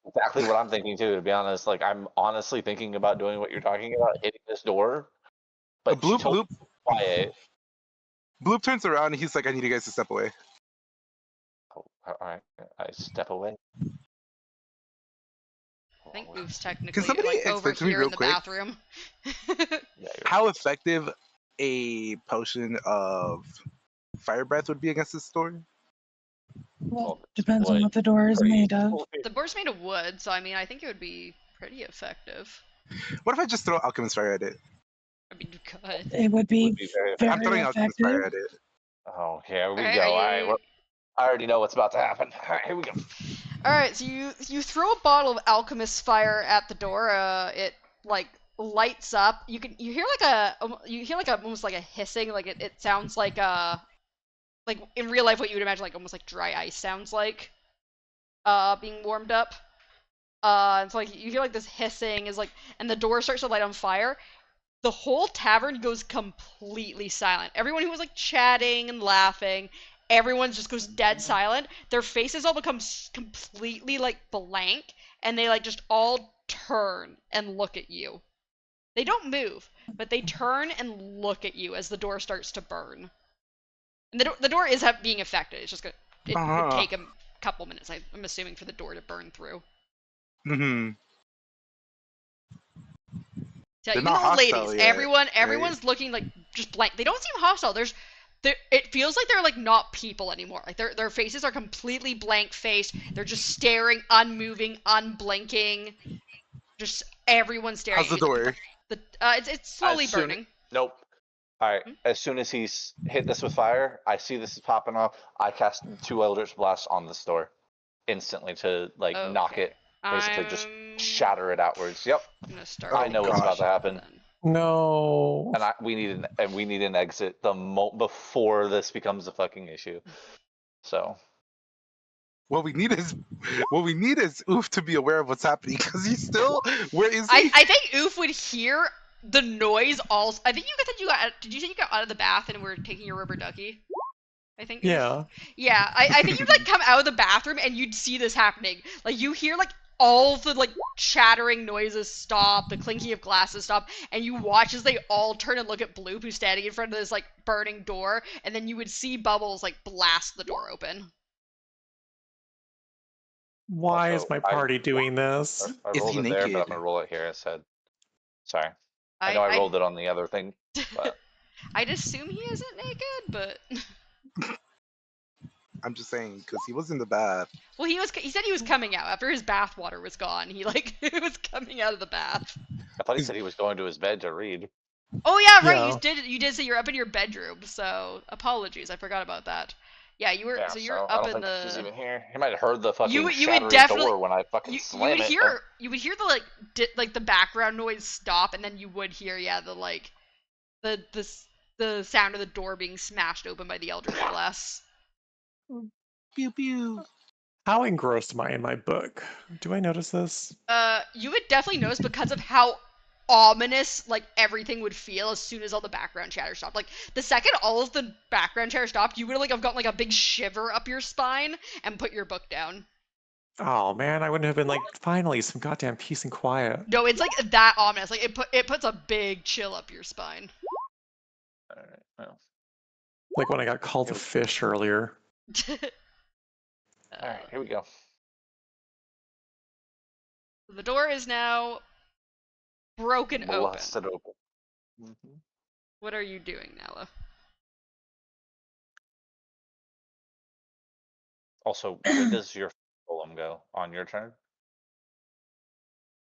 exactly what I'm thinking, too, to be honest. Like, I'm honestly thinking about doing what you're talking about, hitting this door. But Bloop. Quiet. Bloop turns around and he's like, I need you guys to step away. Oh, all right. I step away. I think Boof's technically somebody like over explain to me here real in the quick? bathroom. Yeah, How effective a potion of fire breath would be against this door? Well, depends on what the door is made of. The door's made of wood, so I mean, I think it would be pretty effective. What if I just throw alchemist fire at it? I mean, good. It would be very I'm throwing alchemist effective. fire at it. Oh, here we Alright, go. are you- I already know what's about to happen. All right, here we go. Alright, so you throw a bottle of alchemist fire at the door. It like lights up. You hear like almost like a hissing. Like it sounds like in real life what you would imagine like almost like dry ice sounds like being warmed up. And so like you hear like this hissing is like, and the door starts to light on fire. The whole tavern goes completely silent. Everyone who was like chatting and laughing, everyone just goes dead silent. Their faces all become completely like blank, and they like just all turn and look at you. They don't move, but they turn and look at you as the door starts to burn. And the door is being affected. It's just gonna it would take a couple minutes. I'm assuming for the door to burn through. Mm-hmm. So They're even not the old hostile ladies, yet, everyone's looking like just blank. They don't seem hostile. It feels like they're like not people anymore. Like their faces are completely blank faced. They're just staring, unmoving, unblinking. Just everyone staring How's at the you. door? It's slowly burning. Nope. All right. As soon as he's hit this with fire, I see this is popping off. I cast 2 Eldritch Blasts on this door instantly to like knock it, basically just shatter it outwards. Yep. I'm gonna start. I know what's about to happen. No. And we need an exit before this becomes a fucking issue. So What we need is Oof to be aware of what's happening because he's still. Where is he? I think Oof would hear the noise. Also, I think you said you got. Did you say you got out of the bath and were taking your rubber ducky? I think. Yeah. Yeah. I think you'd like come out of the bathroom and you'd see this happening. Like you hear like all the like shattering noises stop, the clinking of glasses stop, and you watch as they all turn and look at Bloop, who's standing in front of this like burning door, and then you would see Bubbles like blast the door open. Why Also, is my party doing this? I Is rolled he it there, but I'm naked? gonna roll it here instead. Sorry. I know I rolled it on the other thing, but I'd assume he isn't naked, but I'm just saying because he was in the bath. well, he said he was coming out after his bath water was gone. He like was coming out of the bath. I thought he said he was going to his bed to read. Oh yeah, right. Yeah. You did say you're up in your bedroom. So apologies, I forgot about that. Yeah, you were. Yeah, so you're I up don't in think he's the. even here. He might have heard the fucking You would shattering definitely door when I fucking slam it. you would hear the like the background noise stop, and then you would hear the like the sound of the door being smashed open by the Eldritch Blast. Pew pew. How engrossed am I in my book? Do I notice this? You would definitely notice because of how ominous like everything would feel as soon as all the background chatter stopped. Like the second all of the background chatter stopped, you would have gotten like a big shiver up your spine and put your book down. Oh man, I wouldn't have been like, finally, some goddamn peace and quiet. No, it's like that ominous. Like it puts a big chill up your spine. All right. Well. Like when I got called a fish earlier. All right, here we go. The door is now broken Blasted open. open. What are you doing, Nella? Also, when does your golem go on your turn?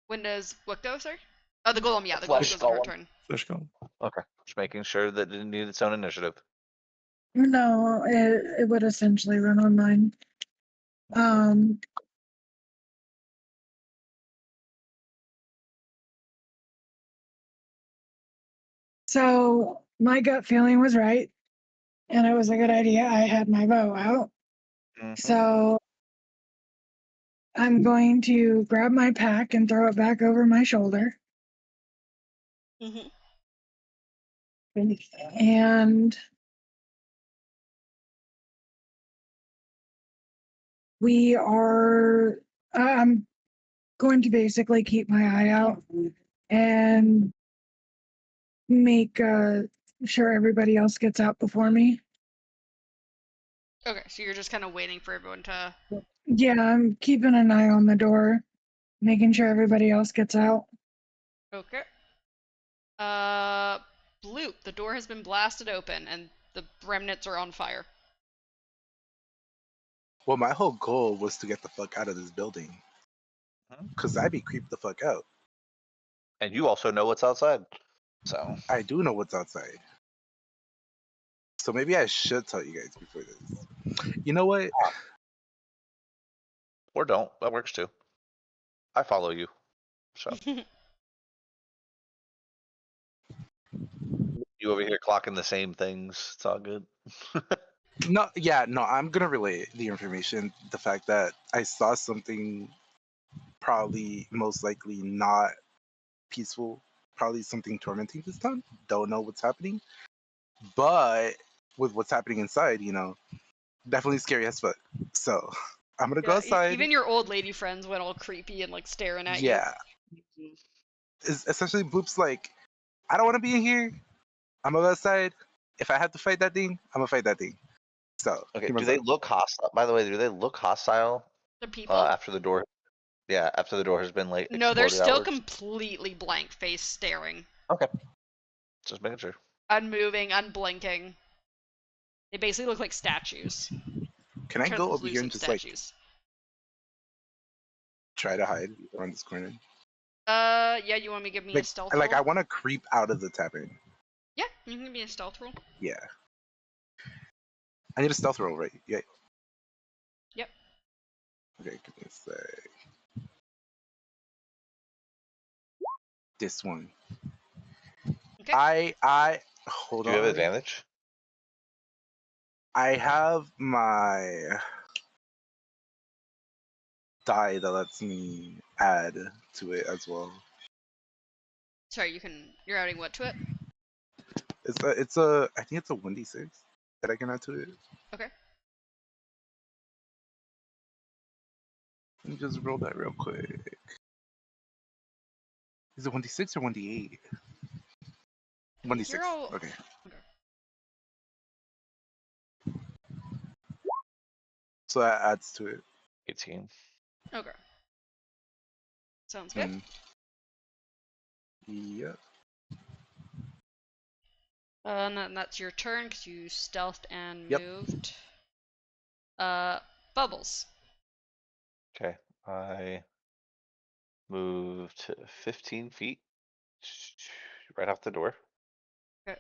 When does what go, sir? Oh, the golem. Yeah, the golem Flesh goes on her golem. turn. Fish gone. Okay, just making sure that it didn't need its own initiative. No, it would essentially run on mine. So my gut feeling was right, and it was a good idea. I had my bow out. So I'm going to grab my pack and throw it back over my shoulder. Mm-hmm. And I'm going to basically keep my eye out and make sure everybody else gets out before me. Okay, so you're just kind of waiting for everyone to. Yeah, I'm keeping an eye on the door, making sure everybody else gets out. Okay. Bloop, the door has been blasted open and the remnants are on fire. Well, my whole goal was to get the fuck out of this building because I'd be creeped the fuck out. And you also know what's outside, so I do know what's outside. So maybe I should tell you guys before this. You know what? or don't. That works too. I follow you, so you over here clocking the same things. It's all good. No, I'm gonna relay the information. The fact that I saw something probably most likely not peaceful, probably something tormenting this time. Don't know what's happening. But with what's happening inside, definitely scary as fuck. So I'm gonna go Yeah, outside. even your old lady friends went all creepy and like staring at you. Yeah, essentially Bloop's like, I don't want to be in here. I'm gonna go outside. If I have to fight that thing, I'm gonna fight that thing. So Okay. he Do runs they out. look hostile? By the way, do they look hostile The people? after the door? Yeah, after the door has been like No, they're exploded still outwards. completely blank face staring. Okay. Just making sure. Unmoving, unblinking. They basically look like statues. Can I go over here Translucent and just like statues. try to hide around this corner? Yeah, you want me to give me a Like, stealth like roll? I want to creep out of the tavern. Yeah, you can give me a stealth roll. Yeah. I need a stealth roll, right? Yeah. Yep. Okay, give me a sec. This one. Okay. I hold Do you have on. advantage? I have my die that lets me add to it as well. Sorry, you're adding what to it? It's I think it's a 1d6 that I can add to it. Okay. Let me just roll that real quick. Is it 1d6 or 1d8? 1d6. You're all... Okay. Okay. So that adds to it. 18. Okay. Sounds good. Yeah. And that's your turn because you stealthed and Yep. moved. Bubbles. Okay. I moved 15 feet right off the door. Okay.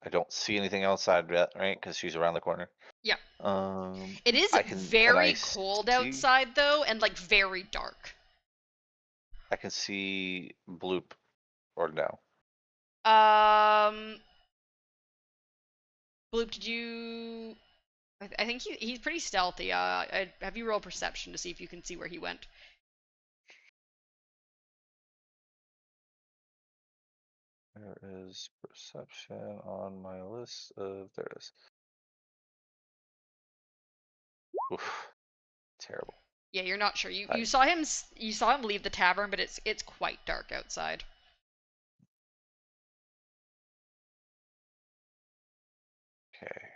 I don't see anything outside yet, right? Because she's around the corner. Yeah. Um, It is can I very cold see? outside though, and like very dark. I can see Bloop or no. Bloop, did you? I think he's pretty stealthy. Have you roll perception to see if you can see where he went? There is perception on my list of there it is. Oof. Terrible. Yeah, you're not sure. You Right. saw him leave the tavern, but it's quite dark outside. Okay.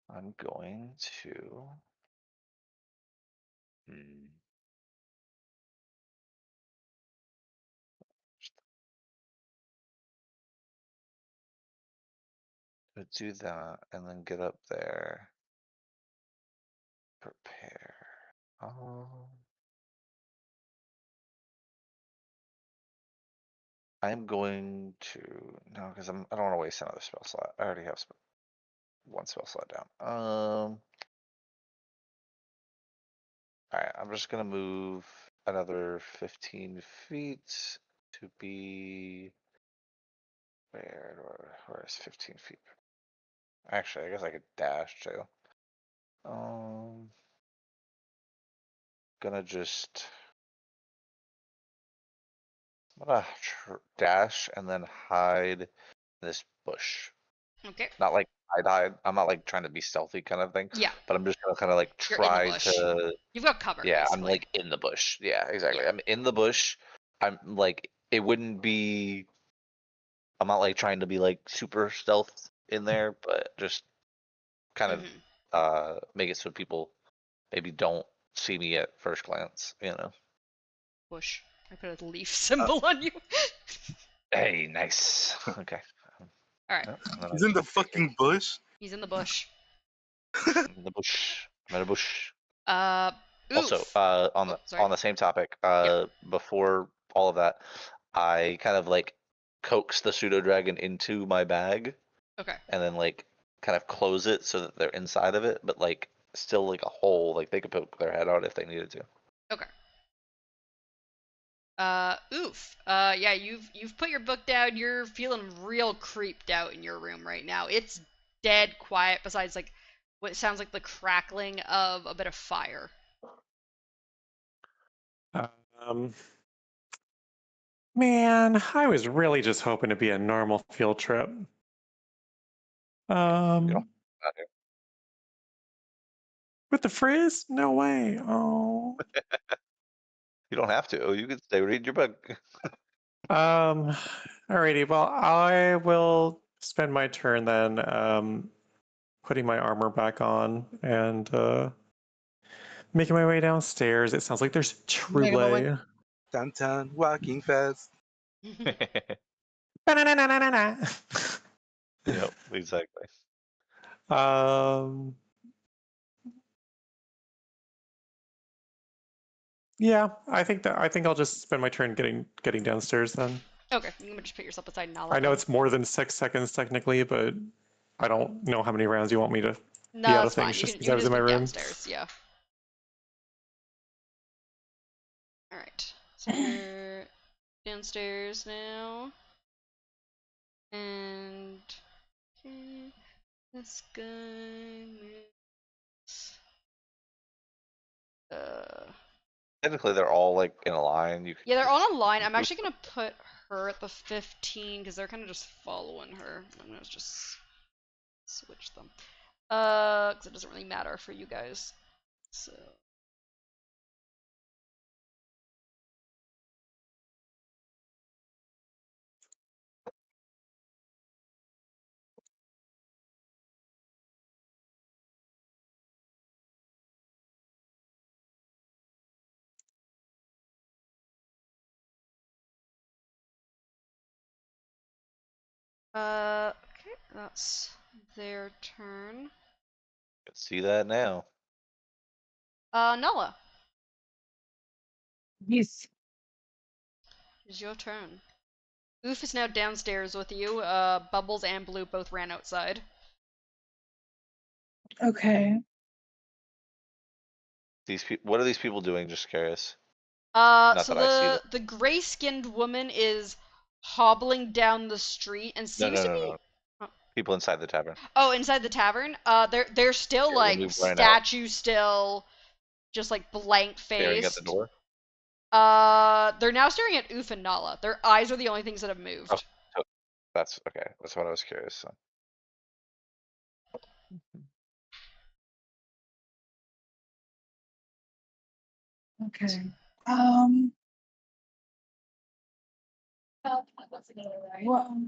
I'm going to. Do that and then get up there. Prepare. I'm going to no, because I don't want to waste another spell slot. I already have one spell slot down. All right, I'm just gonna move another 15 feet to be where is 15 feet? Actually, I guess I could dash too. Gonna just dash and then hide in this bush. Okay. Not like hide. I'm not like trying to be stealthy kind of thing. Yeah. But I'm just gonna kind of like You're in the try bush. to. You've got cover. Yeah, basically. I'm like in the bush. Yeah, exactly. Yeah. I'm in the bush. I'm like it wouldn't be. I'm not like trying to be like super stealth in there, but just kind of make it so people maybe don't see me at first glance. You know. Bush. I put a leaf symbol on you. Hey, nice. Okay. All right. He's in the fucking bush. He's in the bush. I'm in the bush. I'm in a bush. Oof. Also, on the same topic, Yep. before all of that, I kind of like coax the pseudo dragon into my bag Okay. and then like kind of close it so that they're inside of it, but like still like a hole, like they could poke their head out if they needed to. Okay. Oof. Yeah, you've put your book down. You're feeling real creeped out in your room right now. It's dead quiet besides like what sounds like the crackling of a bit of fire. Man, I was really just hoping to be a normal field trip. Not here. With the frizz? No way. Oh. You don't have to. You can stay read your book. Alrighty. Well, I will spend my turn then, putting my armor back on and making my way downstairs. It sounds like there's Making my way Trouble. downtown, walking fast. Ba-na-na-na-na-na. Yep, exactly. Yeah, I think I'll just spend my turn getting downstairs then. Okay, you can just put yourself beside Nala. I know then. it's more than 6 seconds technically, but I don't know how many rounds you want me to No, be out that's of fine. things You just can, because you I can was just in my be room. downstairs. Yeah. All right. So you're downstairs now, and okay, this guy moves. Technically, they're all like in a line. You could Yeah, they're just on a line. I'm move actually gonna put her at the 15 because they're kind of just following her. I'm gonna just switch them. Because it doesn't really matter for you guys. So. Okay, that's their turn. see that now. Nala, Yes. it's your turn. Oof is now downstairs with you. Bubbles and Blue both ran outside. Okay. These people. What are these people doing? Just curious. So Not that I see them. the gray-skinned woman is hobbling down the street and No, seems no, to no, be. no. People inside the tavern. Oh, inside the tavern. They're still Yeah, they like moved right out, statue still, just like blank staring at the faced. door. They're now staring at Oof and Nala. Their eyes are the only things that have moved. Oh, so that's okay. That's what I was curious. So. Okay. Well,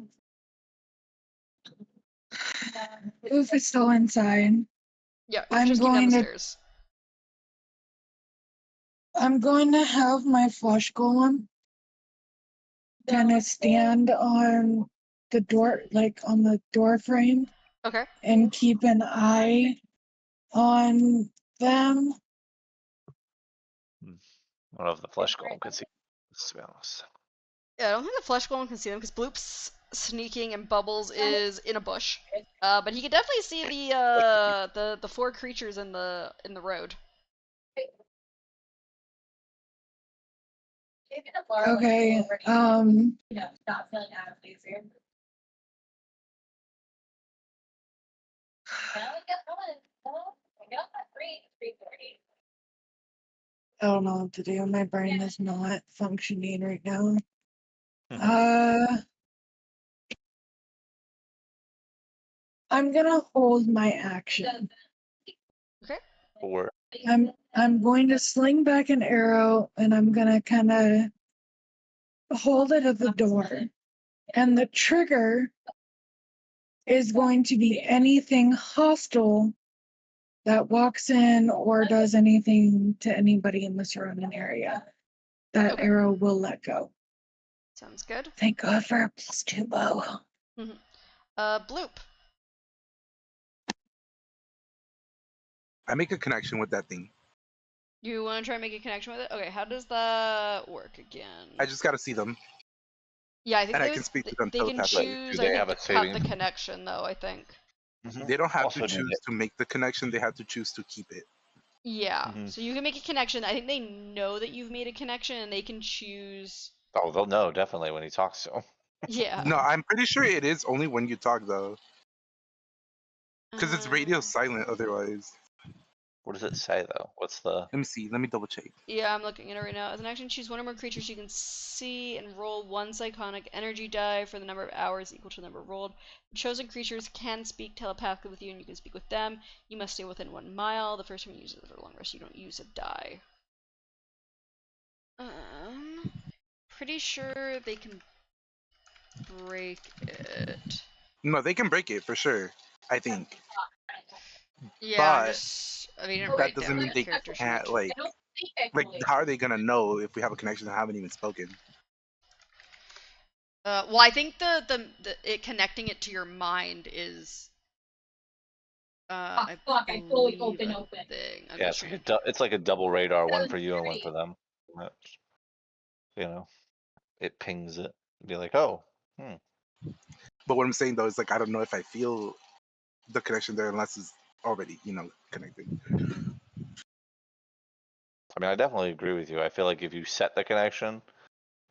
Oof is still inside. Yeah, Oof I'm just came down going the to stairs. I'm going to have my flush golem kind of stand on the door, like on the door frame, Okay. and keep an eye on them. I don't know if the flesh golem could see. To be honest. Yeah, I don't think the flesh golem can see them because Bloop's sneaking and Bubbles is in a bush. But he can definitely see the four creatures in the road. Okay. Not feeling out of place here. I don't know what to do. My brain is not functioning right now. I'm gonna hold my action. Okay. Or I'm going to sling back an arrow and I'm gonna kind of hold it at the door. And the trigger is going to be anything hostile that walks in or does anything to anybody in the surrounding area. That Okay. arrow will let go. Sounds good. Thank God for a +2 bow. Bloop. I make a connection with that thing. You want to try and make a connection with it? Okay, how does that work again? I just gotta see them, Yeah, I think and I can speak to them they can telepathically. choose, do I they think, have to a cut saving? the connection, though, I think. They don't have Also to need choose it. to make the connection. They have to choose to keep it. Yeah, so you can make a connection. I think they know that you've made a connection, and they can choose. Oh, they'll know definitely when he talks to them. Yeah. No, I'm pretty sure it is only when you talk though, because it's radio silent otherwise. What does it say though? What's the? Let me see. Let me double check. Yeah, I'm looking at it right now. As an action, choose one or more creatures you can see and roll one psychonic energy die for the number of hours equal to the number rolled. The chosen creatures can speak telepathically with you, and you can speak with them. You must stay within 1 mile. The first time you use it for a long rest, you don't use a die. Pretty sure they can break it. No, they can break it for sure. I think, Yeah, I'm but just. I didn't that write doesn't down mean the they character can't sheet. like. I don't think I Like, fully how are they gonna know if we have a connection and haven't even spoken? Well, I think it connecting it to your mind is. I I fully believe open. a thing. I'm Yeah, just it's like a double radar, one for you and one 7:30. for them. That's, you know, it pings it. Be like, oh, But what I'm saying though is like I don't know if I feel the connection there unless it's already connected. I mean, I definitely agree with you. I feel like if you set the connection,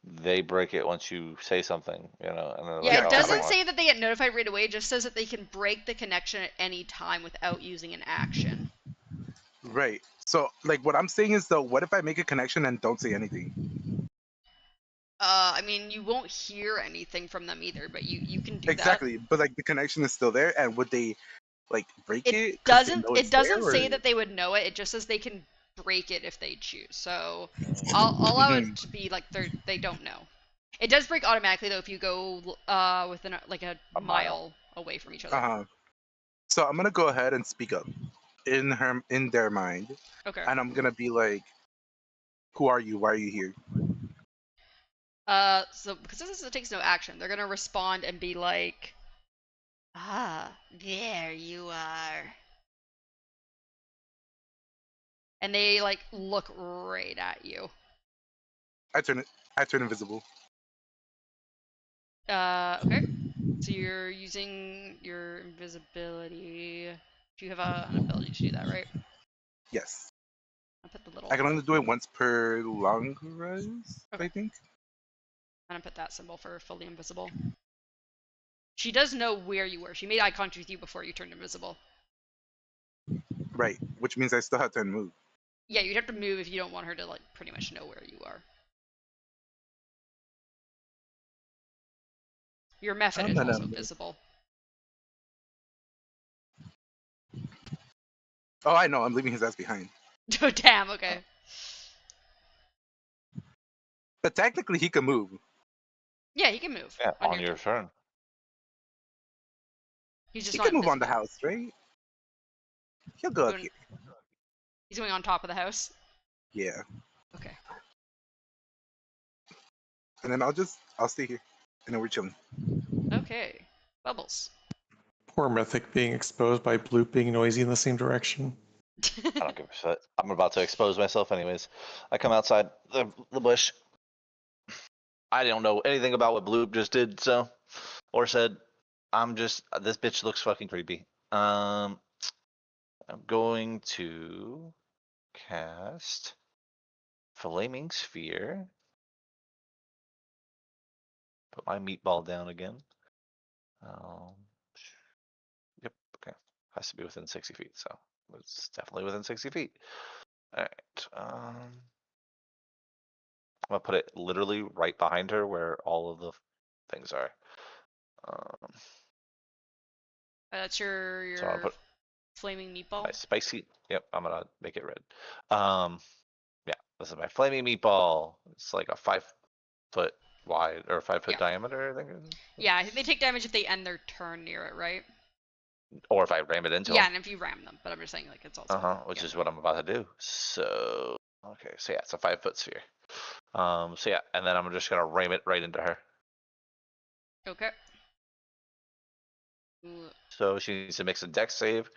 they break it once you say something, and they're Yeah, like, Yeah, it oh, I 'cause don't doesn't like want. say that they get notified right away. It just says that they can break the connection at any time without using an action. right. So like what I'm saying is though, what if I make a connection and don't say anything? I mean, you won't hear anything from them either, but you can do that. Exactly, but like the connection is still there, and would they like break It it because they doesn't know it it's there? doesn't Or say that they would know it. It just says they can break it if they choose. So I'll allow it to be like they don't know. It does break automatically though if you go within like a A mile. mile away from each uh other. huh. So I'm gonna go ahead and speak up in their mind, Okay. and I'm gonna be like, "Who are you? Why are you here?" So because it takes no action, they're gonna respond and be like, "Ah, there you are," and they like look right at you. I turn it. I turn invisible. Okay. So you're using your invisibility. You have an ability to do that, right? Yes. I'll put the little. I can only do it once per long rest, Okay. I think. I'm gonna put that symbol for fully invisible. She does know where you were. She made eye contact with you before you turned invisible. Right, which means I still have to move. Yeah, you'd have to move if you don't want her to like pretty much know where you are. Your method I'm is gonna also move. visible. Oh, I know. I'm leaving his ass behind. Oh damn. Okay. But technically, he can move. Yeah, he can move Yeah, on on your your turn. turn. He's just He not can move on the invisible. house, right? He'll go up Going, here. he's going on top of the house. Yeah, Okay. and then I'll stay here, and then we're chilling. Okay. Bubbles. Poor Mythic being exposed by Bloop being noisy in the same direction. I don't give a shit. I'm about to expose myself anyways. I come outside the bush. I don't know anything about what Bloop just did, or said. I'm just this bitch looks fucking creepy. I'm going to cast Flaming Sphere. Put my meatball down again. Um, yep. Okay. Has to be within 60 feet, so it's definitely within 60 feet. All right. I'm gonna put it literally right behind her where all of the things are. Um, That's so I'll your put flaming my meatball. spicy. Yep, I'm gonna make it red. Yeah, this is my flaming meatball. It's like a 5 foot wide or 5 foot Yeah. diameter, I think. Yeah, I think they take damage if they end their turn near it, right? Or if I ram it into Yeah, them. and if you ram them, but I'm just saying like it's also. Which Yeah. is what I'm about to do. So okay, so yeah, it's a 5 foot sphere. So yeah, and then I'm just gonna ram it right into her. Okay. Ooh, So she needs to make a dex save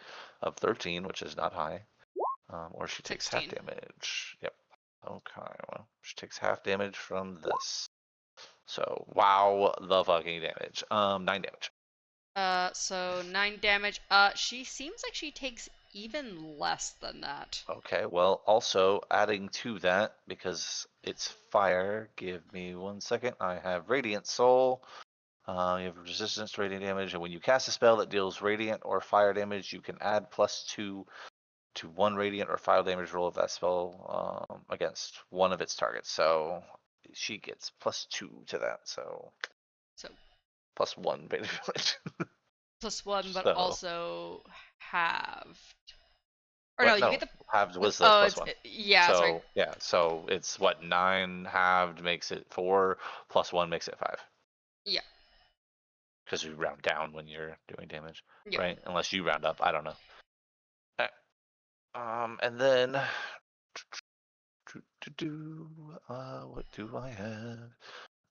of 13, which is not high. Or she takes half 16. damage. Yep. Okay, well, she takes half damage from this. So wow the fucking damage. 9 damage. So 9 damage. She seems like she takes even less than that. Okay, well, also adding to that, because it's fire, give me 1 second. I have Radiant Soul. You have resistance to radiant damage, and when you cast a spell that deals radiant or fire damage, you can add +2 to 1 radiant or 5 damage roll of that spell against one of its targets. So she gets +2 to that. So So +1 beta damage. +1, but So also halved. Or no, what? you No, get the. halved was the Oh, +1. yeah, sorry. So yeah, so it's what 9 halved makes it 4, +1 makes it 5. Yeah. Because we round down when you're doing damage, Yeah. right? Unless you round up, I don't know. And then what do I have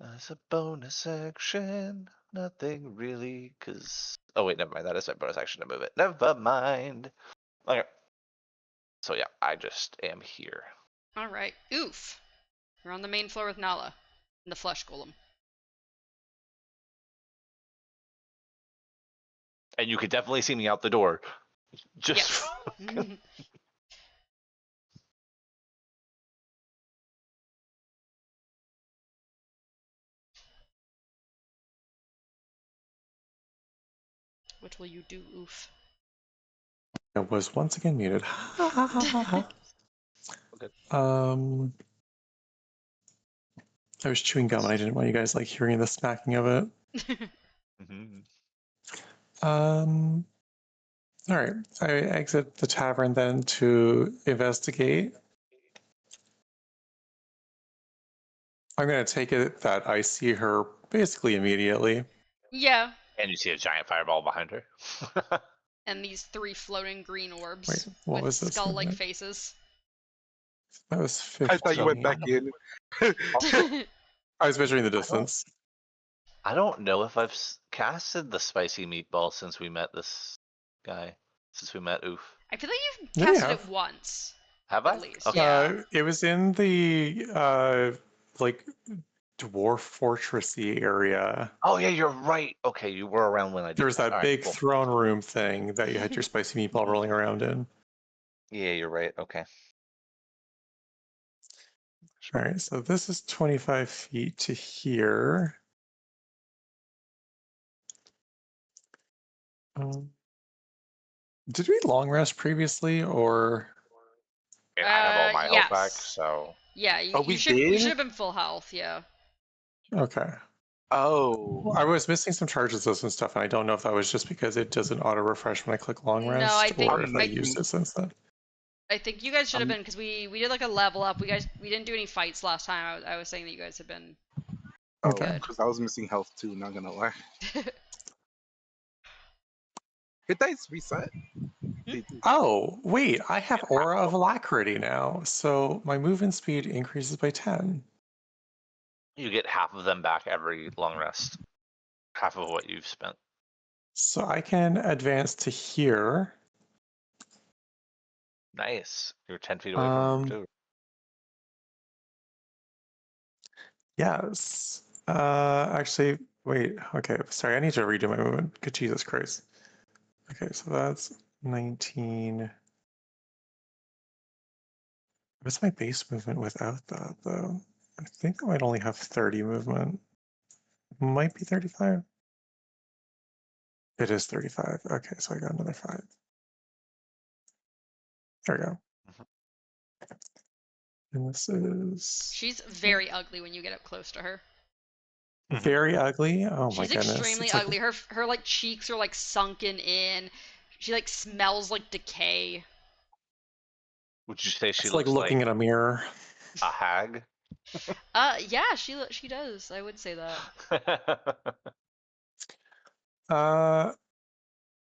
as a bonus action? Nothing really, cause oh wait, never mind. That is my bonus action to move it. Never mind. Okay. So yeah, I just am here. All right. Oof. You're on the main floor with Nala and the flesh golem. And you could definitely see me out the door. Just Yes. What will you do, Oof? I was once again muted. okay. I was chewing gum and I didn't want you guys like hearing the smacking of it. Mhm. All right. I exit the tavern then to investigate. I'm going to take it that I see her basically immediately. Yeah. And you see a giant fireball behind her. And these 3 floating green orbs Wait, what with was this skull-like movement? faces. That was I thought you 15. went back in. I was measuring the I don't, distance. I don't know if I've casted the spicy meatball since we met this guy. Since we met Oof. I feel like you've Yeah, you casted have. it once, Have at I? least. Okay. Yeah. It was in the like dwarf fortressy area. Oh yeah, you're right. Okay, you were around when I There did was that. that All right, big cool. throne room thing that you had your spicy meatball Mhm. rolling around in. Yeah, you're right. Okay. All right, so this is 25 feet to here. Did we long rest previously, or And I have all my health back, Yes. so Yeah, Oh, you we should did? have been full health, yeah. okay? Oh. I was missing some charges list and stuff, and I don't know if that was just because it doesn't auto refresh when I click long No, I rest, think or if I'm I I used it since then. you guys should have I'm been, because we did like a level up. We didn't do any fights last time. I was saying that you guys had been oh, Okay. good. because I was missing health too, not gonna lie. Hit dice reset. They do. Oh, wait, I have Aura of Alacrity now, so my movement speed increases by 10. you get half of them back every long rest. Half of what you've spent. So I can advance to here. Nice. You're 10 feet away from two. Yes. Actually, wait. Okay, sorry. I need to redo my movement. Good Jesus Christ. Okay, so that's 19. What's my base movement without that, though? I think I might only have 30 movement. Might be 35. It is 35. Okay, so I got another 5. There we go. And this is She's very ugly when you get up close to her. very ugly. Oh my She's goodness. extremely It's like ugly. Her like cheeks are like sunken in. She like smells like decay. Would you say she it's like looks looking like in a mirror. a hag? Yeah, she does. I would say that. Uh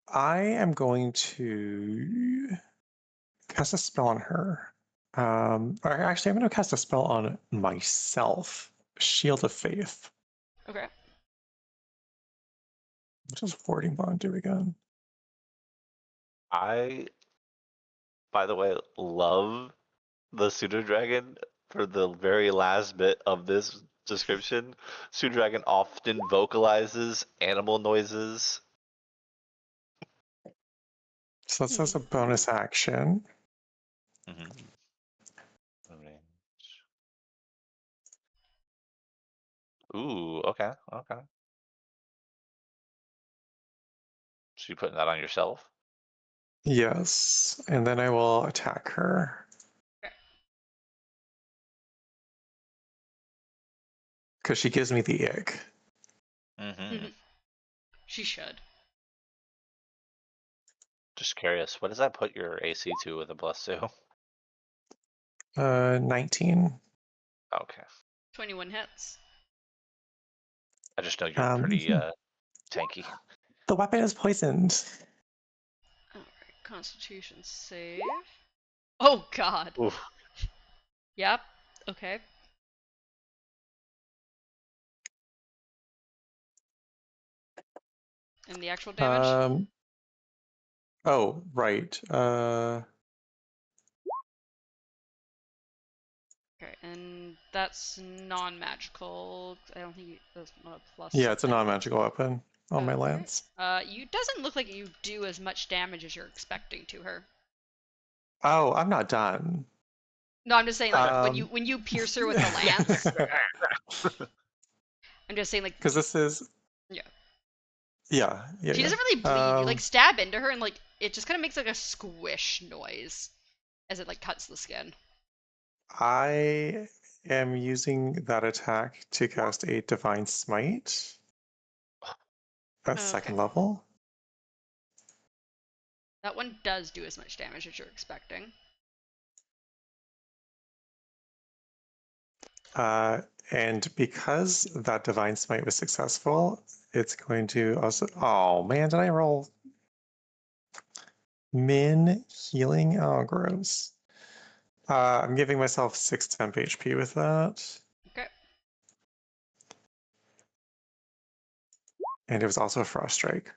I am going to cast a spell on her. Or actually, I'm going to cast a spell on myself. Shield of Faith. Okay. What does Warding Bond do again? I, by the way, love the pseudo dragon for the very last bit of this description. Pseudo dragon often vocalizes animal noises. So that's as a bonus action. Mm-hmm. Ooh, okay, okay. So you putting that on yourself? Yes, and then I will attack her. Okay. Because she gives me the ick. Mm-hmm. She should. Just curious, what does that put your AC to with a +2? 19. Okay. 21 hits. I just know you're pretty tanky. The weapon is poisoned. Alright, Constitution save. Oh god. Oof. Yep. Okay. And the actual damage? Oh, right. Okay, and that's non-magical. I don't think there's not a plus. Yeah, it's a something. non-magical weapon on my Okay. lance. You doesn't look like you do as much damage as you're expecting to her. Oh, I'm not done. No, I'm just saying like when Um, you pierce her with the lance. I'm just saying like because this is yeah. yeah. She doesn't really bleed. You like Um, stab into her and like it just kind of makes like a squish noise as it like cuts the skin. I am using that attack to cast a Divine Smite at Okay. second level. That one does do as much damage as you're expecting. And because that Divine Smite was successful, it's going to also. Oh man, did I roll min healing? Oh, gross. I'm giving myself 6 temp HP with that. Okay. And it was also a Frost Strike.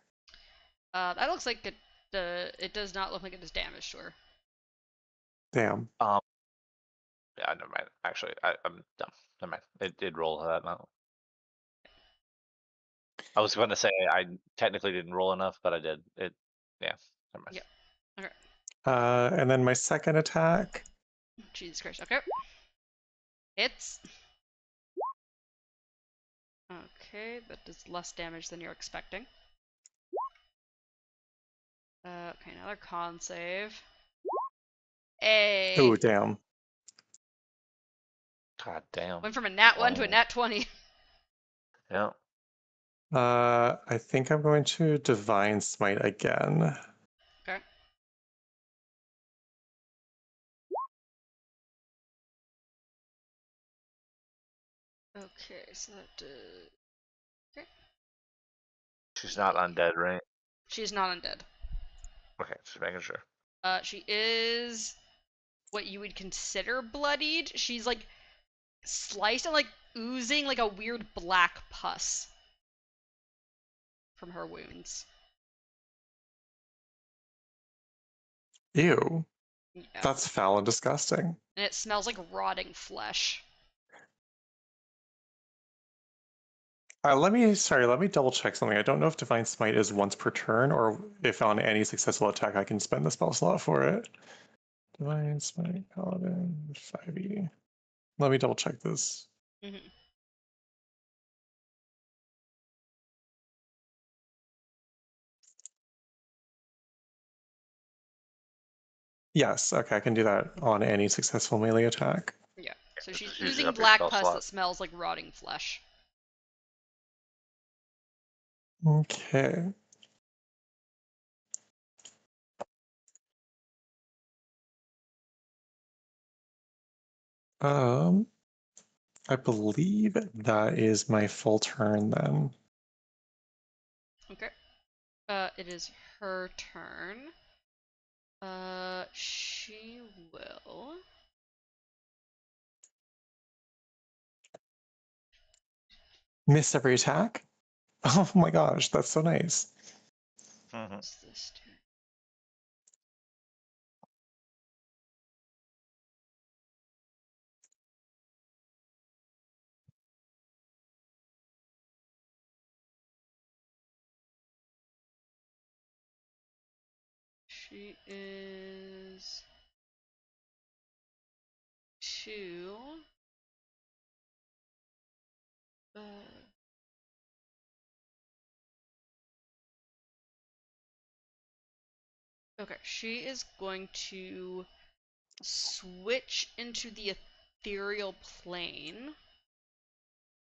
That looks like it does not look like it does damage to her. Damn. Yeah, never mind. Actually, I'm dumb. Never mind. It did roll that now. I was going to say I technically didn't roll enough, but I did. Yeah. Never mind. Yep. Okay. And then my second attack. Jesus Christ. Okay. Hits. Okay, that does less damage than you're expecting. Okay, another con save. Oh, A. damn. God damn. Went from a nat 1 to a Wow. nat 20. Yeah. I think I'm going to Divine Smite again. Okay. Okay, so that okay. She's not undead, right? She's not undead. Okay, just making sure. She is what you would consider bloodied. She's like sliced and like oozing like a weird black pus from her wounds. Ew. Yeah. That's foul and disgusting. And it smells like rotting flesh. Let me double check something. I don't know if Divine Smite is once per turn or if on any successful attack I can spend the spell slot for it. Divine Smite, Paladin, 5e. Let me double check this. Mm-hmm. Yes, okay, I can do that on any successful melee attack. Yeah. So she's Just using oozing up your black spell pus slot. that smells like rotting flesh. Okay. I believe that is my full turn then. Okay. It is her turn. She will. Miss every attack? Oh my gosh, that's so nice. Mm-hmm. What's this do? She is 2. Uh, Okay, she is going to switch into the ethereal plane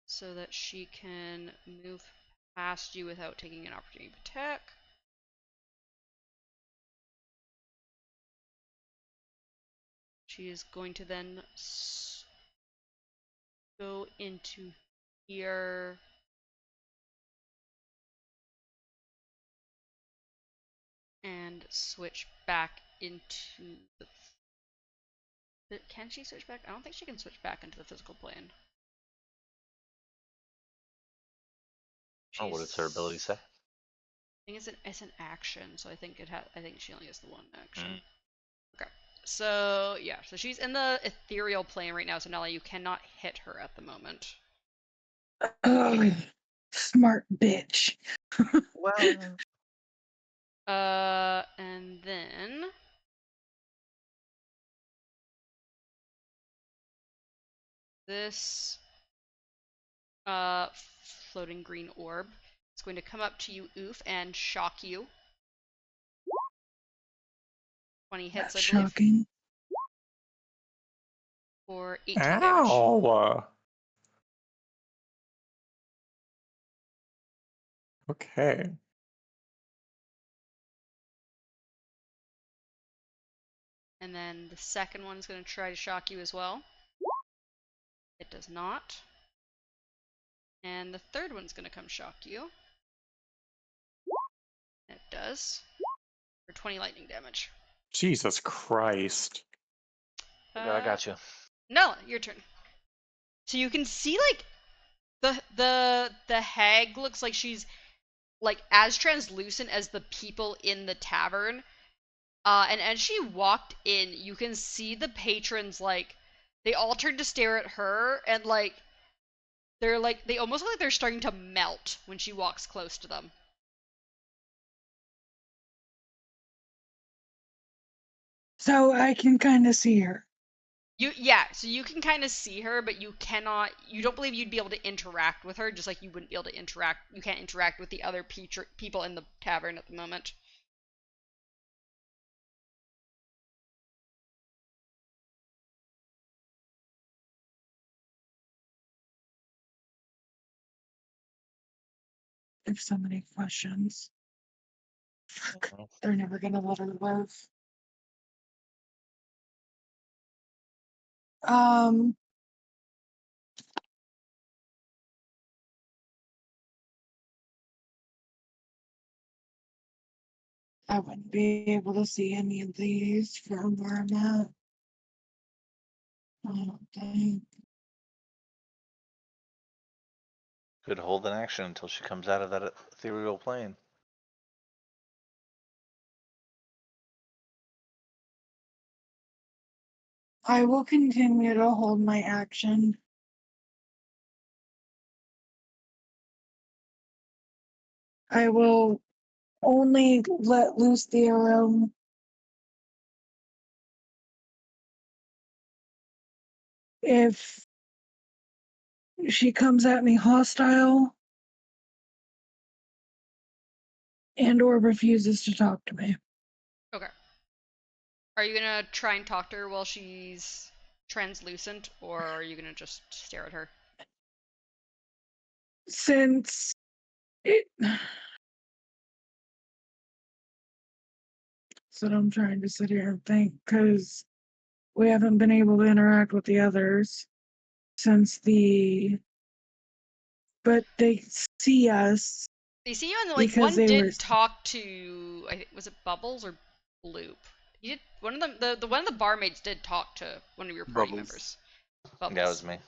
so that she can move past you without taking an opportunity to attack. She is going to then go into here. And switch back into the. Can she switch back? I don't think she can switch back into the physical plane. Oh, what does her ability say? I think it's an action, so I think I think she only has the one action. Okay. So yeah, so she's in the ethereal plane right now, so Nella, you cannot hit her at the moment. Oh, smart bitch. Well, And then this floating green orb is going to come up to you, Oof, and shock you. 20 hits, That's I believe, shocking. for 18 damage. Ow! Okay. And then the second one is going to try to shock you as well. It does not. And the third one's going to come shock you. And it does. For 20 lightning damage. Jesus Christ. I got you. Nella, your turn. So you can see like the hag looks like she's like as translucent as the people in the tavern. And as she walked in, you can see the patrons like they all turn to stare at her and like they almost look like they're starting to melt when she walks close to them. So I can kind of see her. So you can kind of see her, but you don't believe you'd be able to interact with her, just like you wouldn't be able to you can't interact with the other people in the tavern at the moment. I have so many questions. Fuck, they're never gonna let her live. Um, I wouldn't be able to see any of these from where I'm at. I don't think. Could hold an action until she comes out of that ethereal plane. I will continue to hold my action. I will only let loose the arrow if she comes at me hostile and or refuses to talk to me. Okay. Are you gonna try and talk to her while she's translucent, or are you gonna just stare at her? Since it so I'm trying to sit here and think because we haven't been able to interact with the others since but they see us They see you, and like because one they were did talk to. Was it Bubbles or Bloop? He did. One of them, the one of the barmaids did talk to one of your party Bubbles. members. That was Bubbles. me.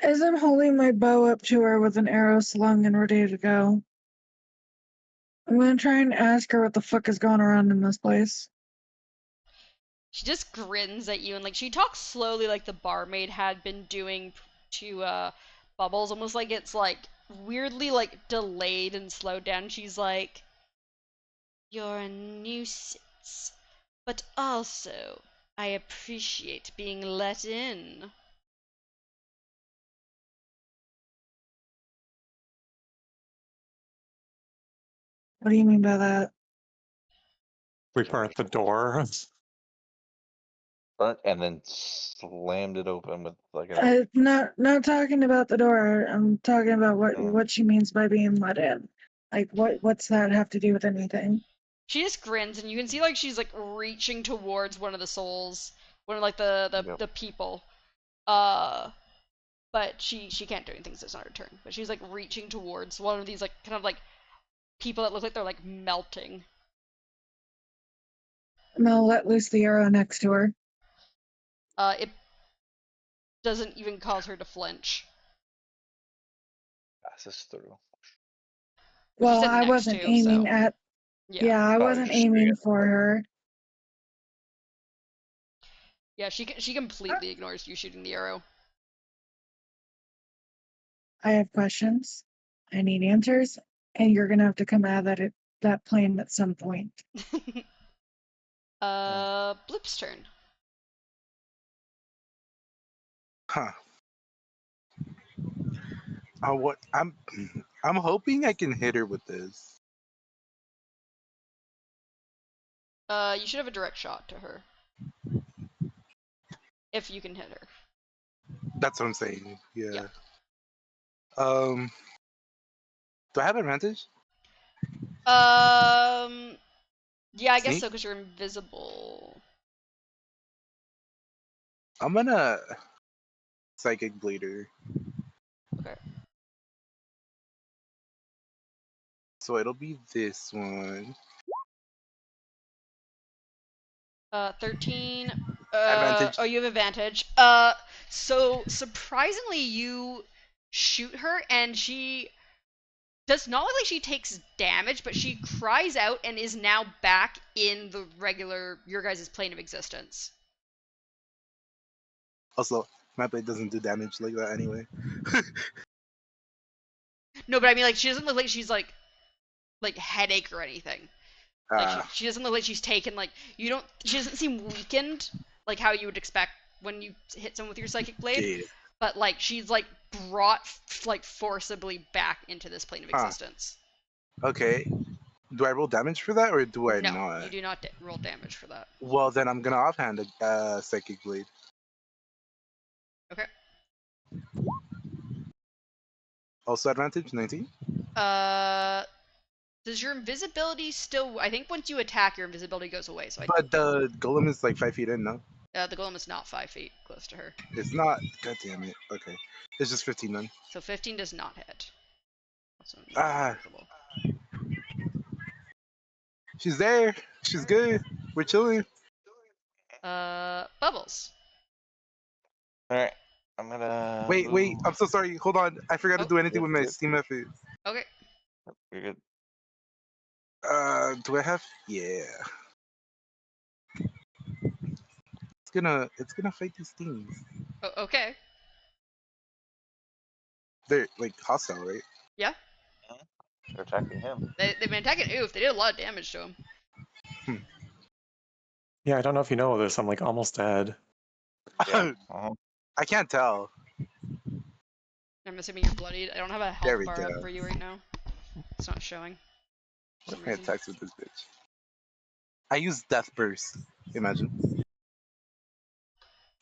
as I'm holding my bow up to her with an arrow slung and ready to go. I'm gonna try and ask her what the fuck is going around in this place. She just grins at you, and like she talks slowly, like the barmaid had been doing to Bubbles, almost like it's like weirdly like delayed and slowed down. She's like, "You're a nuisance, but also I appreciate being let in." What do you mean by that? We burnt the door. Burnt and then slammed it open with like Not talking about the door. I'm talking about Mm. what she means by being let in. Like, what's that have to do with anything? She just grins, and you can see like she's like reaching towards one of the souls, one of like the people. But she can't do anything, so it's not her turn. But she's like reaching towards one of these like kind of like people that look like they're like melting. I'm gonna let loose the arrow next to her. It doesn't even cause her to flinch. passes through. But she Well, said I next wasn't to, aiming so at. yeah. Yeah, I Oh, you're wasn't just shooting aiming it. for her. Yeah, she completely ignores you shooting the arrow. I have questions. I need answers, and you're gonna have to come out of that plane at some point. Blip's turn. Huh. What I'm hoping I can hit her with this. You should have a direct shot to her. If you can hit her. That's what I'm saying. Yeah. Yeah. Do I have advantage? Yeah, I guess Sneak? so, because you're invisible. I'm gonna psychic blade her. Okay. So it'll be this one. 13. Advantage. Oh, you have advantage. So surprisingly, you shoot her, and she does not look like she takes damage, but she cries out and is now back in the regular, your guys' plane of existence. Also, my blade doesn't do damage like that anyway. No, but I mean, like, she doesn't look like she's, like headache or anything. Like, she doesn't look like she's taken, like, she doesn't seem weakened, like how you would expect when you hit someone with your psychic blade. Yeah. But, like, she's, like, brought, like, forcibly back into this plane of existence. Okay. Do I roll damage for that or do I No, not? you do not roll damage for that. Well, then I'm gonna offhand a psychic blade. Okay. Also advantage 19. Does your invisibility still? I think once you attack, your invisibility goes away. So But the golem is like 5 feet in, no? the golem is not 5 feet close to her. It's not. God damn it. Okay. It's just 15 then. So 15 does not hit. Also, Ah. invisible. She's there. She's good. We're chilling. Bubbles. Alright. I'm gonna Wait. move. I'm so sorry. Hold on. I forgot to Oh. do anything with my Good. steam method. Okay. You're good. Do I have? Yeah. It's gonna fight these things. Oh, okay. They're like hostile, right? Yeah. You're attacking him. They've been attacking Oof. They did a lot of damage to him. Yeah, I don't know if you know this. I'm like almost dead. Yeah. I can't tell. I'm assuming you're bloodied. I don't have a There health we bar up go. for you right now. It's not showing. For some What reason. attacks with this bitch? I use death burst. Imagine.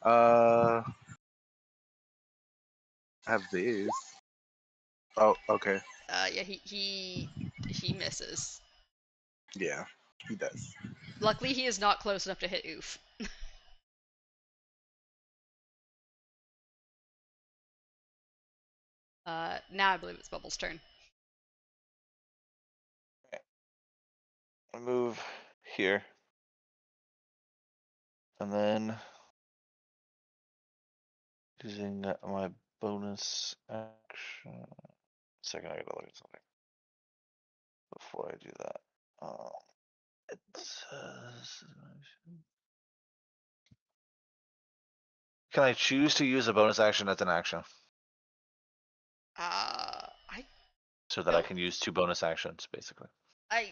I have this. Oh, okay. Yeah, he misses. Yeah, he does. Luckily, he is not close enough to hit Oof. Now I believe it's Bubbles' turn. I move here. And then using my bonus action. Second, I gotta look at something before I do that. It says, can I choose to use a bonus action as an action I so that I can use 2 bonus actions, basically? I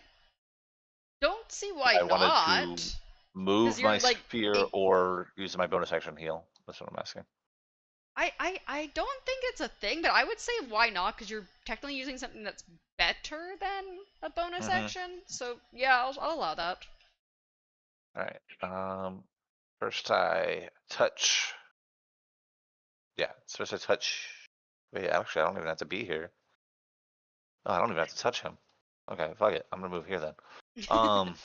don't see why I wanted not. to move you're, my like, sphere or use my bonus action heal. That's what I'm asking. I don't think it's a thing, but I would say why not? Because you're technically using something that's better than a bonus Mhm. action. So yeah, I'll allow that. All right. First I touch. Yeah. First I touch. Wait, actually, I don't even have to be here. Oh, I don't even have to touch him. Okay, fuck it. I'm gonna move here then. Um,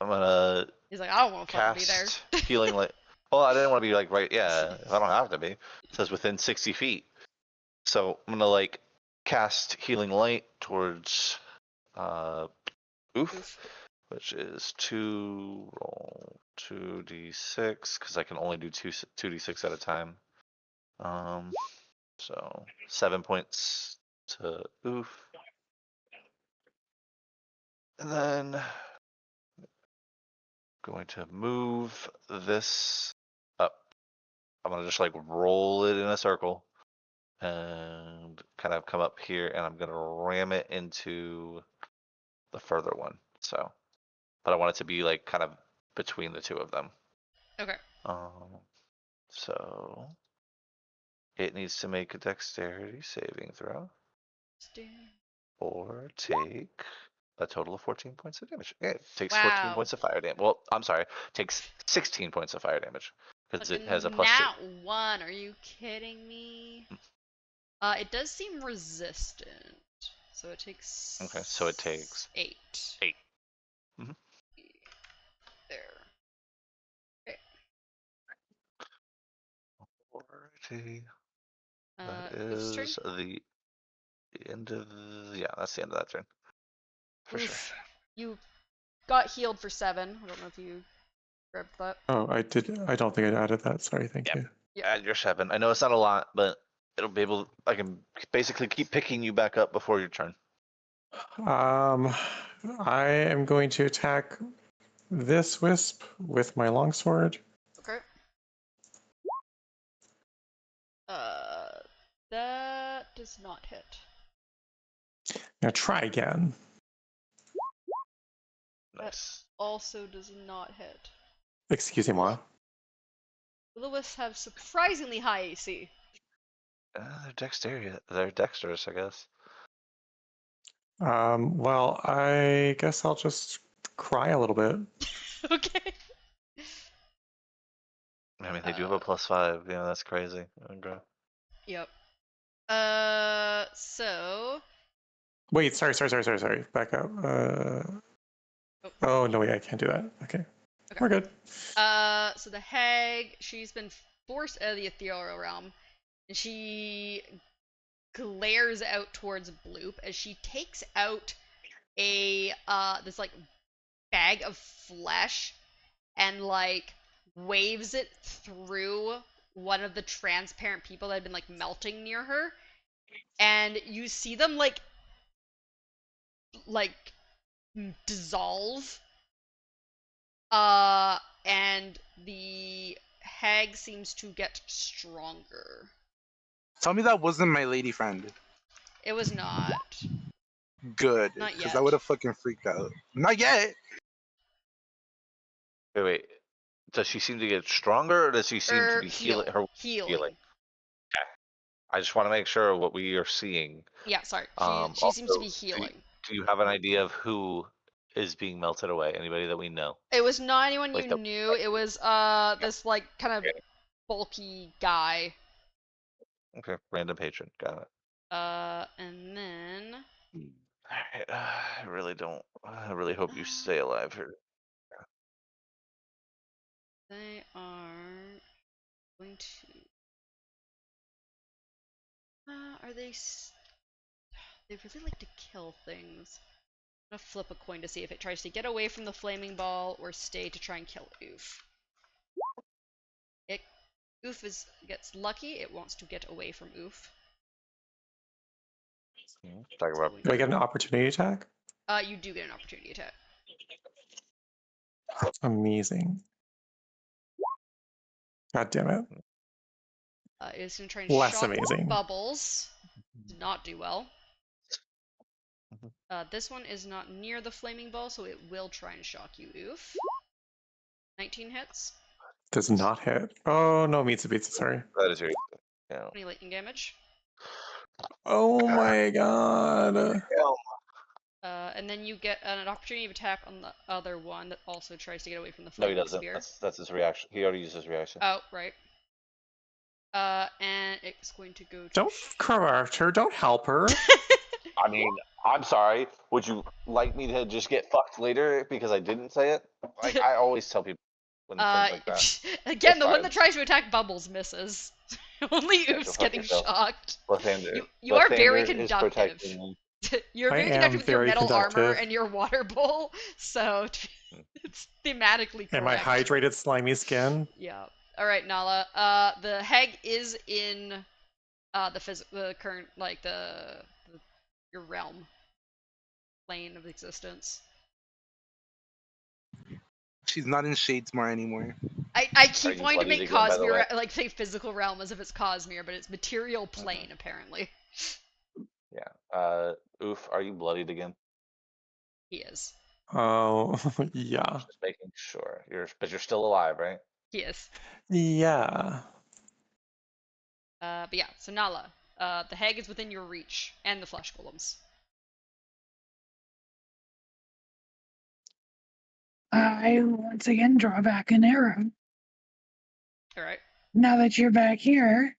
I'm gonna He's like, I don't want to fucking be there. cast healing light. Well, I didn't want to be like right. Yeah, if I don't have to be. It says within 60 feet. So I'm gonna like cast healing light towards Oof, Oof. which is 2d6 because I can only do 2d6 at a time. So 7 points to Oof, and then going to move this up. I'm gonna just like roll it in a circle and kind of come up here, and I'm gonna ram it into the further one. So, but I want it to be like kind of between the two of them. Okay. So it needs to make a dexterity saving throw or take a total of 14 points of damage. Yeah, it takes 14 Wow. points of fire damage. Well, I'm sorry, takes 16 points of fire damage because it has a +2. Nat 1. Are you kidding me? It does seem resistant, so it takes. Okay, so it takes 8. 8. Mhm. There. Okay. Alrighty. That Oof's turn. is the end of yeah, that's the end of that turn. For Oof. sure. You got healed for 7. I don't know if you grabbed that. Oh, I did. I don't think I added that. Sorry. Thank Yep. you. Yep. Add your 7. I know it's not a lot, but it'll be able. I can basically keep picking you back up before your turn. I am going to attack this wisp with my longsword. Okay. That does not hit. Now try again. Nice. Also does not hit. Excusez-moi. Will-o-wisps have surprisingly high AC. They're dexterous. They're dexterous, I guess. Well, I guess I'll just cry a little bit. Okay. I mean, they do have a +5. Yeah, that's crazy. Okay. Yep. So. Wait, sorry. Back up. Oh, no, wait, I can't do that. Okay. We're good. So the hag, she's been forced out of the ethereal realm, and she glares out towards Bloop as she takes out a this like bag of flesh and like waves it through one of the transparent people that had been like melting near her, and you see them like dissolve, and the hag seems to get stronger. Tell me that wasn't my lady friend. It was not. Good, Not because yet. I would have fucking freaked out. Not yet. Wait. Does she seem to get stronger, or does she seem to be Healing. healing? Okay. I just want to make sure what we are seeing. Yeah, sorry. She Also, seems to be healing. Do you have an idea of who is being melted away? Anybody that we know? It was not anyone Like you knew. It was this like kind of bulky guy. Okay, random patron. Got it. And then Alright, I really don't. I really hope you stay alive here. they are going to. Are they? They really like to kill things. I'm gonna flip a coin to see if it tries to get away from the flaming ball or stay to try and kill Oof. Oof gets lucky. It wants to get away from Oof. Talk about. Do I get an opportunity attack? You do get an opportunity attack. Amazing. God damn it. It's gonna try and Less shock amazing. Bubbles. Did not do well. This one is not near the flaming ball, so it will try and shock you, Oof. 19 hits. Does not hit. Oh, no, Mitsubishi, sorry. That is your. Yeah. 20 lightning damage. Oh my god. And then you get an opportunity of attack on the other one that also tries to get away from the No, he flaming doesn't. spear. That's his reaction. He already used his reaction. Oh, right. And it's going to go to. Don't correct her. Don't help her. I mean, I'm sorry. Would you like me to just get fucked later because I didn't say it? Like I always tell people when things like that. Again, It's the one fine. that tries to attack Bubbles misses. Only Yeah, go Oof's fuck getting yourself. shocked. Lathander. You are very Lathander is conductive. protecting me. You're I very am conductive with your very metal armor conductive. and your water bowl, so it's thematically correct. And my hydrated slimy skin. Yeah. All right, Nala. The hag is in the current your realm plane of existence. She's not in Shadesmar anymore. I Are keep you wanting to bloodied make again, by the way? Cosmere like say physical realm as if it's Cosmere, but it's material plane apparently. Yeah. Oof, are you bloodied again? He is. Oh, yeah. Just making sure. But you're still alive, right? He is. Yeah. But yeah, so Nala, the hag is within your reach, and the flesh golems. I once again draw back an arrow. All right. Now that you're back here,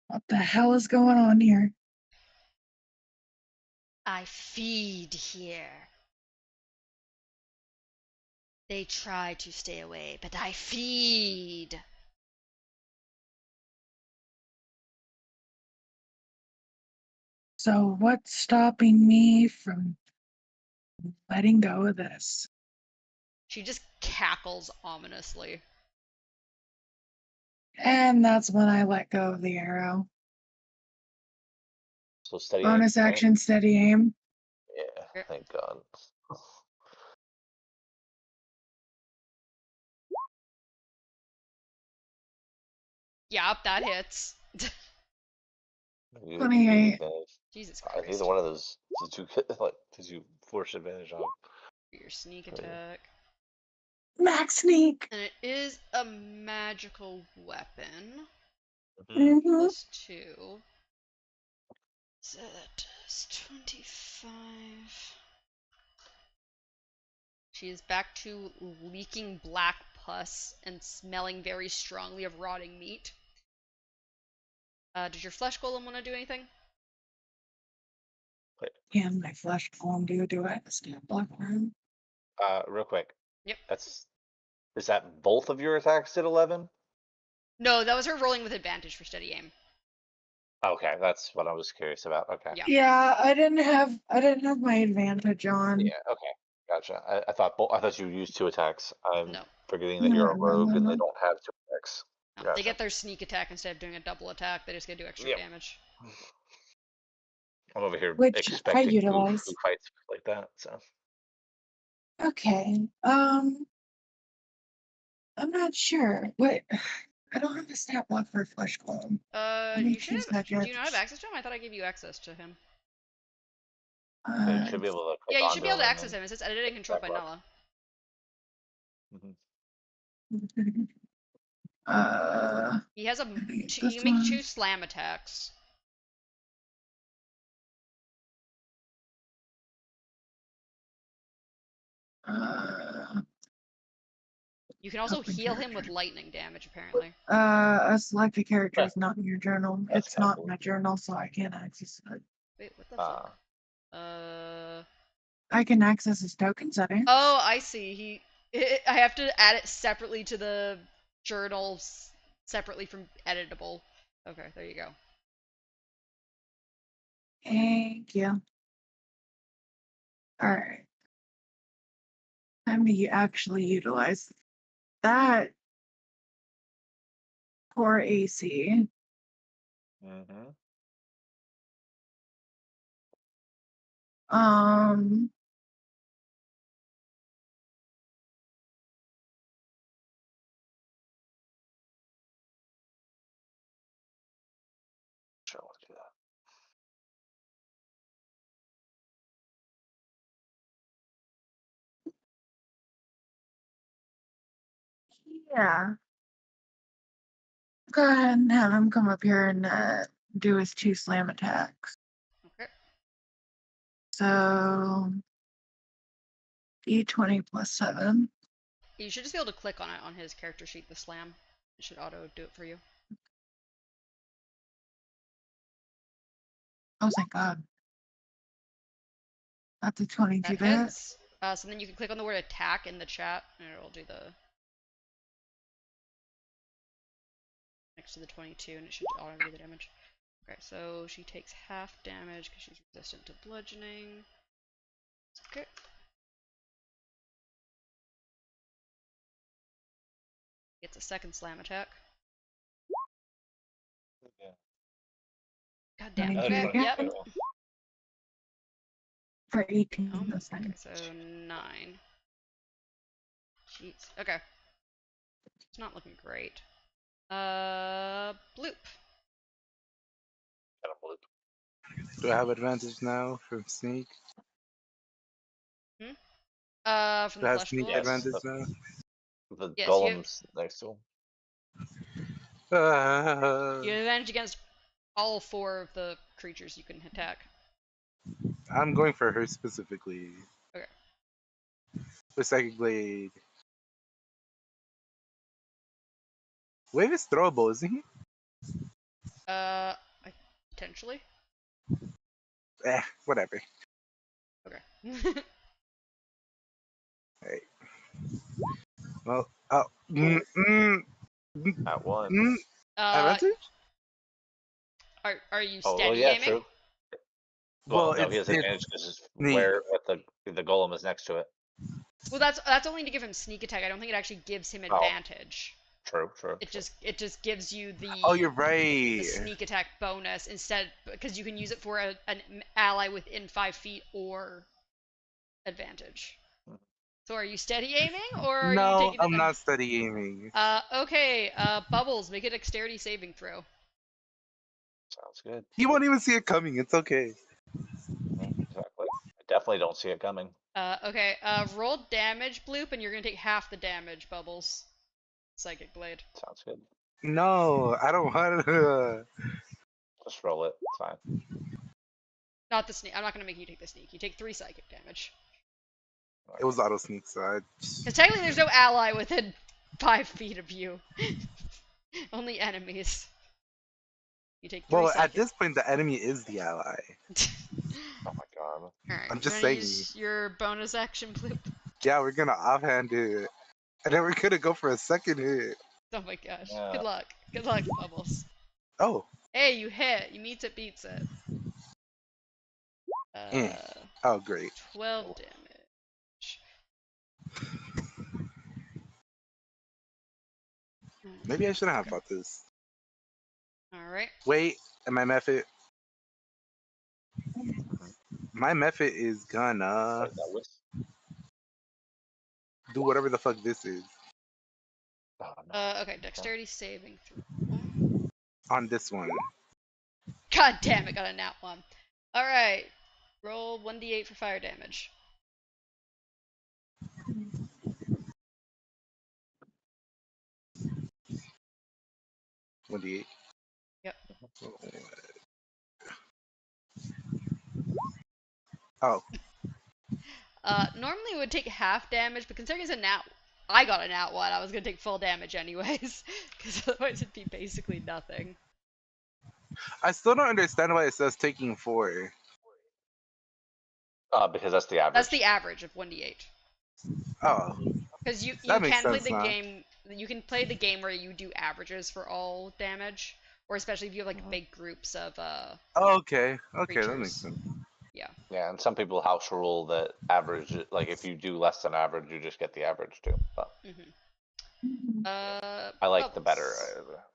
what the hell is going on here? I feed here. They try to stay away, but I feed. So what's stopping me from letting go of this? She just cackles ominously. And that's when I let go of the arrow. So steady aim, Bonus right? action, steady aim. Yeah, Yep. thank God. Yep, that hits. You 28. advantage. Jesus Christ. Neither one of those did you force advantage on. Your sneak Oh, yeah. attack. Max sneak. And it is a magical weapon. Mhm. Plus 2. So that is 25. She is back to leaking black pus and smelling very strongly of rotting meat. Does your flesh golem want to do anything? Can my flesh golem do I have a stamp block for him? Real quick. Yep. Is that both of your attacks did 11? No, that was her rolling with advantage for steady aim. Okay, that's what I was curious about. Okay. Yeah. Yeah, I didn't have my advantage on. Yeah, okay. Gotcha. I thought you used 2 attacks. I'm No. forgetting that you're a rogue and they don't have 2 attacks. No. Gotcha. They get their sneak attack instead of doing a double attack. They just get to do extra Yep. damage. I'm over here Which I expecting Oof utilize. who fights like that, so. Okay. I'm not sure. What I don't have a stat block for flesh golem. Let me You should choose have. that Do you not have judge. access to him? I thought I gave you access to him. So you should be able to click Yeah, you should onto be able to him and access then him. It says edited and controlled by back up. Nala. Mhm. He has a. You this can make one. 2 slam attacks. You can also Open heal him with character. lightning damage, apparently. A selected character Okay, is not in your journal. that's It's kind of not in cool. my journal, so I can't access it. Wait, what the Uh, fuck? I can access his token settings. Oh, I see. I have to add it separately to the journals, separately from editable. Okay, there you go. Thank you. All right. Time to actually utilize that for AC. mhm. Um, Sure, I want to do that. yeah. Go ahead and have him come up here and do his 2 slam attacks. Okay. So D20 plus 7. You should just be able to click on it on his character sheet, the slam. It should auto do it for you. Oh, thank God. That's a 22 That to hit. hits. So then you can click on the word attack in the chat, and it'll do the next to the 22, and it should auto do the damage. Okay, so she takes half damage because she's resistant to bludgeoning. Okay. Gets a second slam attack. Yeah. God damn. 22 Okay. again? Yep. For 18 Oh, this time. okay, so 9. Jeez. Okay. It's not looking great. Bloop. Got a bloop. Do I have advantage now from sneak? From Do the I have flesh sneak Yes, golems. advantage now? the Yes, you have, golems next to him. you have advantage against all 4 of the creatures you can attack. I'm going for her specifically. Okay. For Psychic Blade. Wave is throwable, isn't he? Potentially. Whatever. Okay. Hey. Well, oh. At one. Advantage? Are you Oh, well, steady yeah, aiming? true. Well, Well, no, he has it's advantage because sneak. where what the golem is next to it. Well, that's only to give him sneak attack. I don't think it actually gives him Oh. advantage. True. It just gives you the Oh, you're right. the sneak attack bonus instead, because you can use it for an ally within 5 feet or advantage. So are you steady aiming, or are you No, taking I'm not steady aiming. Okay, Bubbles, make a dexterity saving throw. Sounds good. You won't even see it coming. It's okay. Exactly. I definitely don't see it coming. Okay, roll damage, Bloop, and you're gonna take half the damage, Bubbles. Psychic Blade. Sounds good. No, I don't want to. Just roll it. It's fine. Not the sneak. I'm not gonna make you take the sneak. You take 3 psychic damage. It was auto sneak, so I. Because technically there's no ally within 5 feet of you. Only enemies. You take 3 Well, psychic. at this point, the enemy is the ally. Oh my god. Alright, I'm you just wanna saying. use your bonus action, Bloop? Yeah, we're gonna offhand it, and then we're gonna go for a second hit. Oh my gosh. Yeah. Good luck. Good luck, Bubbles. Oh. Hey, you hit. You meets it, beats it. Oh, great. 12 damage. Maybe I shouldn't have bought this. Alright. Wait, and my method. My method is gonna What is that with? do whatever the fuck this is Oh, no. Okay, dexterity saving throw. on this one. God damn it, got a nat 1. Alright. Roll 1d8 for fire damage. One d8. Yep. Oh, Normally it would take half damage, but considering it's a nat, I got a nat 1, I was gonna take full damage anyways, because otherwise it'd be basically nothing. I still don't understand why it says taking 4. Because that's the average. That's the average of 1d8. Oh, Because you that makes can play sense the now. game. You can play the game where you do averages for all damage, or especially if you have like big groups of Oh, okay, okay, that makes creatures. sense. Yeah. Yeah, and some people house rule that average, like if you do less than average, you just get the average too. But I like the better.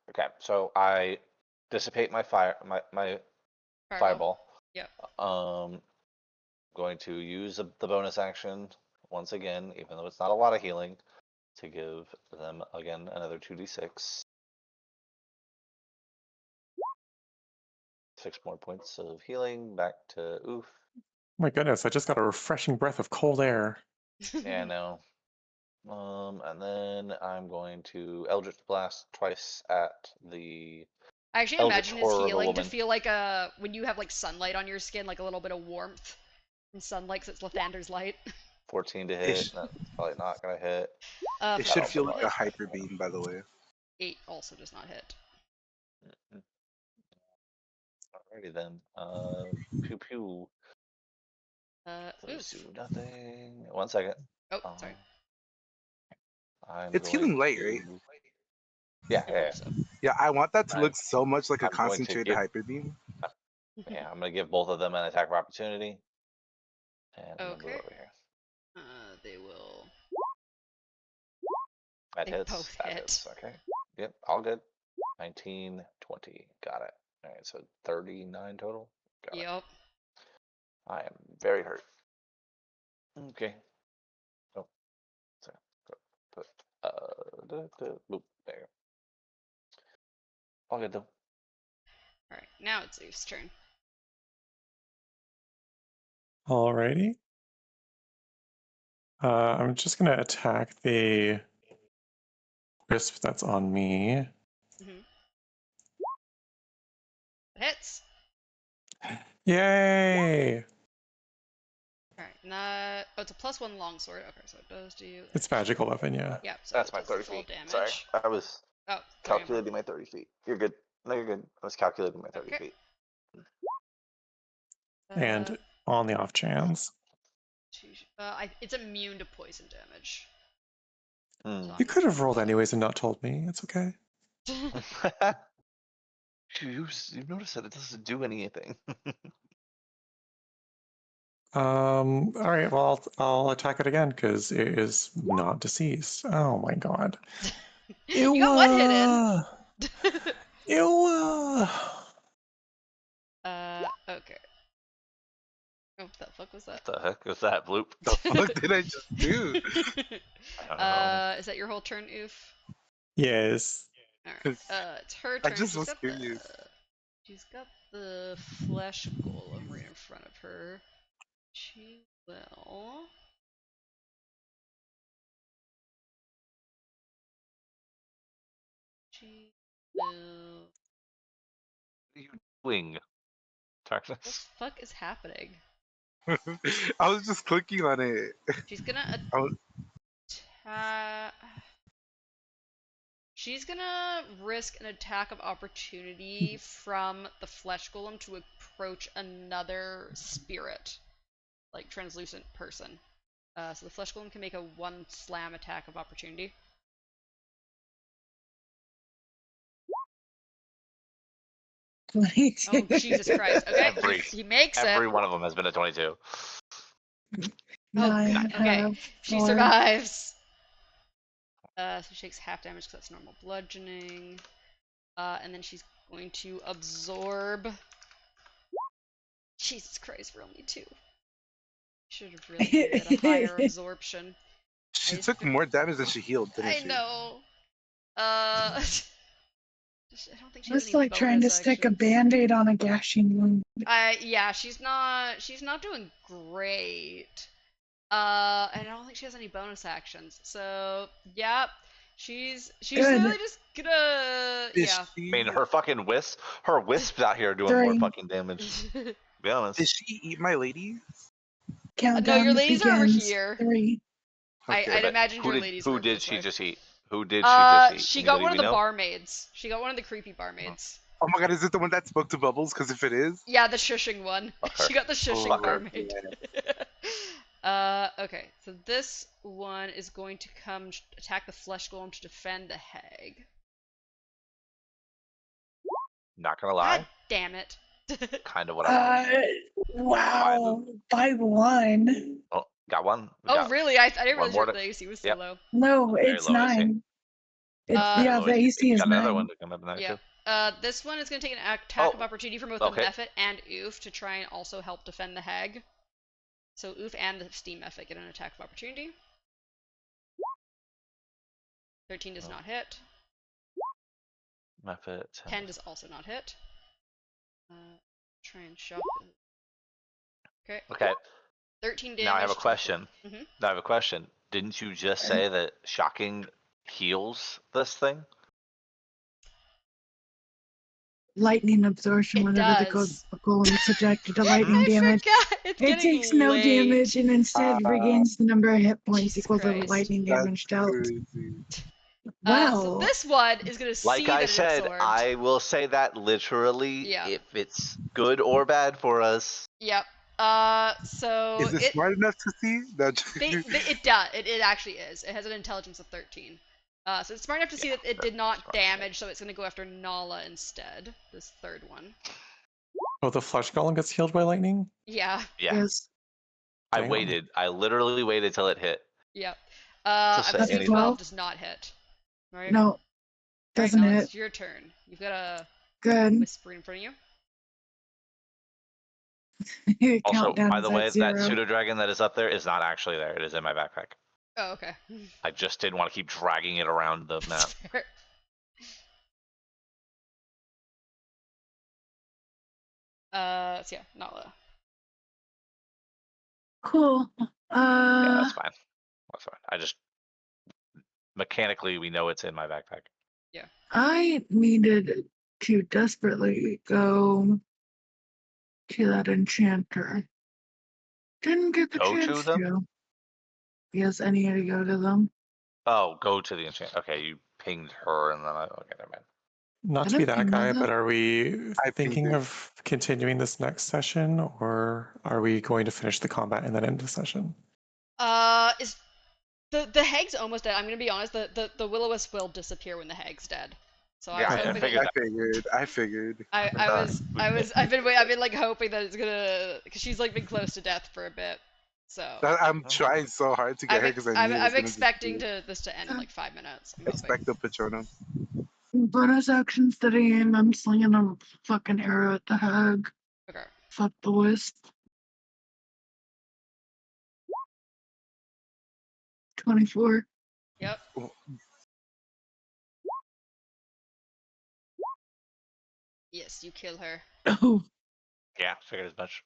Okay, so I dissipate my my fireball. Yep. Going to use the bonus action once again, even though it's not a lot of healing, to give them again another 2d6. 6 more points of healing back to oof. My goodness, I just got a refreshing breath of cold air. Yeah, no. And then I'm going to Eldritch Blast twice at the I actually Eldritch imagine his Horror of a healing to woman. feel like when you have like sunlight on your skin, like a little bit of warmth and sunlight, 'cause it's Lathander's light. 14 to It, hit. sh- That's probably not gonna hit. it Four should also feel does like not a hit. hyper beam, by the way. 8 also does not hit. Alrighty then. Pew pew. Please Oof. do nothing. 1 second. Oh, Um, sorry. I'm It's going healing light, to. right? Yeah, I yeah, believe yeah. so. Yeah, I want that to I- look so much like a I'm going to concentrated give. hyper beam. Yeah, I'm gonna give both of them an attack of opportunity, and I'm gonna move Okay. over here. They will. That They hits. both That hit. hits. Okay. Yep. All good. 19, 20. Got it. All right. So 39 total. Got it. Yep. I am very hurt. Okay. Oh, sorry. Put boop, there. All good though. Alright, now it's Zeus' turn. Alrighty. I'm just gonna attack the wisp that's on me. Mm-hmm. It hits. Yay! Alright, not. Oh, it's a +1 longsword. Okay, so it does do. It's magical weapon, yeah. Yep, so That's it my does the 30 full feet. damage. Sorry. I was Oh, calculating my 30 feet. You're good. No, you're good. I was calculating my 30 Okay. feet. And on the off chance. It's immune to poison damage. Hmm. You could have rolled anyways and not told me. It's okay. you notice that it doesn't do anything. Alright, well, I'll attack it again because it is not deceased. Oh my god. You got one hit in. Ew. Okay. Oh, what the fuck was that? What the heck was that, Bloop? The fuck did I just do? I don't know. Is that your whole turn, Oof? Yes. Alright. It's her I turn. just was curious. She's got the flesh golem right in front of her. She will. She will. What are you doing, What Darkness? the fuck is happening? I was just clicking on it. She's gonna I was- attack. She's gonna risk an attack of opportunity from the flesh golem to approach another spirit, like translucent person. So the flesh golem can make a 1 slam attack of opportunity. Oh Jesus Christ! Okay, he makes Every it. one of them has been a 22. Oh, Nine, okay, half, she four. survives. So she takes half damage because that's normal bludgeoning. And then she's going to absorb. Jesus Christ, we're only 2. Should have really made it a higher absorption. She took more damage than she healed, didn't I she? know. I don't think she has It's any like trying to bonus stick a actions. band-aid on a gashing wound. Yeah, she's not doing great. And I don't think she has any bonus actions. So, yeah, she's Good. literally just gonna Is yeah. I she, mean, her wisps out here are doing more Three. fucking damage. To be honest. did she eat my lady? No, Countdown your ladies are over begins. here. 3. Okay. I'd But imagine who your did ladies who were did this she way. just eat? Who did she just eat? She got Anybody one we of the know? barmaids. She got one of the creepy barmaids. Oh my god, is it the one that spoke to Bubbles? Because if it is, Yeah, the shushing one. Fucker. She got the shushing Fucker. barmaid. Okay, so this one is going to come attack the flesh golem to defend the hag. Not gonna lie, God damn it. kind of what I wanted. Wow. By 1. Oh, got one. We Oh, got really? I didn't one realize more the to- AC was so Yep. low. No, Very it's low AC. 9. It's, Very yeah, low the AC. AC We is got another 9. one to come up now Yeah. too. This one is going to take an attack of Oh, opportunity from both okay. the Mephit and Oof to try and also help defend the hag. So Oof and the Steam Mephit get an attack of opportunity. 13 does not hit. Method 10 does also not hit. Try and shock. Okay. Okay. 13 damage. Now I have a to the question. Mhm. Now I have a question. didn't you just say that shocking heals this thing? Lightning absorption It whenever the does. golem is subjected to lightning I damage. forgot. It's It getting takes no late. damage and instead regains the number of hit points Jesus equal to the Christ. lightning That's damage dealt. crazy. Wow. So this one is gonna see Like I that said, it absorbed. I will say that literally, Yeah. if it's good or bad for us. Yep. So Is it smart enough to see? That it does. It actually is. It has an intelligence of 13. So it's smart enough to see that it did not smart. damage, so it's gonna go after Nala instead. This third one. Oh, the flesh golem gets healed by lightning? Yeah. Yeah, Yes. I Damn. waited. I literally waited till it hit. Yep. Just I'm say assuming 12 anything. does not hit. Right? No. Right, Doesn't Nala, hit. it's your turn. You've got a Good. whisper in front of you. Also, Countdown by is the at way, that 0. pseudo dragon that is up there is not actually there. It is in my backpack. Oh, okay. I just didn't want to keep dragging it around the map. Fair. So yeah, Nala. Cool. Yeah, that's fine. That's fine. I just mechanically we know it's in my backpack. I needed to desperately go to that enchanter. Didn't get the Go to chance them? to. Yes, I needed to go to them. Oh, go to the enchant. Okay, you pinged her, and then okay, never mind. Not I to be don't that think guy, that- but are we I thinking pinged her. of continuing this next session, or are we going to finish the combat and then end the session? Is the hag's almost dead. I'm gonna be honest. The will-o-wisp will disappear when the hag's dead. So Yeah, I was I hoping figured that I figured. I've been like hoping that it's gonna, because she's like been close to death for a bit. So I'm trying so hard to get her because I knew it was I'm gonna expecting be this to end in like 5 minutes. I'm hoping. expect the Patronum. Bonus action studying. I'm slinging a fucking arrow at the hag. Okay. Fuck the wisp. 24. Yep. Yes, you kill her. Oh, Yeah, figured as much.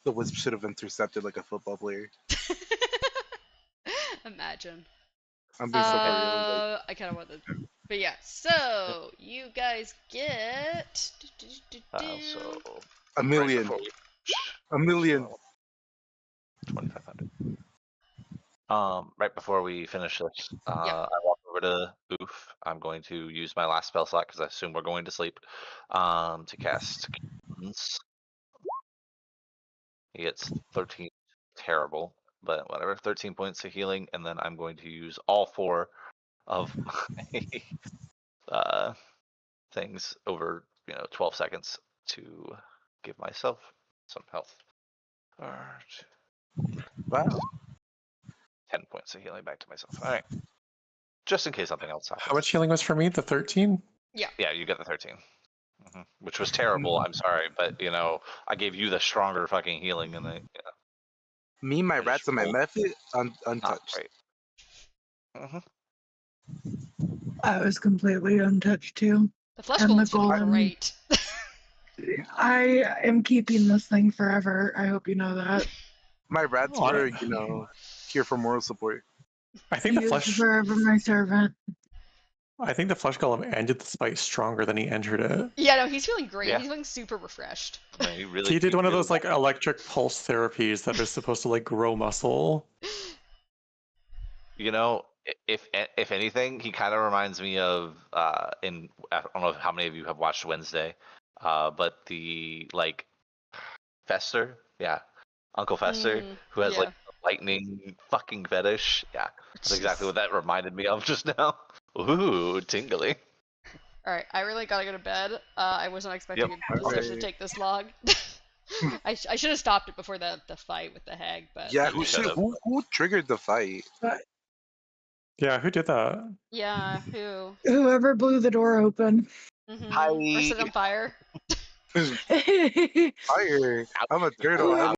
The wisp should have intercepted like a football player. Imagine. I'm being so for real. I kind of want to, but yeah. So you guys get So A million. Right before we, A million. 2,500. Right before we finish this, I walk over to Oof. I'm going to use my last spell slot because I assume we're going to sleep. To cast Cleanse. He gets 13. Terrible, but whatever. 13 points of healing, and then I'm going to use all 4 of my things over 12 seconds to give myself some health. Wow. 10 points of healing back to myself. All right. Just in case something else happens. How much healing was for me? The 13? Yeah, you got the 13. Which was terrible. I'm sorry, but I gave you the stronger fucking healing, and Me, my I rats, just and my rolled method not untouched. great. I was completely untouched too. the flesh And the golem's feeling golem. great. I am keeping this thing forever. I hope you know that. My rats What? were, here for moral support. I think He the is flesh. forever my servant. I think the flesh golem ended the fight stronger than he entered it. Yeah, no, he's feeling great. Yeah. He's feeling super refreshed. No, He did one of really those like electric pulse therapies that are supposed to like grow muscle. If anything, he kind of reminds me of I don't know how many of you have watched Wednesday, but the like Fester, yeah, Uncle Fester, who has like a lightning fucking fetish. Yeah, that's exactly what that reminded me of just now. Ooh, tingly. All right, I really gotta go to bed. I wasn't expecting the session to take this long. I should have stopped it before the fight with the hag, but Yeah, You shut up. who triggered the fight? Yeah, who did that? yeah, who? Whoever blew the door open. Or set it on fire. Fire. I'm a turtle.